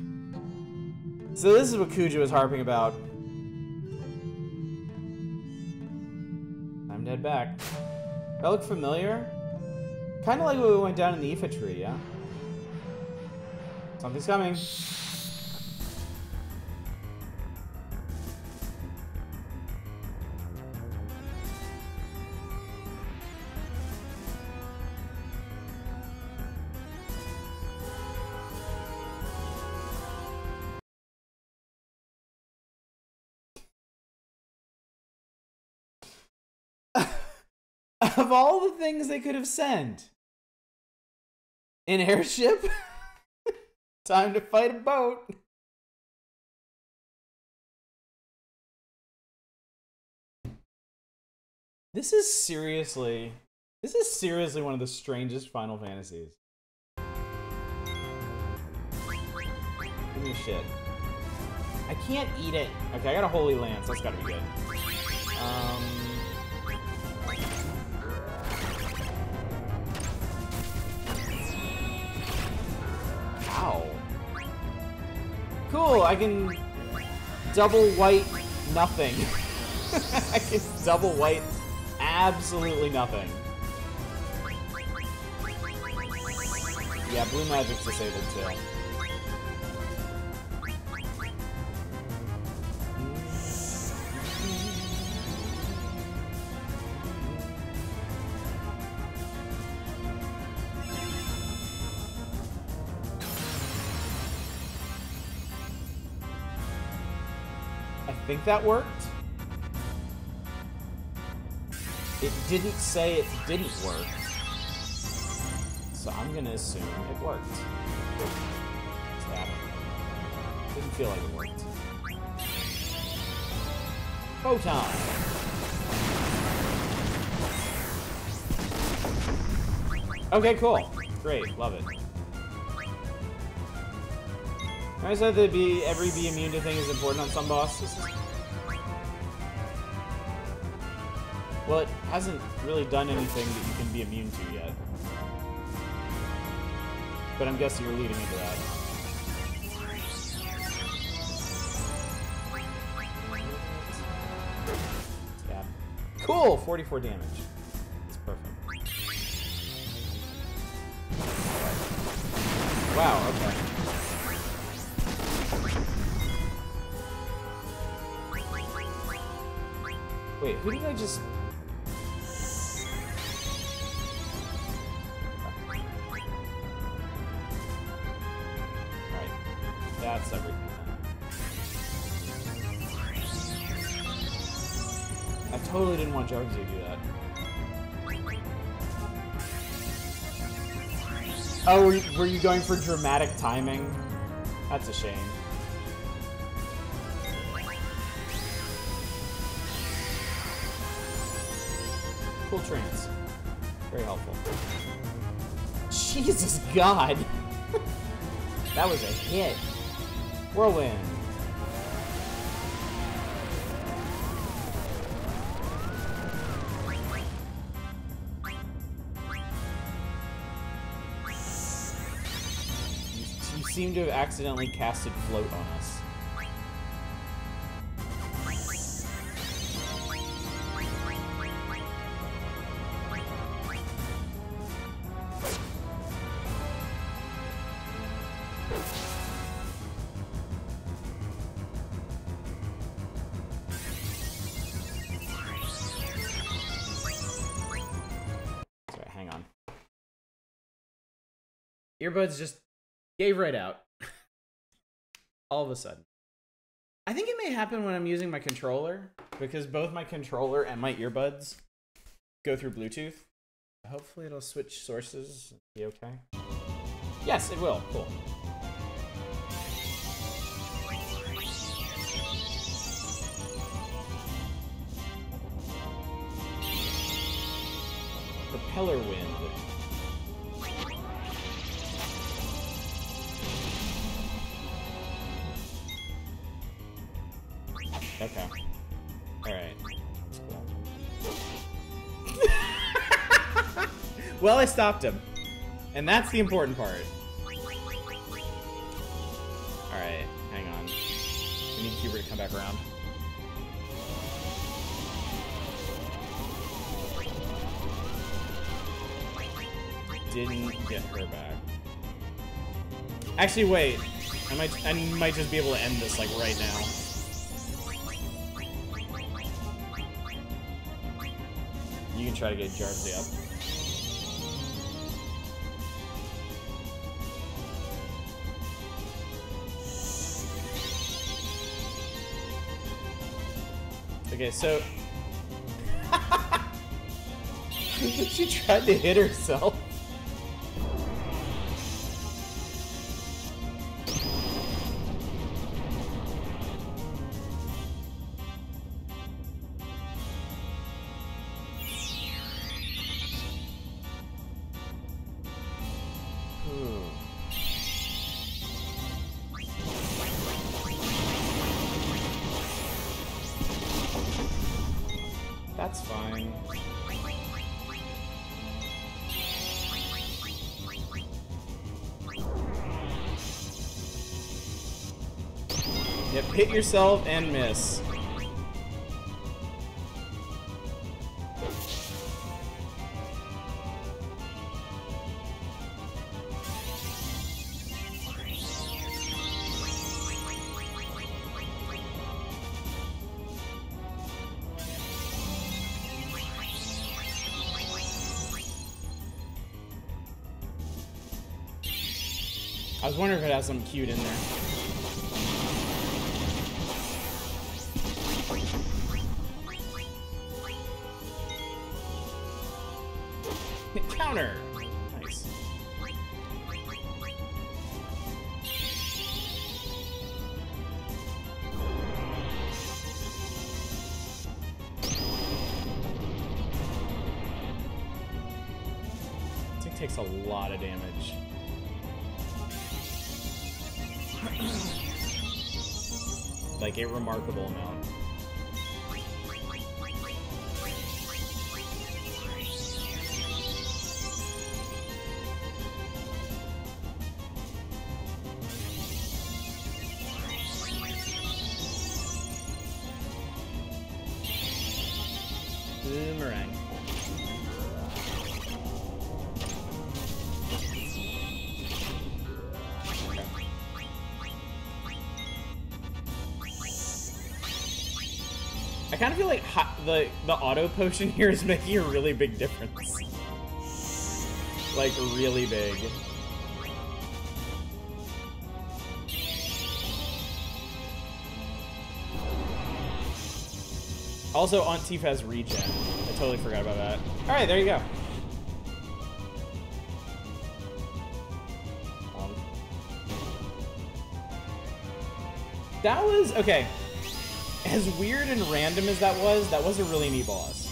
So this is what Kuja was harping about. Time to head back. That look familiar? Kind of like when we went down in the Ifa tree, yeah? Something's coming. Of all the things they could have sent, an airship? Time to fight a boat. This is seriously one of the strangest Final Fantasies. Give me a shit. I can't eat it. Okay, I got a Holy Lance. That's gotta be good. Ow. Cool, I can double white nothing. I can double white absolutely nothing. Yeah, blue magic's disabled too. I think that worked. It didn't say it didn't work. So I'm gonna assume it worked. Stab. Didn't feel like it worked. Photon! Okay, cool. Great, love it. I said that every be immune to thing is important on some bosses. Well, it hasn't really done anything that you can be immune to yet. But I'm guessing you're leading into that. Yeah. Cool! 44 damage. That's perfect. Wow, okay. Wait, who did I just... Alright. That's everything then. I totally didn't want Jarvis to do that. Oh, were you going for dramatic timing? That's a shame. Cool trance. Very helpful. Jesus God! That was a hit. Whirlwind. You seem to have accidentally casted Float on us. Sorry, hang on. Earbuds just gave right out. All of a sudden. I think it may happen when I'm using my controller, because both my controller and my earbuds go through Bluetooth. Hopefully it'll switch sources and be okay. Yes, it will. Cool. Propeller wind. Okay. Alright. Cool. Well, I stopped him. And that's the important part. Alright, hang on. I need Cuber to come back around. Didn't get her back. Actually, wait. I might just be able to end this, like, right now. You can try to get Jarvsy up. Okay, so... she tried to hit herself. Yep, hit yourself and miss. I was wondering if it has something cute in there. Counter! Nice. This thing takes a lot of damage. Like a remarkable amount. Boomerang. I kind of feel like the auto potion here is making a really big difference. Like, really big. Also, Aunt Tifa has regen. I totally forgot about that. Alright, there you go. That was... okay. As weird and random as that was a really neat boss.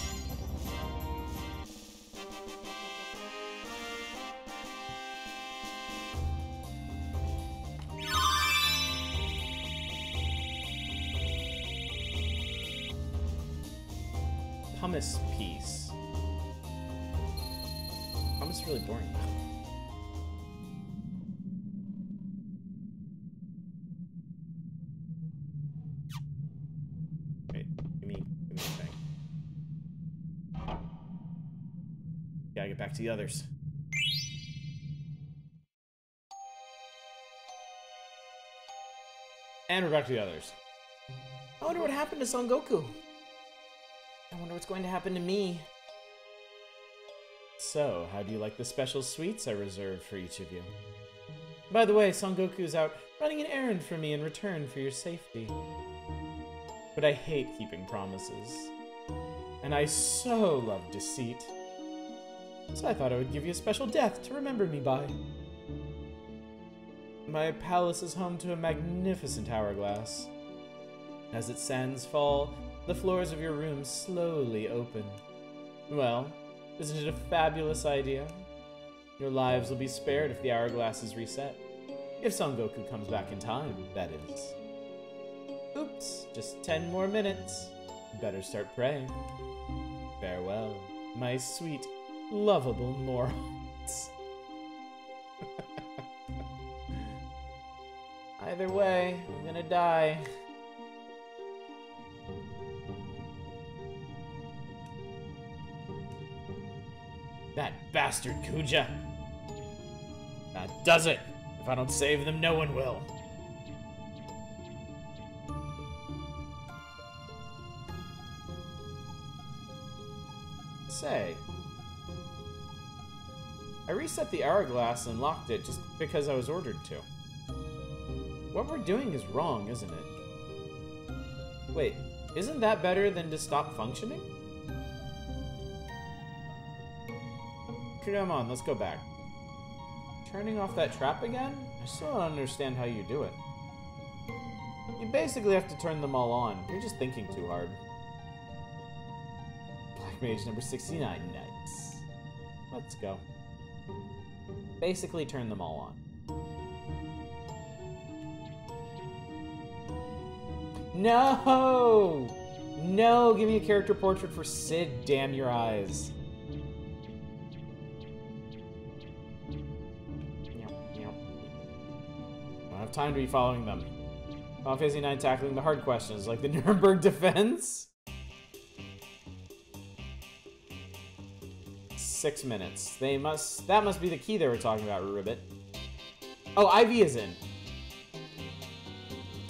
Hummus piece. Hummus is really boring. Gotta get back to the others. And we're back to the others. I wonder what happened to Son Goku. I wonder what's going to happen to me. So, how do you like the special sweets I reserved for each of you? By the way, Son Goku's out running an errand for me in return for your safety. But I hate keeping promises. And I so love deceit. So I thought I would give you a special death to remember me by. My palace is home to a magnificent hourglass. As its sands fall, the floors of your rooms slowly open. Well, isn't it a fabulous idea? Your lives will be spared if the hourglass is reset. If Son Goku comes back in time, that is. Oops, just 10 more minutes. Better start praying. Farewell, my sweet, lovable morons. Either way, I'm gonna die. That bastard Kuja. That does it. If I don't save them, no one will. Say, I reset the hourglass and locked it just because I was ordered to. What we're doing is wrong, isn't it? Wait, isn't that better than to stop functioning? Come on, let's go back. Turning off that trap again? I still don't understand how you do it. You basically have to turn them all on. You're just thinking too hard. Black Mage number 69. Nice. Let's go. Basically turn them all on. No! No! Give me a character portrait for Sid, damn your eyes. I don't have time to be following them. Final Fantasy 9 tackling the hard questions, like the Nuremberg defense. 6 minutes. That must be the key they were talking about, Ribbit. Oh, Ivy is in.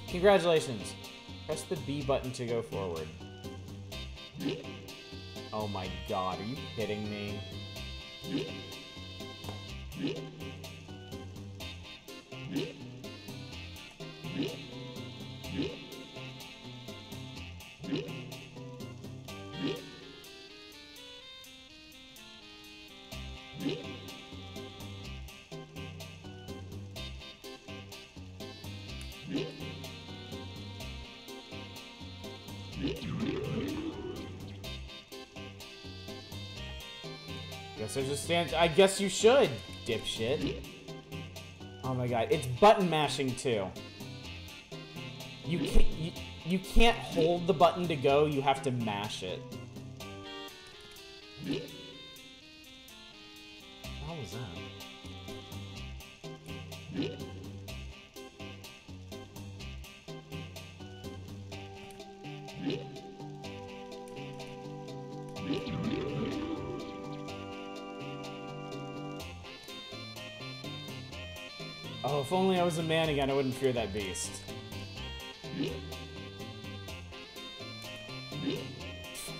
Congratulations. Press the B button to go forward. Oh my god, are you kidding me? I guess you should, dipshit. Oh my god, it's button mashing too. You can't hold the button to go, you have to mash it. How was that? Oh, if only I was a man again, I wouldn't fear that beast.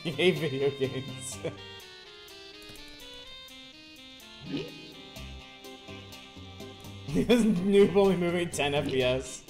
You hate video games. This noob only moving 10 FPS.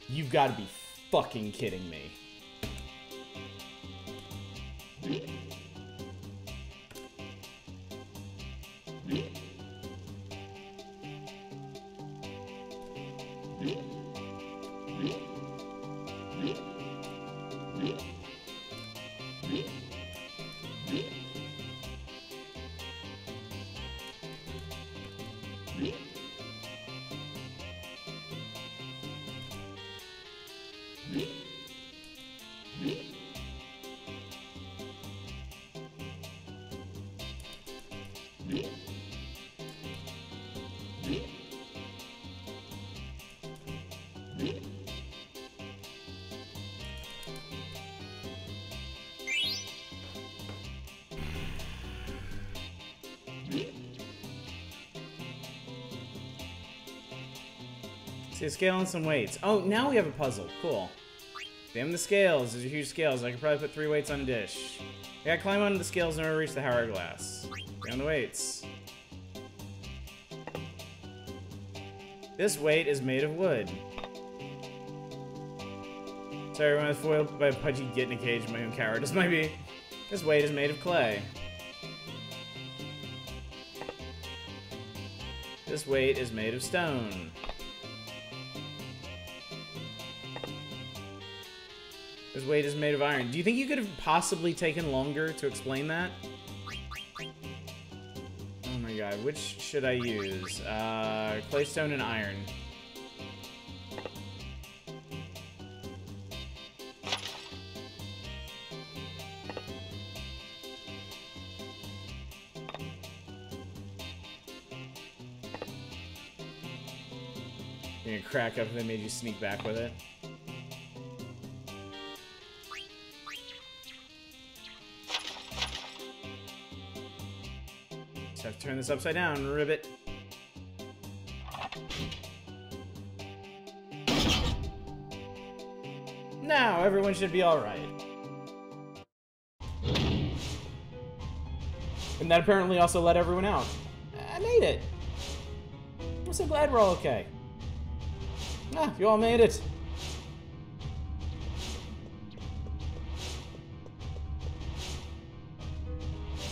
You've got to be fucking kidding me. See a scale and some weights. Oh, now we have a puzzle. Cool. Damn the scales. These are huge scales. I could probably put 3 weights on a dish. I gotta climb onto the scales in order to reach the hourglass. Down the weights. This weight is made of wood. Sorry, when I was foiled by a pudgy git in a cage, my own cowardice might be. This weight is made of clay. This weight is made of stone. This weight is made of iron. Do you think you could have possibly taken longer to explain that? Oh my god, which should I use? Clay, stone, and iron. You're gonna crack up if they made you sneak back with it. Just have to turn this upside down, ribbit. Now everyone should be alright. And that apparently also let everyone out. I made it. I'm so glad we're all okay. Ah, you all made it.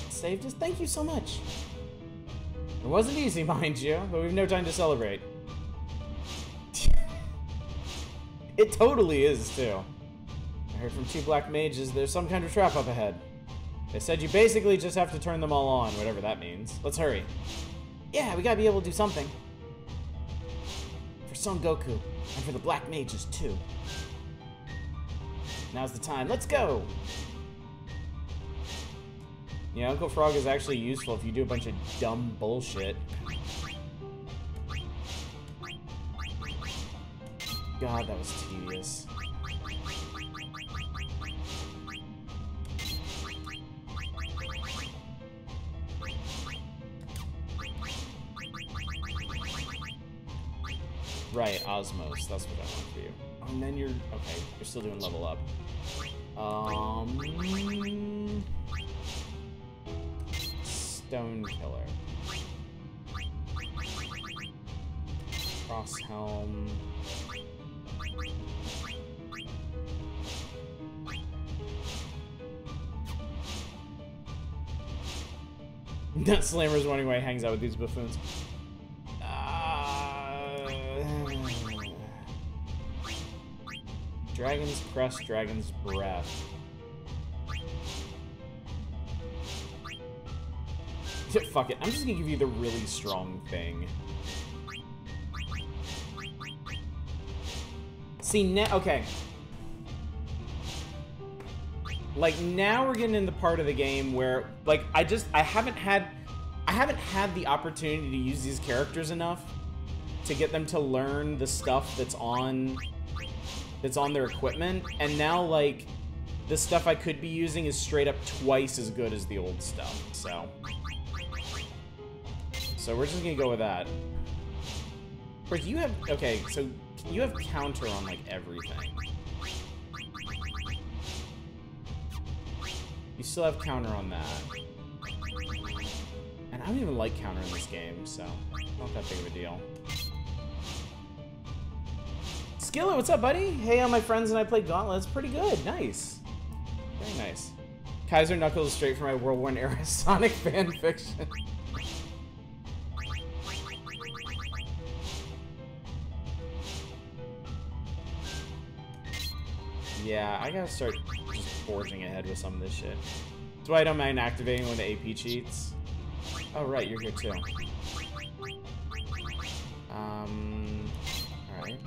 Saved us? Thank you so much. It wasn't easy, mind you, but we have no time to celebrate. It totally is, too. I heard from 2 black mages there's some kind of trap up ahead. They said you basically just have to turn them all on, whatever that means. Let's hurry. Yeah, we gotta be able to do something. For Son Goku, and for the Black Mages, too. Now's the time. Let's go! Yeah, Uncle Frog is actually useful if you do a bunch of dumb bullshit. God, that was tedious. Right, Osmos. That's what I want for you. Oh, and then you're... Okay, you're still doing level up. Stone Killer. Cross Helm. Nut Slammer's wondering why he hangs out with these buffoons. Dragon's Crest, Dragon's Breath. Fuck it, I'm just gonna give you the really strong thing. See, now, okay. Like, now we're getting in the part of the game where, like, I haven't had the opportunity to use these characters enough to get them to learn the stuff that's on their equipment, and now, like, the stuff I could be using is straight up twice as good as the old stuff, so we're just gonna go with that. Of course, you have, okay, so you have counter on, like, everything. You still have counter on that. And I don't even like counter in this game, so not that big of a deal. Skillet, what's up, buddy? Hey, all my friends and I played Gauntlet. It's pretty good. Nice. Very nice. Kaiser Knuckles straight from my World War era Sonic fan fiction. Yeah, I gotta start just forging ahead with some of this shit. That's why I don't mind activating when the AP cheats. Oh, right, you're here too. Alright.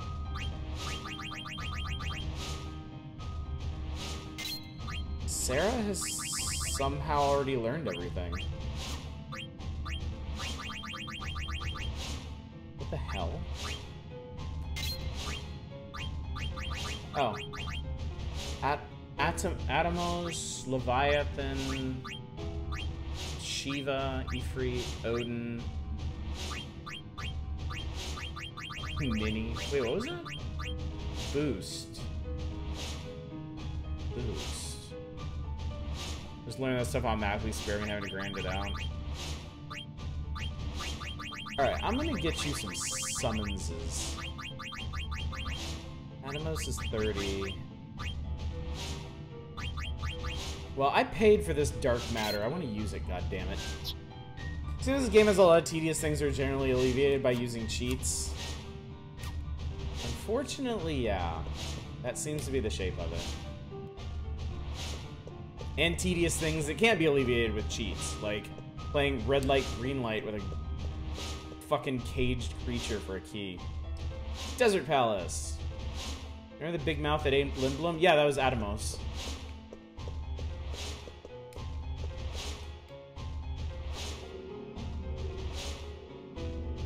Sarah has somehow already learned everything. What the hell? Oh. Atomos, Leviathan, Shiva, Ifrit, Odin, Mini. Wait, what was that? Boost. Just learning that stuff automatically spare me having to grind it out. Alright, I'm gonna get you some summonses. Atomos is 30. Well, I paid for this dark matter. I want to use it, goddammit. Since this game has a lot of tedious things that are generally alleviated by using cheats. Unfortunately, yeah. That seems to be the shape of it. And tedious things that can't be alleviated with cheats. Like playing red light, green light with a fucking caged creature for a key. Desert Palace. Remember the big mouth that ate Lindblom? Yeah, that was Atomos.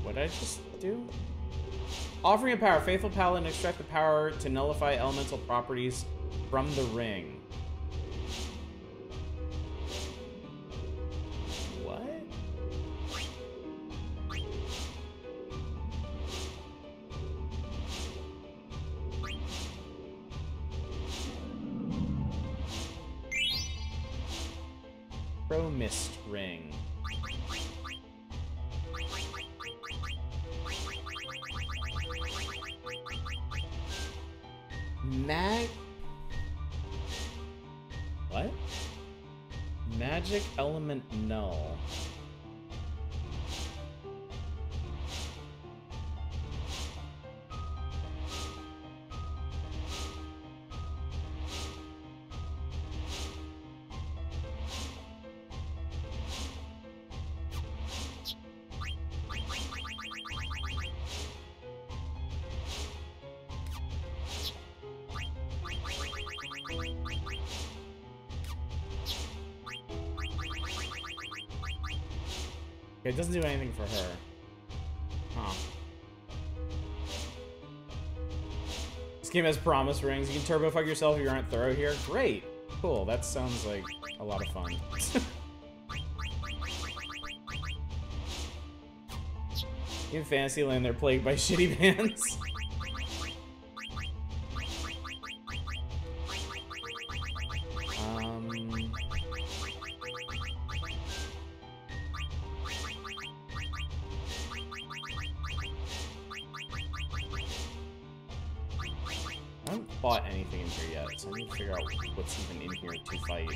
What did I just do? Offering a power. Faithful Paladin extract the power to nullify elemental properties from the ring. What? Pro Mist Ring. What? Magic Element Null. It doesn't do anything for her. Huh. This game has promise rings. You can turbo fuck yourself if you aren't thorough here. Great. Cool. That sounds like a lot of fun. In Fantasyland, they're plagued by shitty bands. I haven't fought anything in here yet, so I need to figure out what's even in here to fight.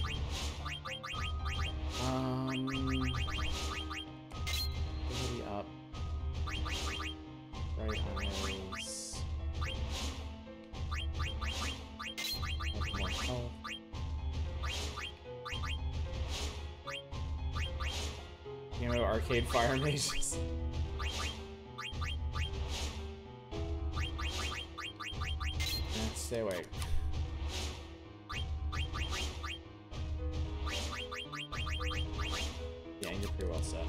Ability up. Right eyes. Have more health. You know, arcade fire mages. Stay awake. Yeah, you're pretty well set.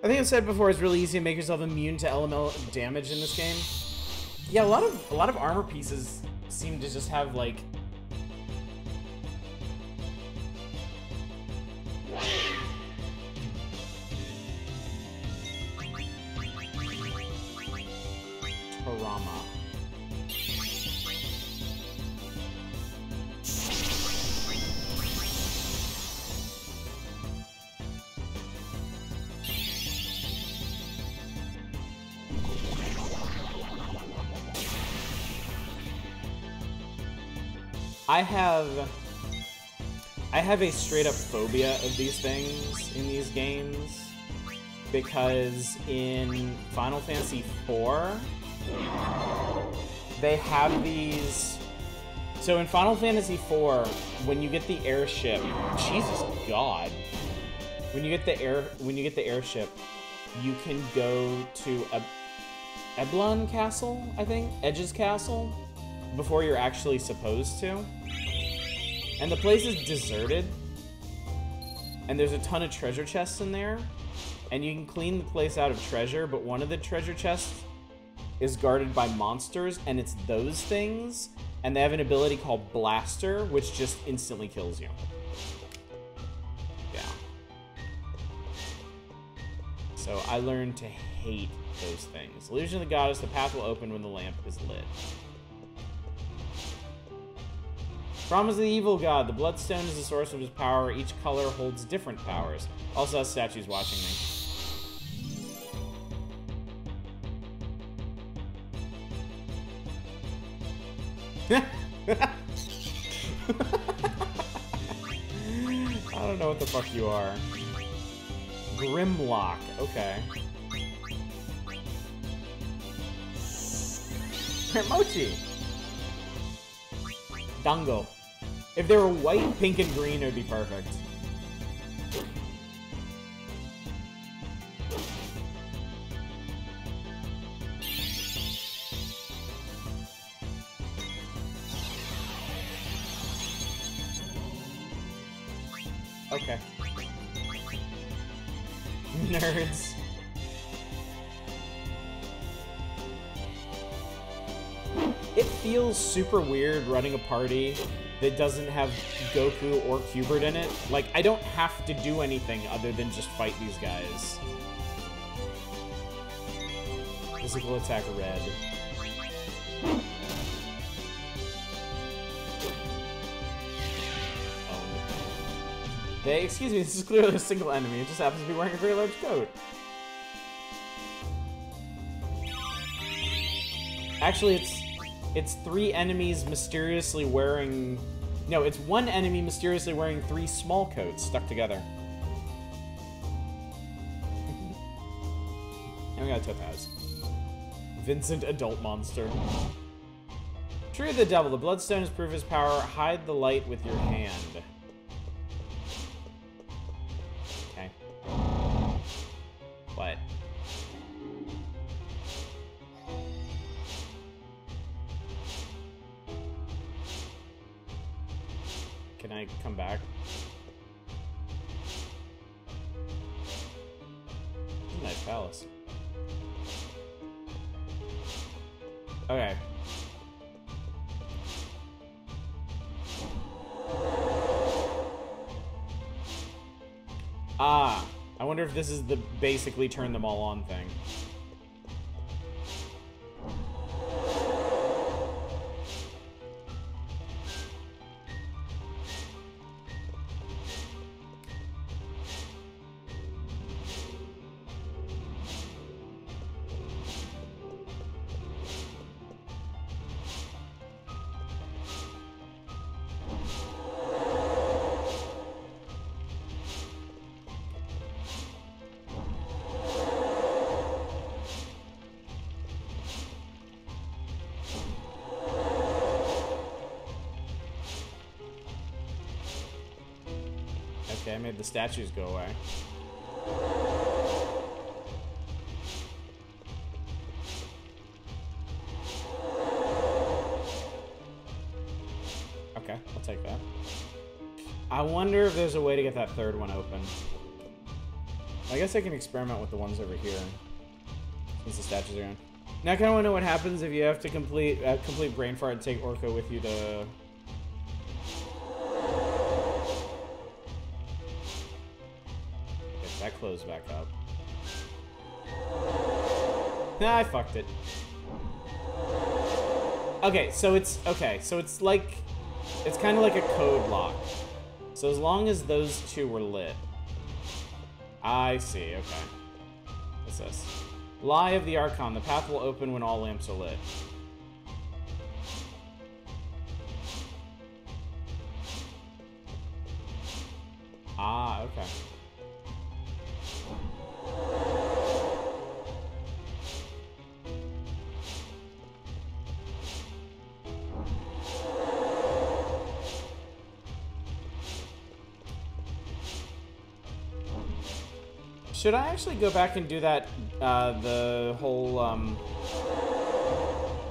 I think I've said before, it's really easy to make yourself immune to elemental damage in this game. Yeah, a lot of armor pieces seem to just have like Torama. I have a straight up phobia of these things in these games because in Final Fantasy IV they have these. So in Final Fantasy IV, when you get the airship, Jesus God, when you get the airship, you can go to Eblon Castle, I think, Edge's Castle, before you're actually supposed to. And the place is deserted. And there's a ton of treasure chests in there. And you can clean the place out of treasure, but one of the treasure chests is guarded by monsters, and it's those things. And they have an ability called Blaster, which just instantly kills you. Yeah. So I learned to hate those things. Illusion of the Goddess, the path will open when the lamp is lit. Promise of the Evil God. The Bloodstone is the source of his power. Each color holds different powers. Also has statues watching me. I don't know what the fuck you are. Grimlock. Okay. Mochi. Dango. If they were white, pink, and green, it would be perfect. Okay. Nerds. It feels super weird running a party that doesn't have Goku or Hubert in it. Like, I don't have to do anything other than just fight these guys. Physical attack red. Excuse me, this is clearly a single enemy. It just happens to be wearing a very large coat. Actually, it's three enemies mysteriously wearing... No, it's one enemy mysteriously wearing three small coats stuck together. And we got Topaz. Vincent Adult Monster. True of the Devil. The Bloodstone is proof of his power. Hide the light with your hand. Okay. What? Can I come back? Palace. Okay. Ah, I wonder if this is the basically turn them all on thing. Okay, I made the statues go away. Okay, I'll take that. I wonder if there's a way to get that third one open. I guess I can experiment with the ones over here, since the statues are in. Now I kind of want to know what happens if you have to complete brain fart and take Orca with you to... That closed back up. Nah, I fucked it. Okay, so it's like, it's kind of like a code lock. So as long as those two were lit. I see, okay. What's this? Lie of the Archon. The path will open when all lamps are lit. Ah, okay. Should I actually go back and do that, the whole,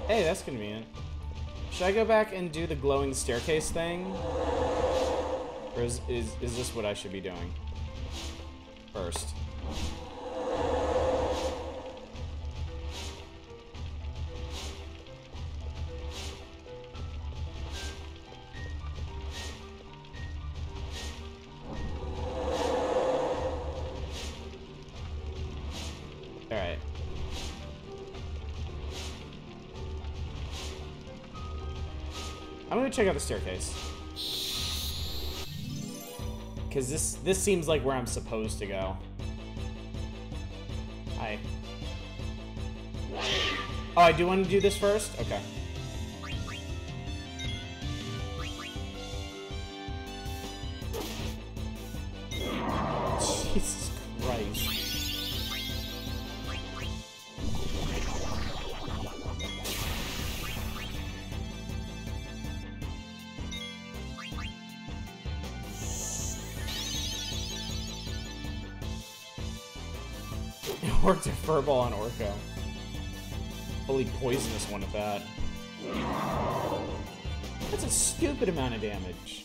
Hey, that's convenient. Should I go back and do the glowing staircase thing? Or is this what I should be doing first? Alright. I'm gonna check out the staircase. Because this seems like where I'm supposed to go. Hi. Oh, I do want to do this first? Okay. Jesus Christ. Worked a furball on Orco. Fully poisonous one at that. That's a stupid amount of damage.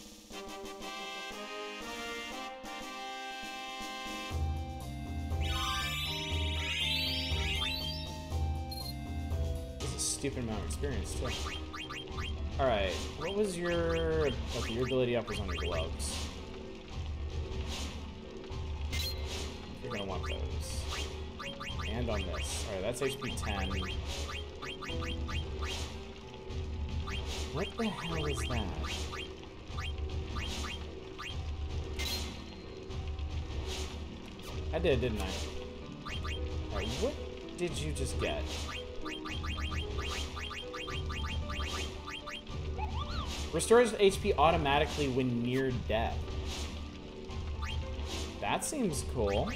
That's a stupid amount of experience too. Alright, what was your... Okay, your ability up was on your gloves. You're gonna want those. And on this. Alright, that's HP 10. What the hell is that? I did, didn't I? Alright, what did you just get? Restores HP automatically when near death. That seems cool.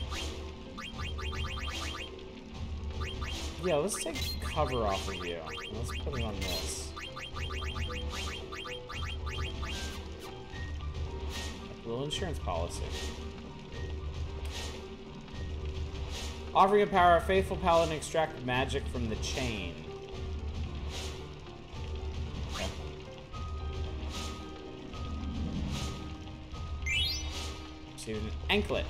Yeah, let's take cover off of you. Let's put it on this. A little insurance policy. Offering a power, a faithful paladin extract magic from the chain. Okay. Receive an anklet.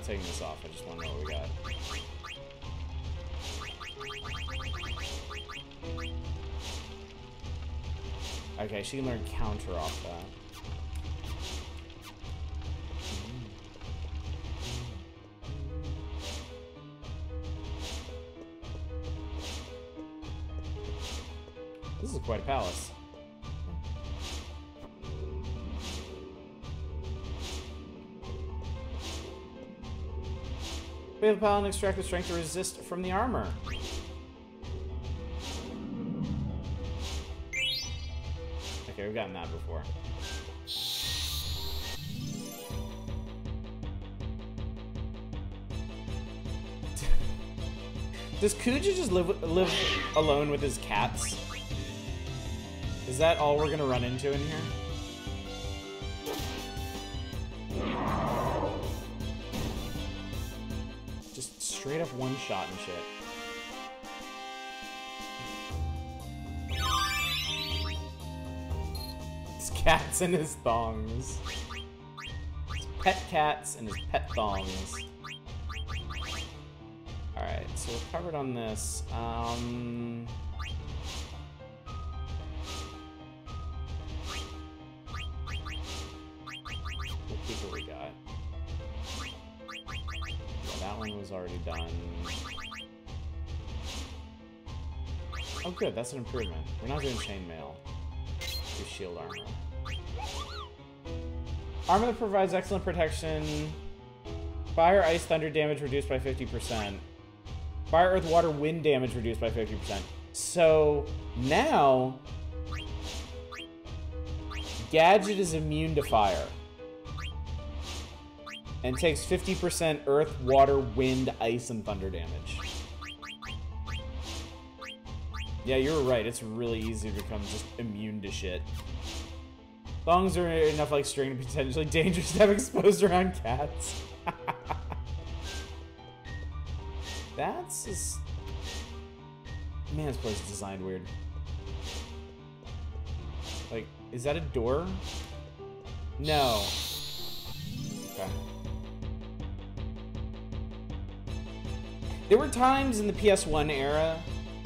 not taking this off. I just want to know what we got. Okay, she can learn counter off that. This is quite a palace. Bathe the paladin, extract the strength to resist from the armor. Okay, we've gotten that before. Does Kuja just live alone with his cats? Is that all we're gonna run into in here? Just straight up one shot and shit. His cats and his thongs. His pet cats and his pet thongs. Alright, so we're covered on this. What people we got? Yeah, that one was already done. Oh good, that's an improvement. We're not doing chainmail. Do shield armor. Armor that provides excellent protection. Fire, ice, thunder damage reduced by 50%. Fire, earth, water, wind damage reduced by 50%. So now Gadget is immune to fire. And takes 50% earth, water, wind, ice, and thunder damage. Yeah, you were right. It's really easy to become just immune to shit. Thongs are enough like string to be potentially dangerous to have exposed around cats. That's just... Man, this place is designed weird. Like, is that a door? No. Okay. There were times in the PS1 era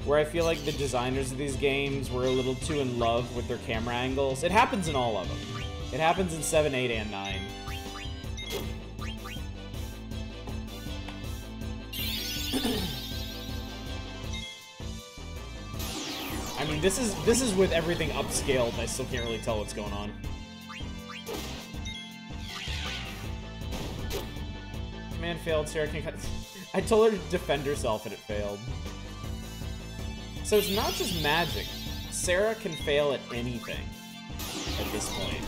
where I feel like the designers of these games were a little too in love with their camera angles. It happens in all of them. It happens in 7, 8, and 9. I mean, this is with everything upscaled, and I still can't really tell what's going on. Command failed, Sarah can cut. I told her to defend herself and it failed. So it's not just magic. Sarah can fail at anything at this point.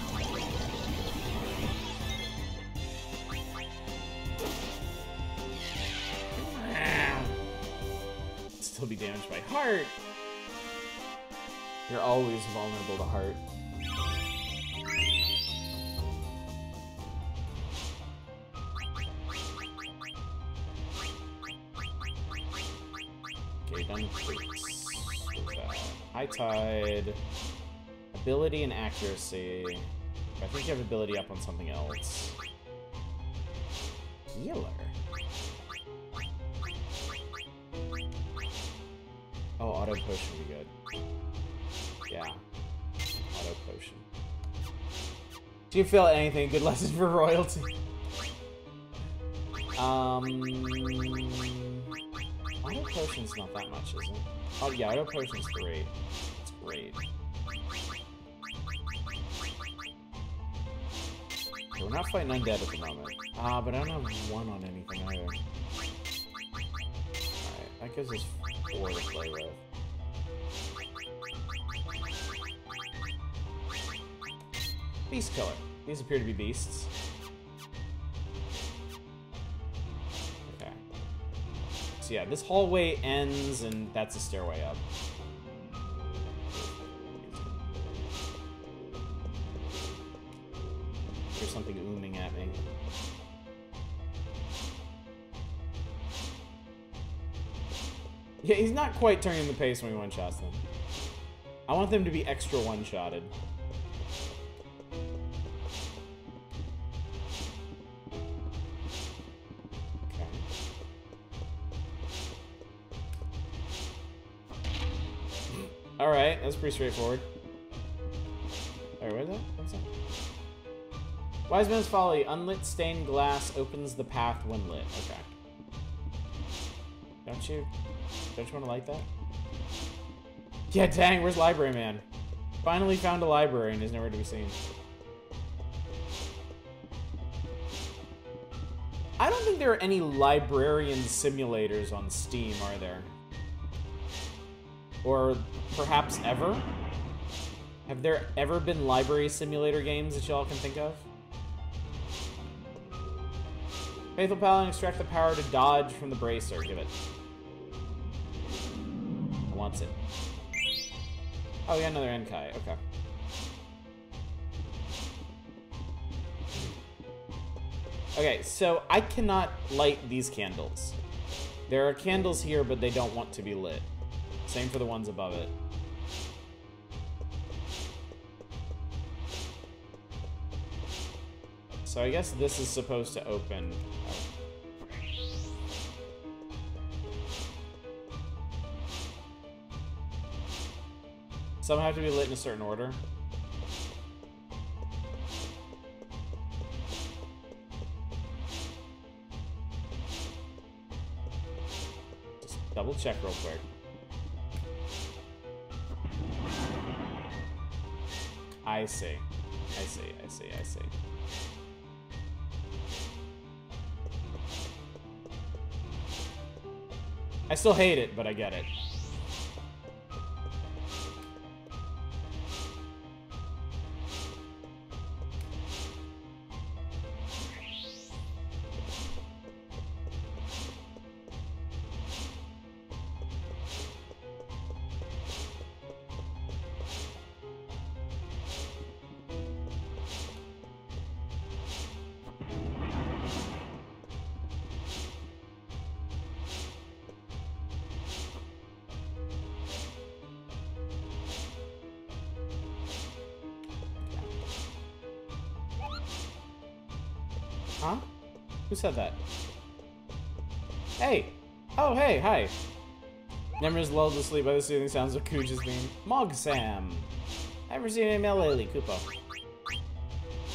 Still be damaged by heart. You're always vulnerable to heart. Okay, done freaks. High Tide. Ability and accuracy. I think you have ability up on something else. Healer. Oh, auto potion would be good. Yeah. Auto potion. Do you feel anything? Good lesson for royalty. Auto potion's not that much, is it? Oh yeah, auto potion's 3. It's great. We're not fighting undead at the moment. But I don't have 1 on anything either. Alright, that gives us 4 to play with. Beast Killer. These appear to be beasts. Okay. So yeah, this hallway ends, and that's a stairway up. There's something ooming at me. Yeah, he's not quite turning the pace when he one-shots them. I want them to be extra one-shotted. Alright, that's pretty straightforward. Alright, what is that? What's that? Wise Man's Folly. Unlit stained glass opens the path when lit. Okay. Don't you want to light that? Yeah, dang, where's Library Man? Finally found a library and is nowhere to be seen. I don't think there are any librarian simulators on Steam, are there? Or perhaps ever? Have there ever been library simulator games that y'all can think of? Faithful Paladin, extract the power to dodge from the bracer. Give it. Wants it. Oh, we got another Enkai. Okay. Okay, so I cannot light these candles. There are candles here, but they don't want to be lit. Same for the ones above it. So I guess this is supposed to open. Some have to be lit in a certain order. Just double check real quick. I see. I see, I see, I see. I still hate it, but I get it. Huh? Who said that? Hey! Oh, hey, hi! Nemra's lulled to sleep by the soothing sounds of Kuja's theme. Mog Sam! I haven't received any mail lately, Kupo.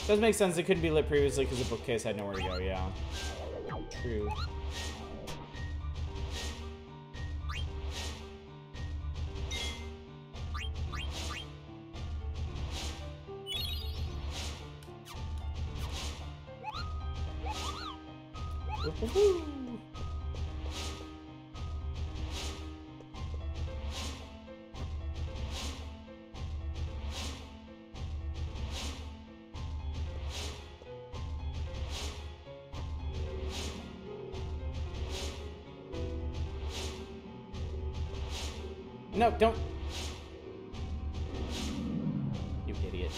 Does make sense it couldn't be lit previously because the bookcase had nowhere to go, yeah. True. Woohoo! No, don't. You idiot.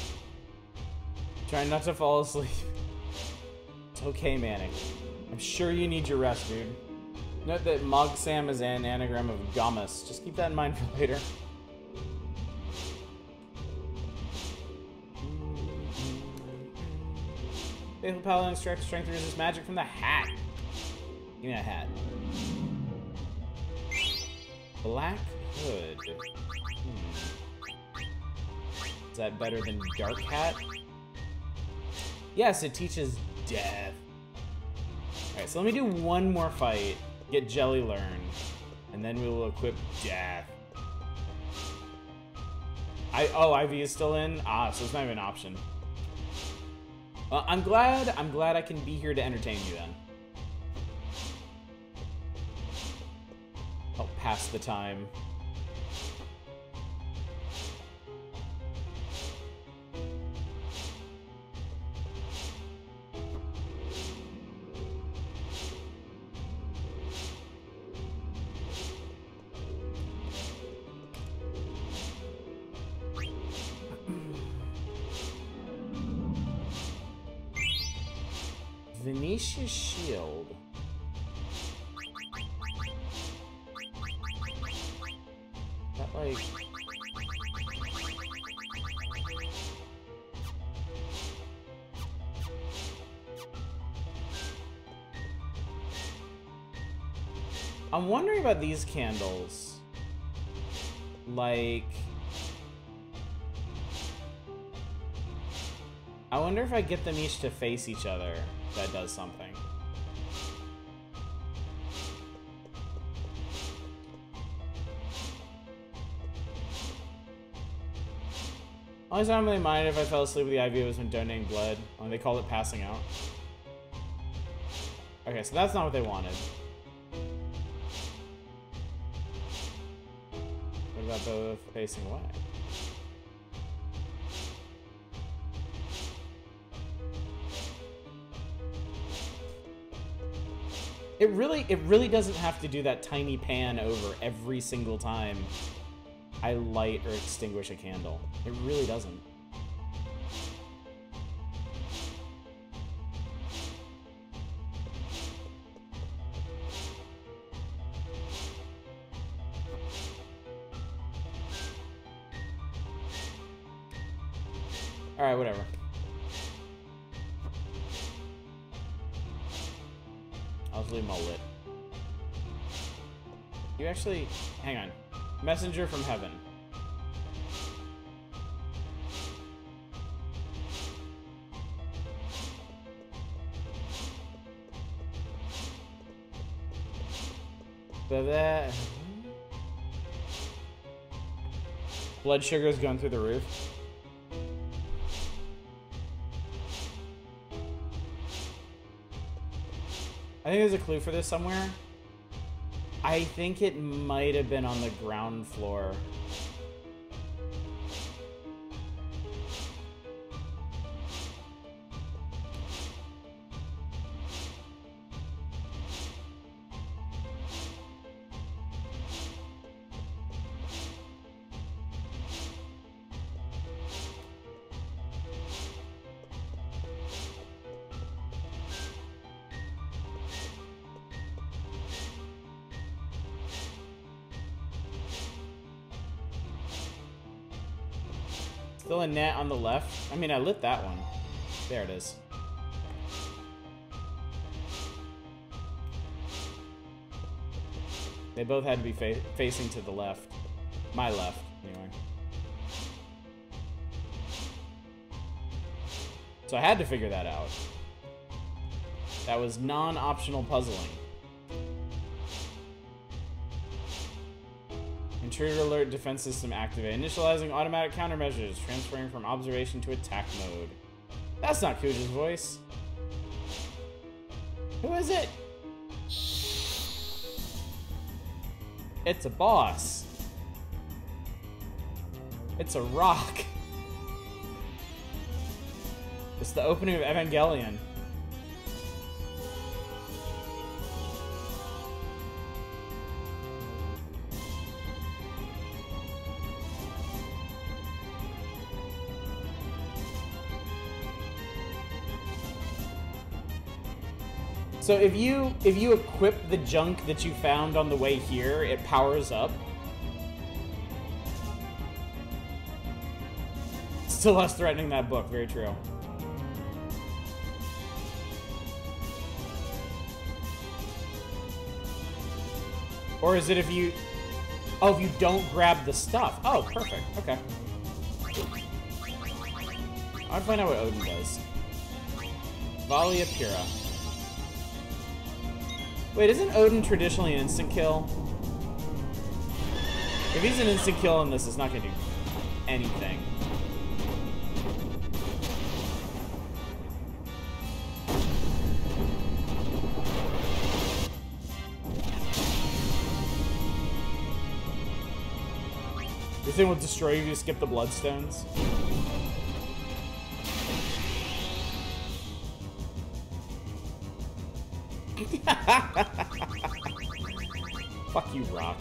Trying not to fall asleep. It's okay, Manic. I'm sure you need your rest, dude. Note that Mog Sam is an anagram of Gamas. Just keep that in mind for later. Faithful Paladin extracts strength and resist magic from the hat. Give me that hat. Black Hood. Is that better than Dark Hat? Yes, it teaches death. Alright, so let me do one more fight, get Jelly learned, and then we will equip Death. Oh, IV is still in? Ah, so it's not even an option. I'm glad I can be here to entertain you then. Help pass the time. Venetia's Shield. That like... I'm wondering about these candles. Like... I wonder if I get them each to face each other, that does something. Only time I really minded if I fell asleep with the IV was when donating blood. Oh, they called it passing out. Okay, so that's not what they wanted. What about both facing away? It really doesn't have to do that tiny pan over every single time I light or extinguish a candle. It really doesn't. Alright, whatever. I'll just leave them all lit. You actually... Hang on. Messenger from heaven. So that... Blood sugar's going through the roof. I think there's a clue for this somewhere. I think it might have been on the ground floor. Still a net on the left. I mean, I lit that one. There it is. They both had to be facing to the left. My left, anyway. So I had to figure that out. That was non-optional puzzling. Intruder alert defense system activate. Initializing automatic countermeasures. Transferring from observation to attack mode. That's not Kuja's voice. Who is it? It's a boss. It's a rock. It's the opening of Evangelion. So if you equip the junk that you found on the way here, it powers up. Still less threatening that book, very true. Or is it if you... Oh, if you don't grab the stuff. Oh, perfect. Okay. I'll find out what Odin does. Volley of Pyrrha. Wait, isn't Odin traditionally an instant kill? If he's an instant kill in this, it's not gonna do anything. This thing will destroy you if you skip the bloodstones. Fuck you, Rock.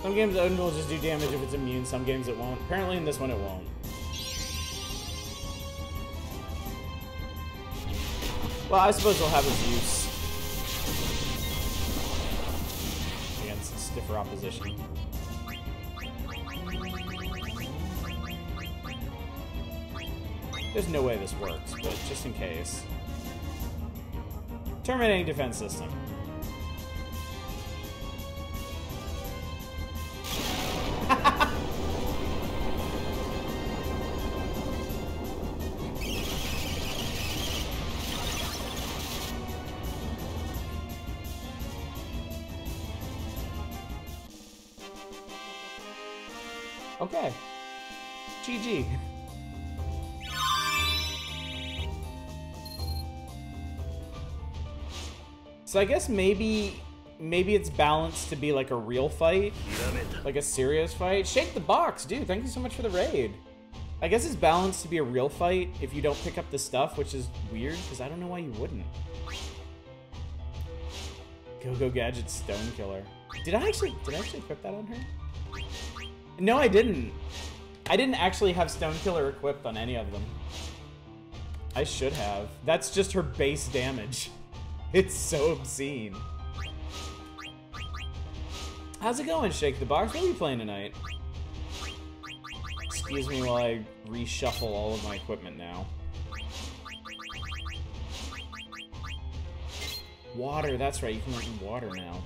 Some games Odin will just do damage if it's immune, some games it won't. Apparently in this one it won't. Well, I suppose it'll have its use against stiffer opposition. There's no way this works, but just in case. Terminating defense system. Okay. GG. So I guess maybe it's balanced to be like a real fight, like a serious fight. Shake the box, dude. Thank you so much for the raid. I guess it's balanced to be a real fight if you don't pick up the stuff, which is weird because I don't know why you wouldn't. Go Gadget Stone Killer. Did I actually equip that on her? No, I didn't. I didn't actually have Stone Killer equipped on any of them. I should have. That's just her base damage. It's so obscene. How's it going, Shake the Box? What are you playing tonight? Excuse me while I reshuffle all of my equipment now. Water, that's right. You can let water now.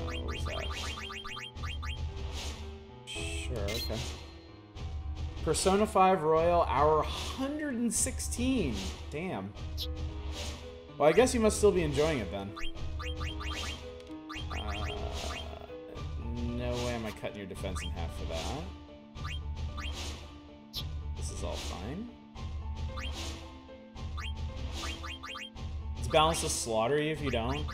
What was that? Sure, okay. Persona 5 Royal, hour 116. Damn. Well, I guess you must still be enjoying it then. No way am I cutting your defense in half for that. This is all fine. It's balanced to slaughter you if you don't.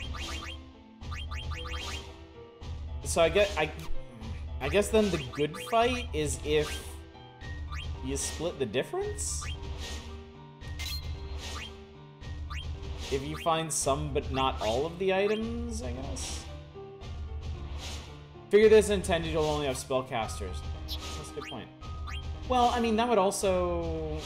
So I guess then the good fight is if you split the difference? If you find some but not all of the items, I guess? Figure this intended you'll only have spellcasters. That's a good point. Well, I mean, that would also...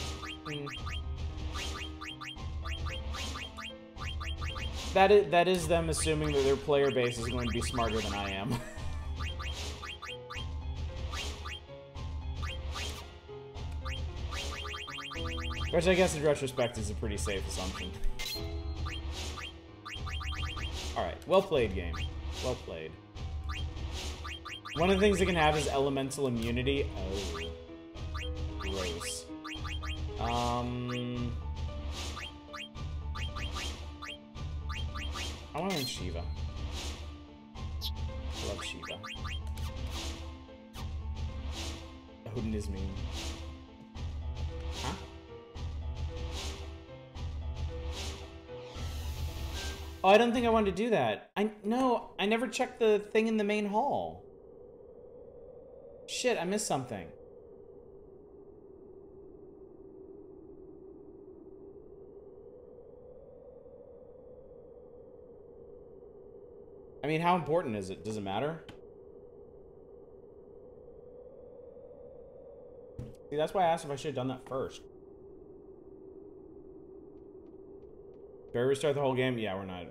That is them assuming that their player base is going to be smarter than I am. Which I guess in retrospect is a pretty safe assumption. Alright, well played, game. Well played. One of the things it can have is elemental immunity. Oh. Gross. I want to learn Shiva. I love Shiva. Odin is mean. Huh? Oh, I don't think I wanted to do that. No, I never checked the thing in the main hall. Shit, I missed something. I mean, how important is it? Does it matter? See, that's why I asked if I should have done that first. Do I restart the whole game? Yeah, we're not.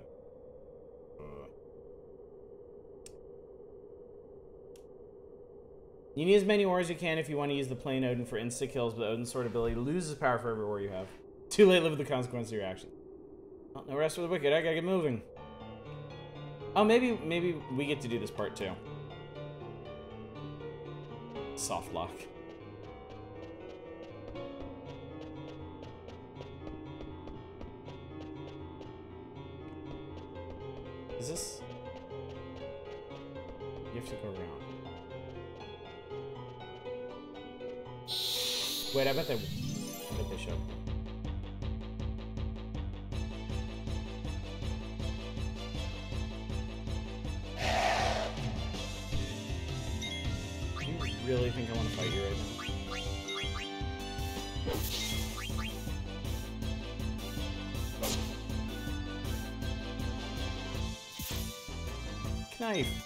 You need as many ores as you can if you want to use the plain Odin for insta-kills, but Odin's sword ability loses power for every ore you have. Too late, live with the consequences of your actions. Oh, no rest for the wicked. I gotta get moving. Oh, maybe we get to do this part too. Soft lock. Is this? You have to go around. Wait, I bet they should. Do you really think I want to fight you right now? knife.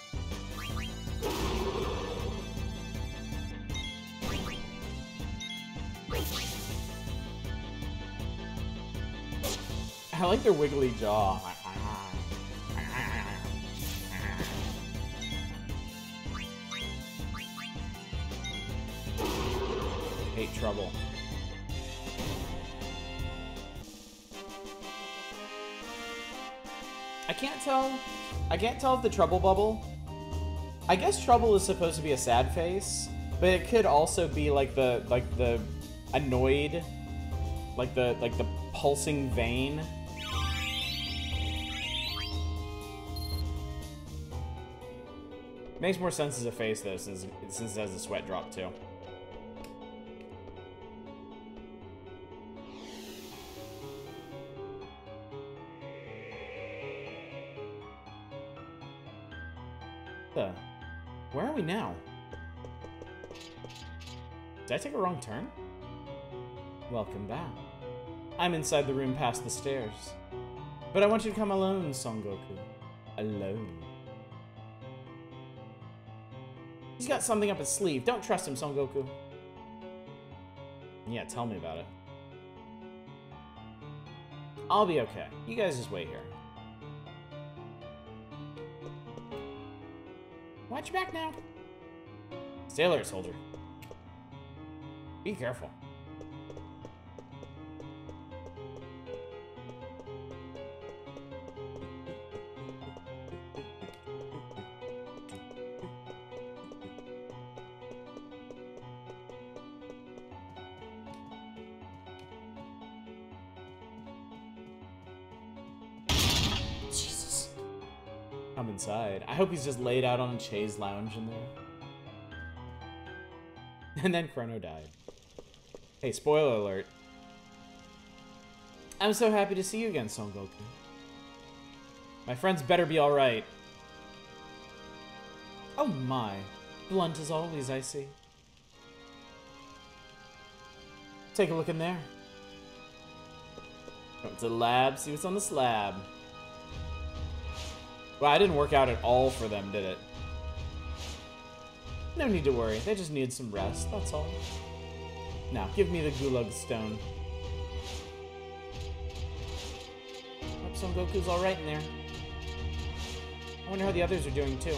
I like their wiggly jaw. Hate trouble. I can't tell if the trouble bubble. I guess trouble is supposed to be a sad face, but it could also be like the annoyed, like the pulsing vein. Makes more sense as a face though, since it has a sweat drop too. Where are we now? Did I take a wrong turn? Welcome back. I'm inside the room past the stairs. But I want you to come alone, Son Goku. Alone. He's got something up his sleeve. Don't trust him, Son Goku. Yeah, tell me about it. I'll be okay. You guys just wait here. Watch your back now. Stay alert, soldier. Be careful. Jesus. Come inside. I hope he's just laid out on a chaise lounge in there. And then Chrono died. Hey, spoiler alert. I'm so happy to see you again, Son Goku. My friends better be alright. Oh my. Blunt as always, I see. Take a look in there. Go to the lab, see what's on the slab. Well, I didn't work out at all for them, did it? No need to worry. They just need some rest, that's all. Now, give me the Gulag Stone. Hope Son Goku's alright in there. I wonder how the others are doing, too.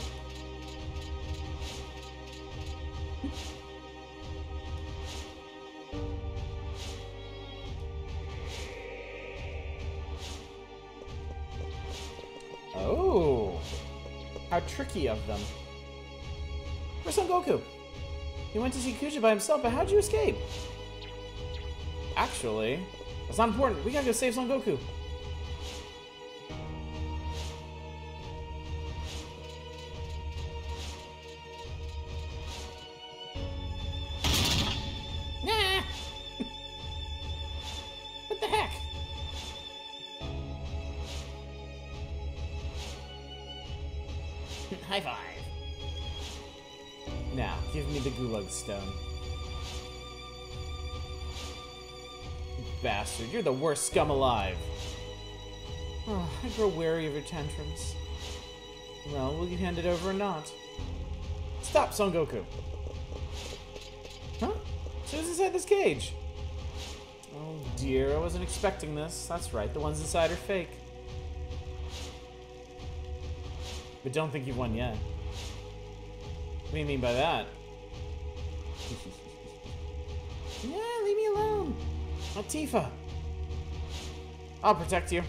Oh! How tricky of them. Where's Son Goku? He went to see Kuja by himself, but how'd you escape? Actually, that's not important. We gotta go save Son Goku. Nah! What the heck? High five. Now, give me the Gulag Stone. You bastard, you're the worst scum alive. Oh, I grow wary of your tantrums. Well, will you hand it over or not? Stop, Son Goku! Huh? So who's inside this cage? Oh dear, I wasn't expecting this. That's right, the ones inside are fake. But don't think you've won yet. What do you mean by that? Yeah, leave me alone. Not Tifa. I'll protect you.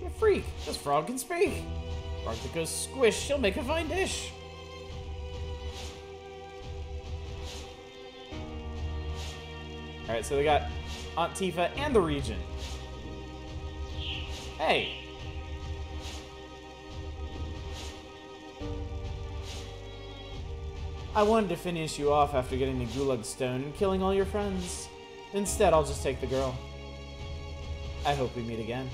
What a freak. This frog can speak. Frog that goes squish, she'll make a fine dish. Alright, so we got Aunt Tifa and the Regent. Hey. I wanted to finish you off after getting the Gulag Stone and killing all your friends. Instead, I'll just take the girl. I hope we meet again.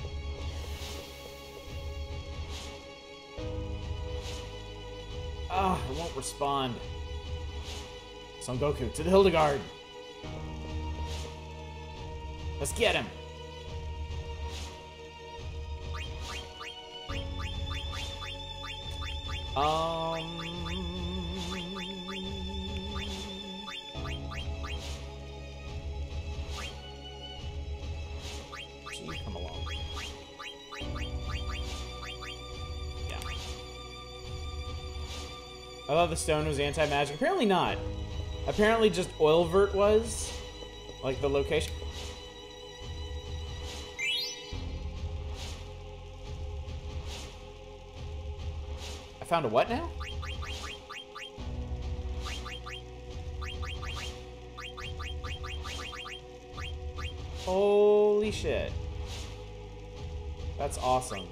Ah, I won't respond. Son Goku, to the Hildegard. Let's get him. Gee, come along. Yeah. I thought the stone was anti-magic. Apparently not. Apparently just Oilvert was. Like the location. I found a what now? Holy shit. That's awesome.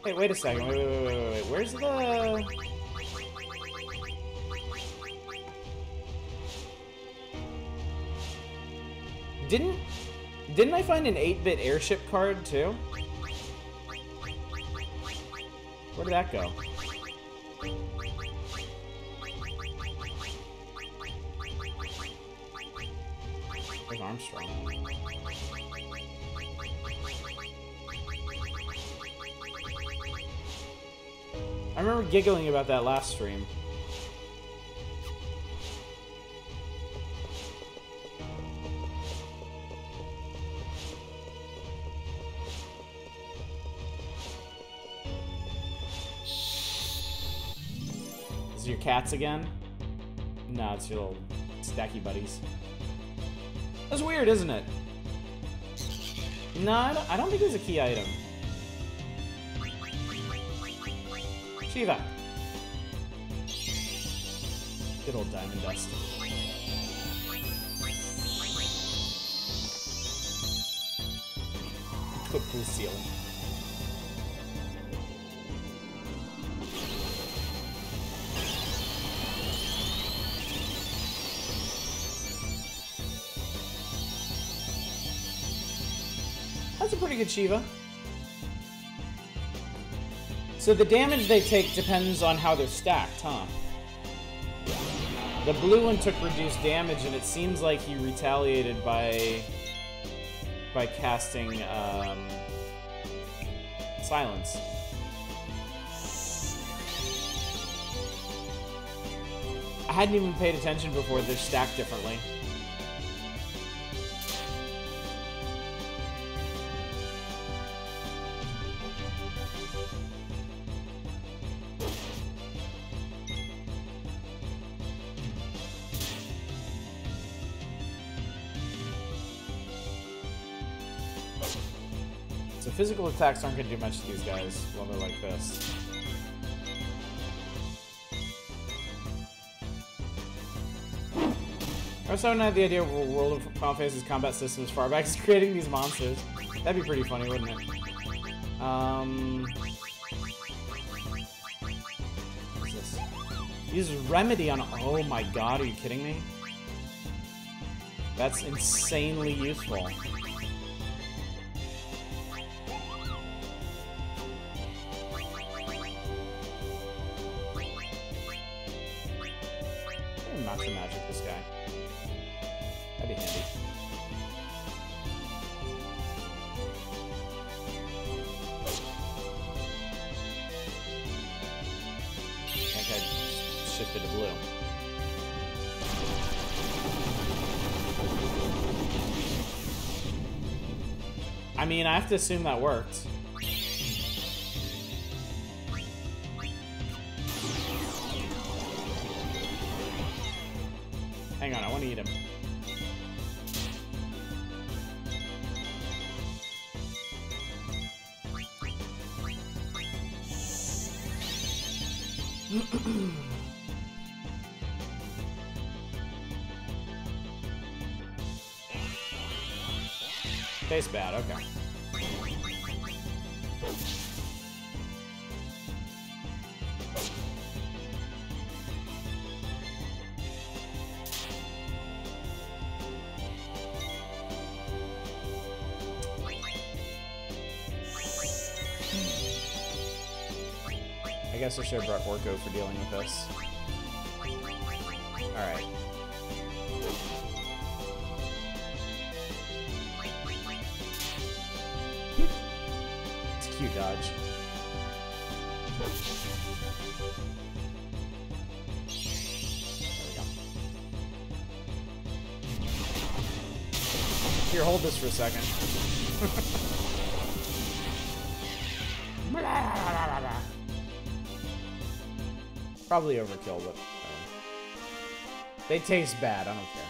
Hey, wait a second. Wait. Where's the... Didn't I find an 8-bit airship card, too? Where did that go? Where's Armstrong? I remember giggling about that last stream. Is it your cats again? No, it's your little stacky buddies. That's weird, isn't it? No, I don't think it's a key item. Shiva. Good old diamond dust. Quick blue seal. That's a pretty good Shiva. So the damage they take depends on how they're stacked, huh? The blue one took reduced damage, and it seems like he retaliated by casting silence. I hadn't even paid attention before. They're stacked differently. Physical attacks aren't going to do much to these guys while they're like this. I also haven't had the idea of World of Final Fantasy's combat system as far back as creating these monsters. That'd be pretty funny, wouldn't it? What's this? Use Remedy on... Oh my god, are you kidding me? That's insanely useful. Master magic this guy. That'd be handy. I think I shifted to blue. I mean, I have to assume that worked. Hang on, I want to eat him. Tastes bad, okay. I guess I should have brought Orko for dealing with this. Alright. you, Dodge. Here, hold this for a second. Probably overkill, but they taste bad. I don't care.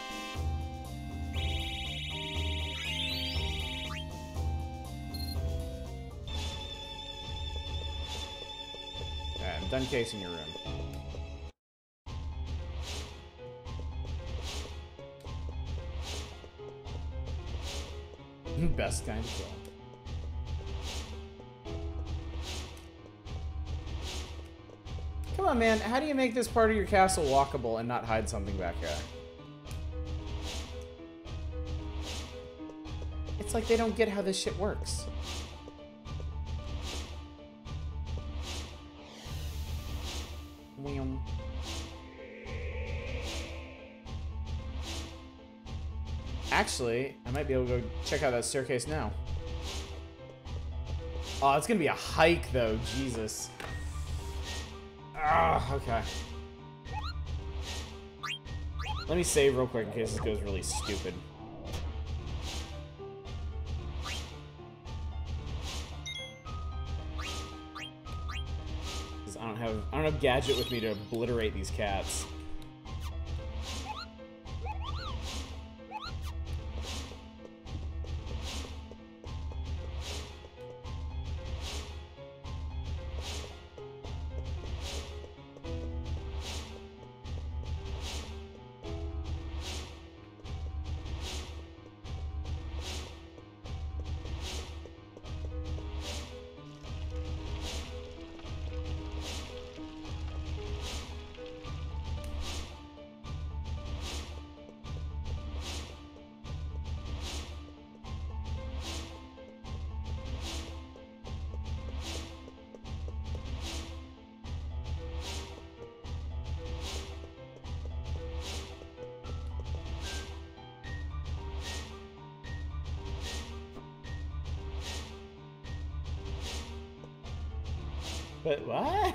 Alright, I'm done casing your room. Best kind of kill. Come on, man. How do you make this part of your castle walkable and not hide something back there? It's like they don't get how this shit works. Wham. Actually, I might be able to go check out that staircase now. Oh, it's gonna be a hike, though. Jesus. Ah, okay. Let me save real quick in case this goes really stupid. Because I don't have gadget with me to obliterate these cats. But what?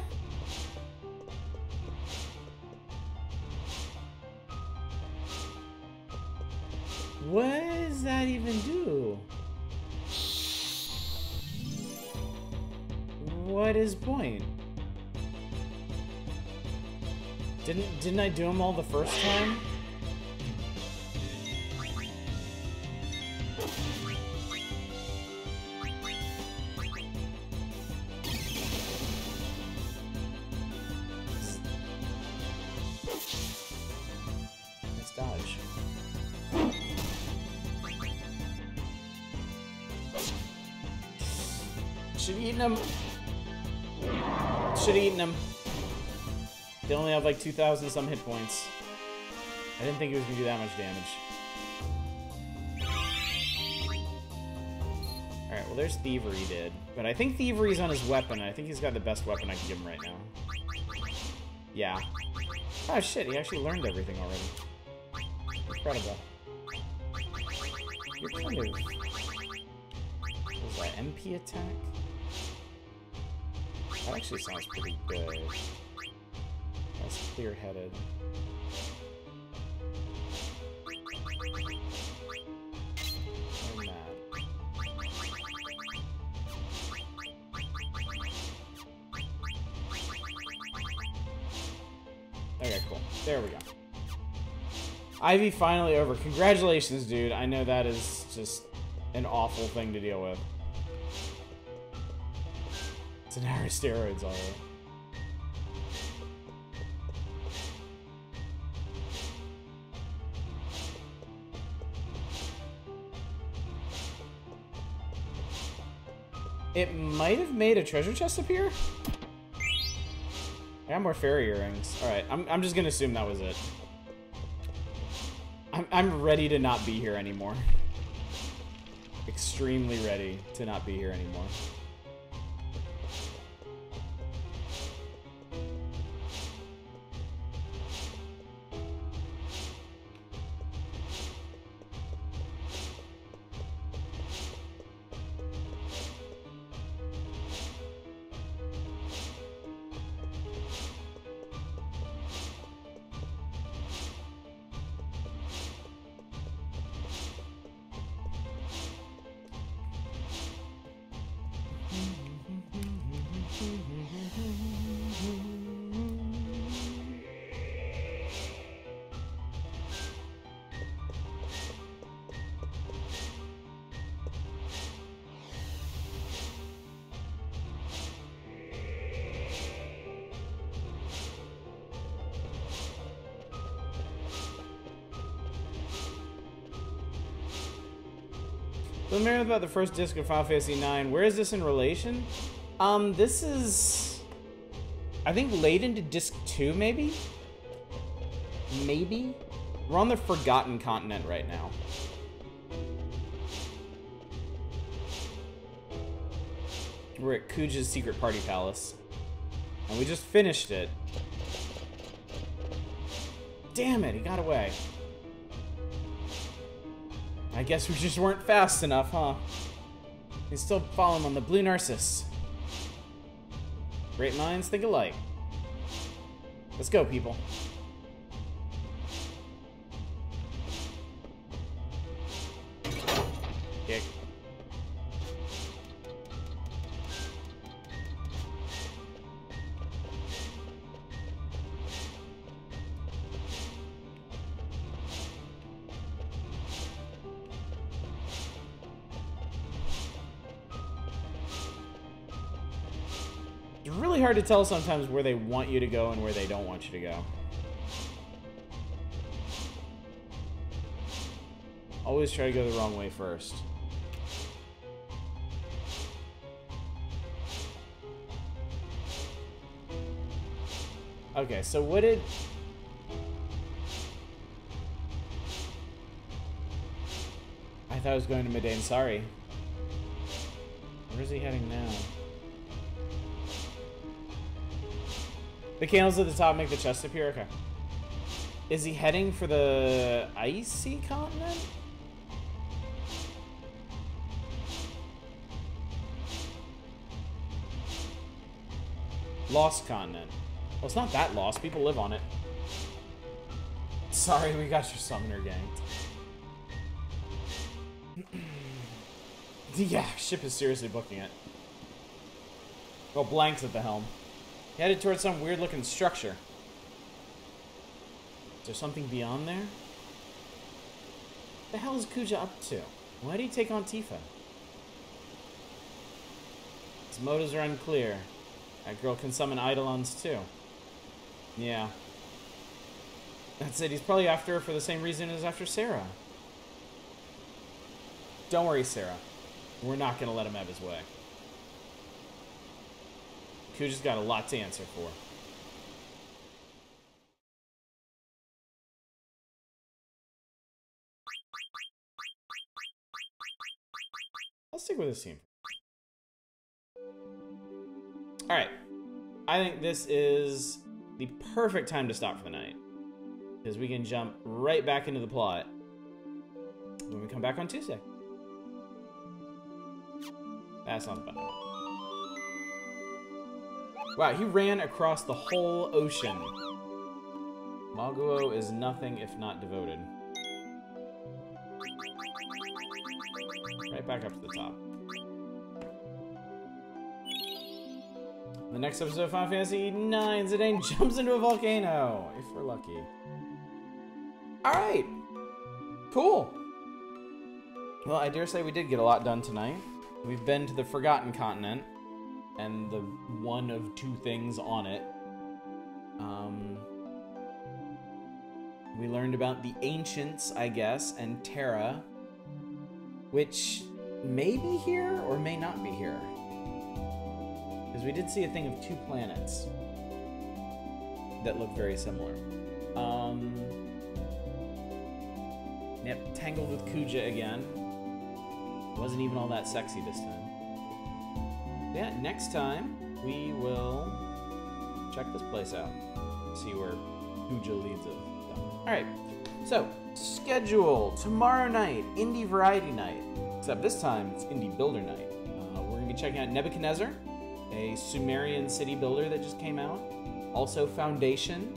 What does that even do? What is point? Didn't I do them all the first time? Should've eaten them. Should've eaten them. They only have like 2,000 some hit points. I didn't think it was gonna do that much damage. Alright, well there's Thievery did. But I think Thievery's on his weapon, and I think he's got the best weapon I can give him right now. Yeah. Oh shit, he actually learned everything already. Incredible. You're kind of... What was that, MP attack? That actually sounds pretty good. That's clear-headed. And that. Okay, cool. There we go. Ivy finally over. Congratulations, dude. I know that is just an awful thing to deal with. It's an hour of steroids, alright. It might have made a treasure chest appear? I got more fairy earrings. Alright, I'm just gonna assume that was it. I'm ready to not be here anymore. Extremely ready to not be here anymore. Familiar about the first disc of Final Fantasy IX. Where is this in relation? This is... I think late into disc 2, maybe? Maybe? We're on the Forgotten Continent right now. We're at Kuja's Secret Party Palace. And we just finished it. Damn it, he got away. I guess we just weren't fast enough, huh? We still follow him on the Blue Narcissus. Great minds think alike. Let's go, people. Kick. It's really hard to tell sometimes where they want you to go and where they don't want you to go. Always try to go the wrong way first. Okay, so what did... I thought I was going to Medain, sorry. Where is he heading now? The candles at the top make the chest appear? Okay. Is he heading for the icy continent? Lost continent. Well, it's not that lost. People live on it. Sorry, we got your summoner ganked. Yeah, ship is seriously booking it. Well, Blank's at the helm. Headed towards some weird-looking structure. Is there something beyond there? What the hell is Kuja up to? Why did he take on Tifa? His motives are unclear. That girl can summon Eidolons too. Yeah. That's it. He's probably after her for the same reason as after Sarah. Don't worry, Sarah. We're not going to let him have his way. Kuja's got a lot to answer for. I'll stick with this team. Alright. I think this is the perfect time to stop for the night. Because we can jump right back into the plot when we come back on Tuesday. That's not the button. Wow, he ran across the whole ocean. Maguo is nothing if not devoted. Right back up to the top. The next episode of Final Fantasy IX, Zidane jumps into a volcano, if we're lucky. Alright. Cool. Well, I dare say we did get a lot done tonight. We've been to the Forgotten Continent, and the one of two things on it. We learned about the Ancients, I guess, and Terra, which may be here or may not be here. Because we did see a thing of two planets that look very similar. Yep, tangled with Kuja again. Wasn't even all that sexy this time. Yeah, next time we will check this place out. See where Kuja leads us. Alright, so schedule tomorrow night, Indie Variety Night. Except this time it's Indie Builder Night. We're going to be checking out Nebuchadnezzar, a Sumerian city builder that just came out. Also Foundation,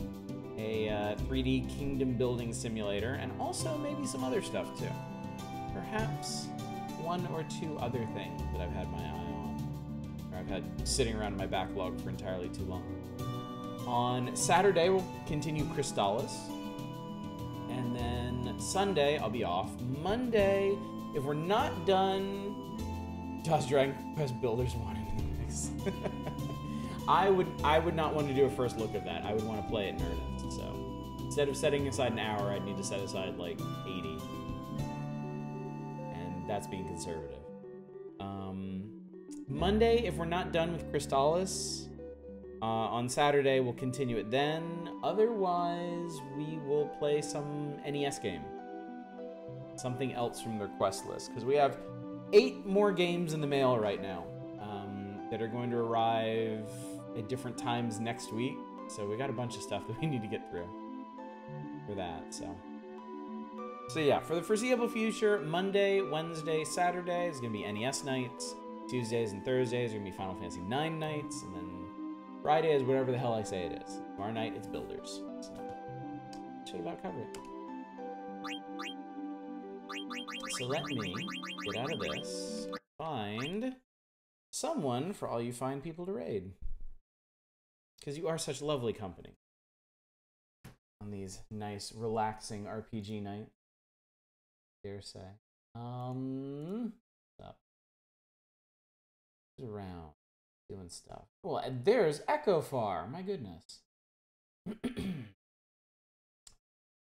a 3D kingdom building simulator, and also maybe some other stuff too. Perhaps one or two other things that I've had my eye on, or I've had sitting around in my backlog for entirely too long. On Saturday, we'll continue Crystallis. And then Sunday, I'll be off. Monday, if we're not done DOS Dragon Quest Builders 1 and Mix, I would not want to do a first look of that. I would want to play it in earnest. So instead of setting aside an hour, I'd need to set aside like 80. And that's being conservative. Monday, if we're not done with Crystallis, on Saturday we'll continue it then. Otherwise, we will play some NES game. Something else from their quest list. Because we have 8 more games in the mail right now that are going to arrive at different times next week. So we got a bunch of stuff that we need to get through for that. So yeah, for the foreseeable future, Monday, Wednesday, Saturday is going to be NES nights. Tuesdays and Thursdays are going to be Final Fantasy IX nights. And then Friday is whatever the hell I say it is. Tomorrow night, it's Builders. So, should about cover it. So let me get out of this, find someone for all you fine people to raid. Because you are such lovely company on these nice, relaxing RPG nights. Dare say. Up. Around doing stuff. Well, and there's Echofar. My goodness.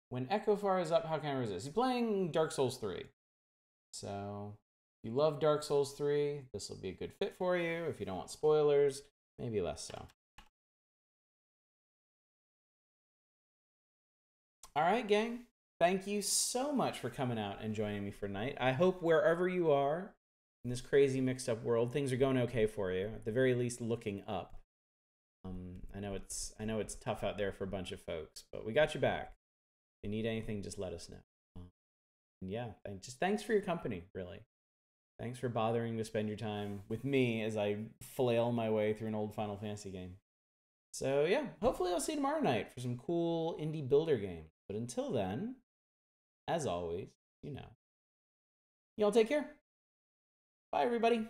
When Echofar is up, how can I resist? He's playing Dark Souls 3. So, if you love Dark Souls 3, this will be a good fit for you. If you don't want spoilers, maybe less so. Alright, gang. Thank you so much for coming out and joining me for tonight. I hope wherever you are in this crazy mixed up world, things are going okay for you. At the very least, looking up. I know it's tough out there for a bunch of folks, but we got you back. If you need anything, just let us know. And yeah, just thanks for your company, really. Thanks for bothering to spend your time with me as I flail my way through an old Final Fantasy game. So yeah, hopefully I'll see you tomorrow night for some cool indie builder games. But until then, as always, you know, y'all take care. Bye, everybody.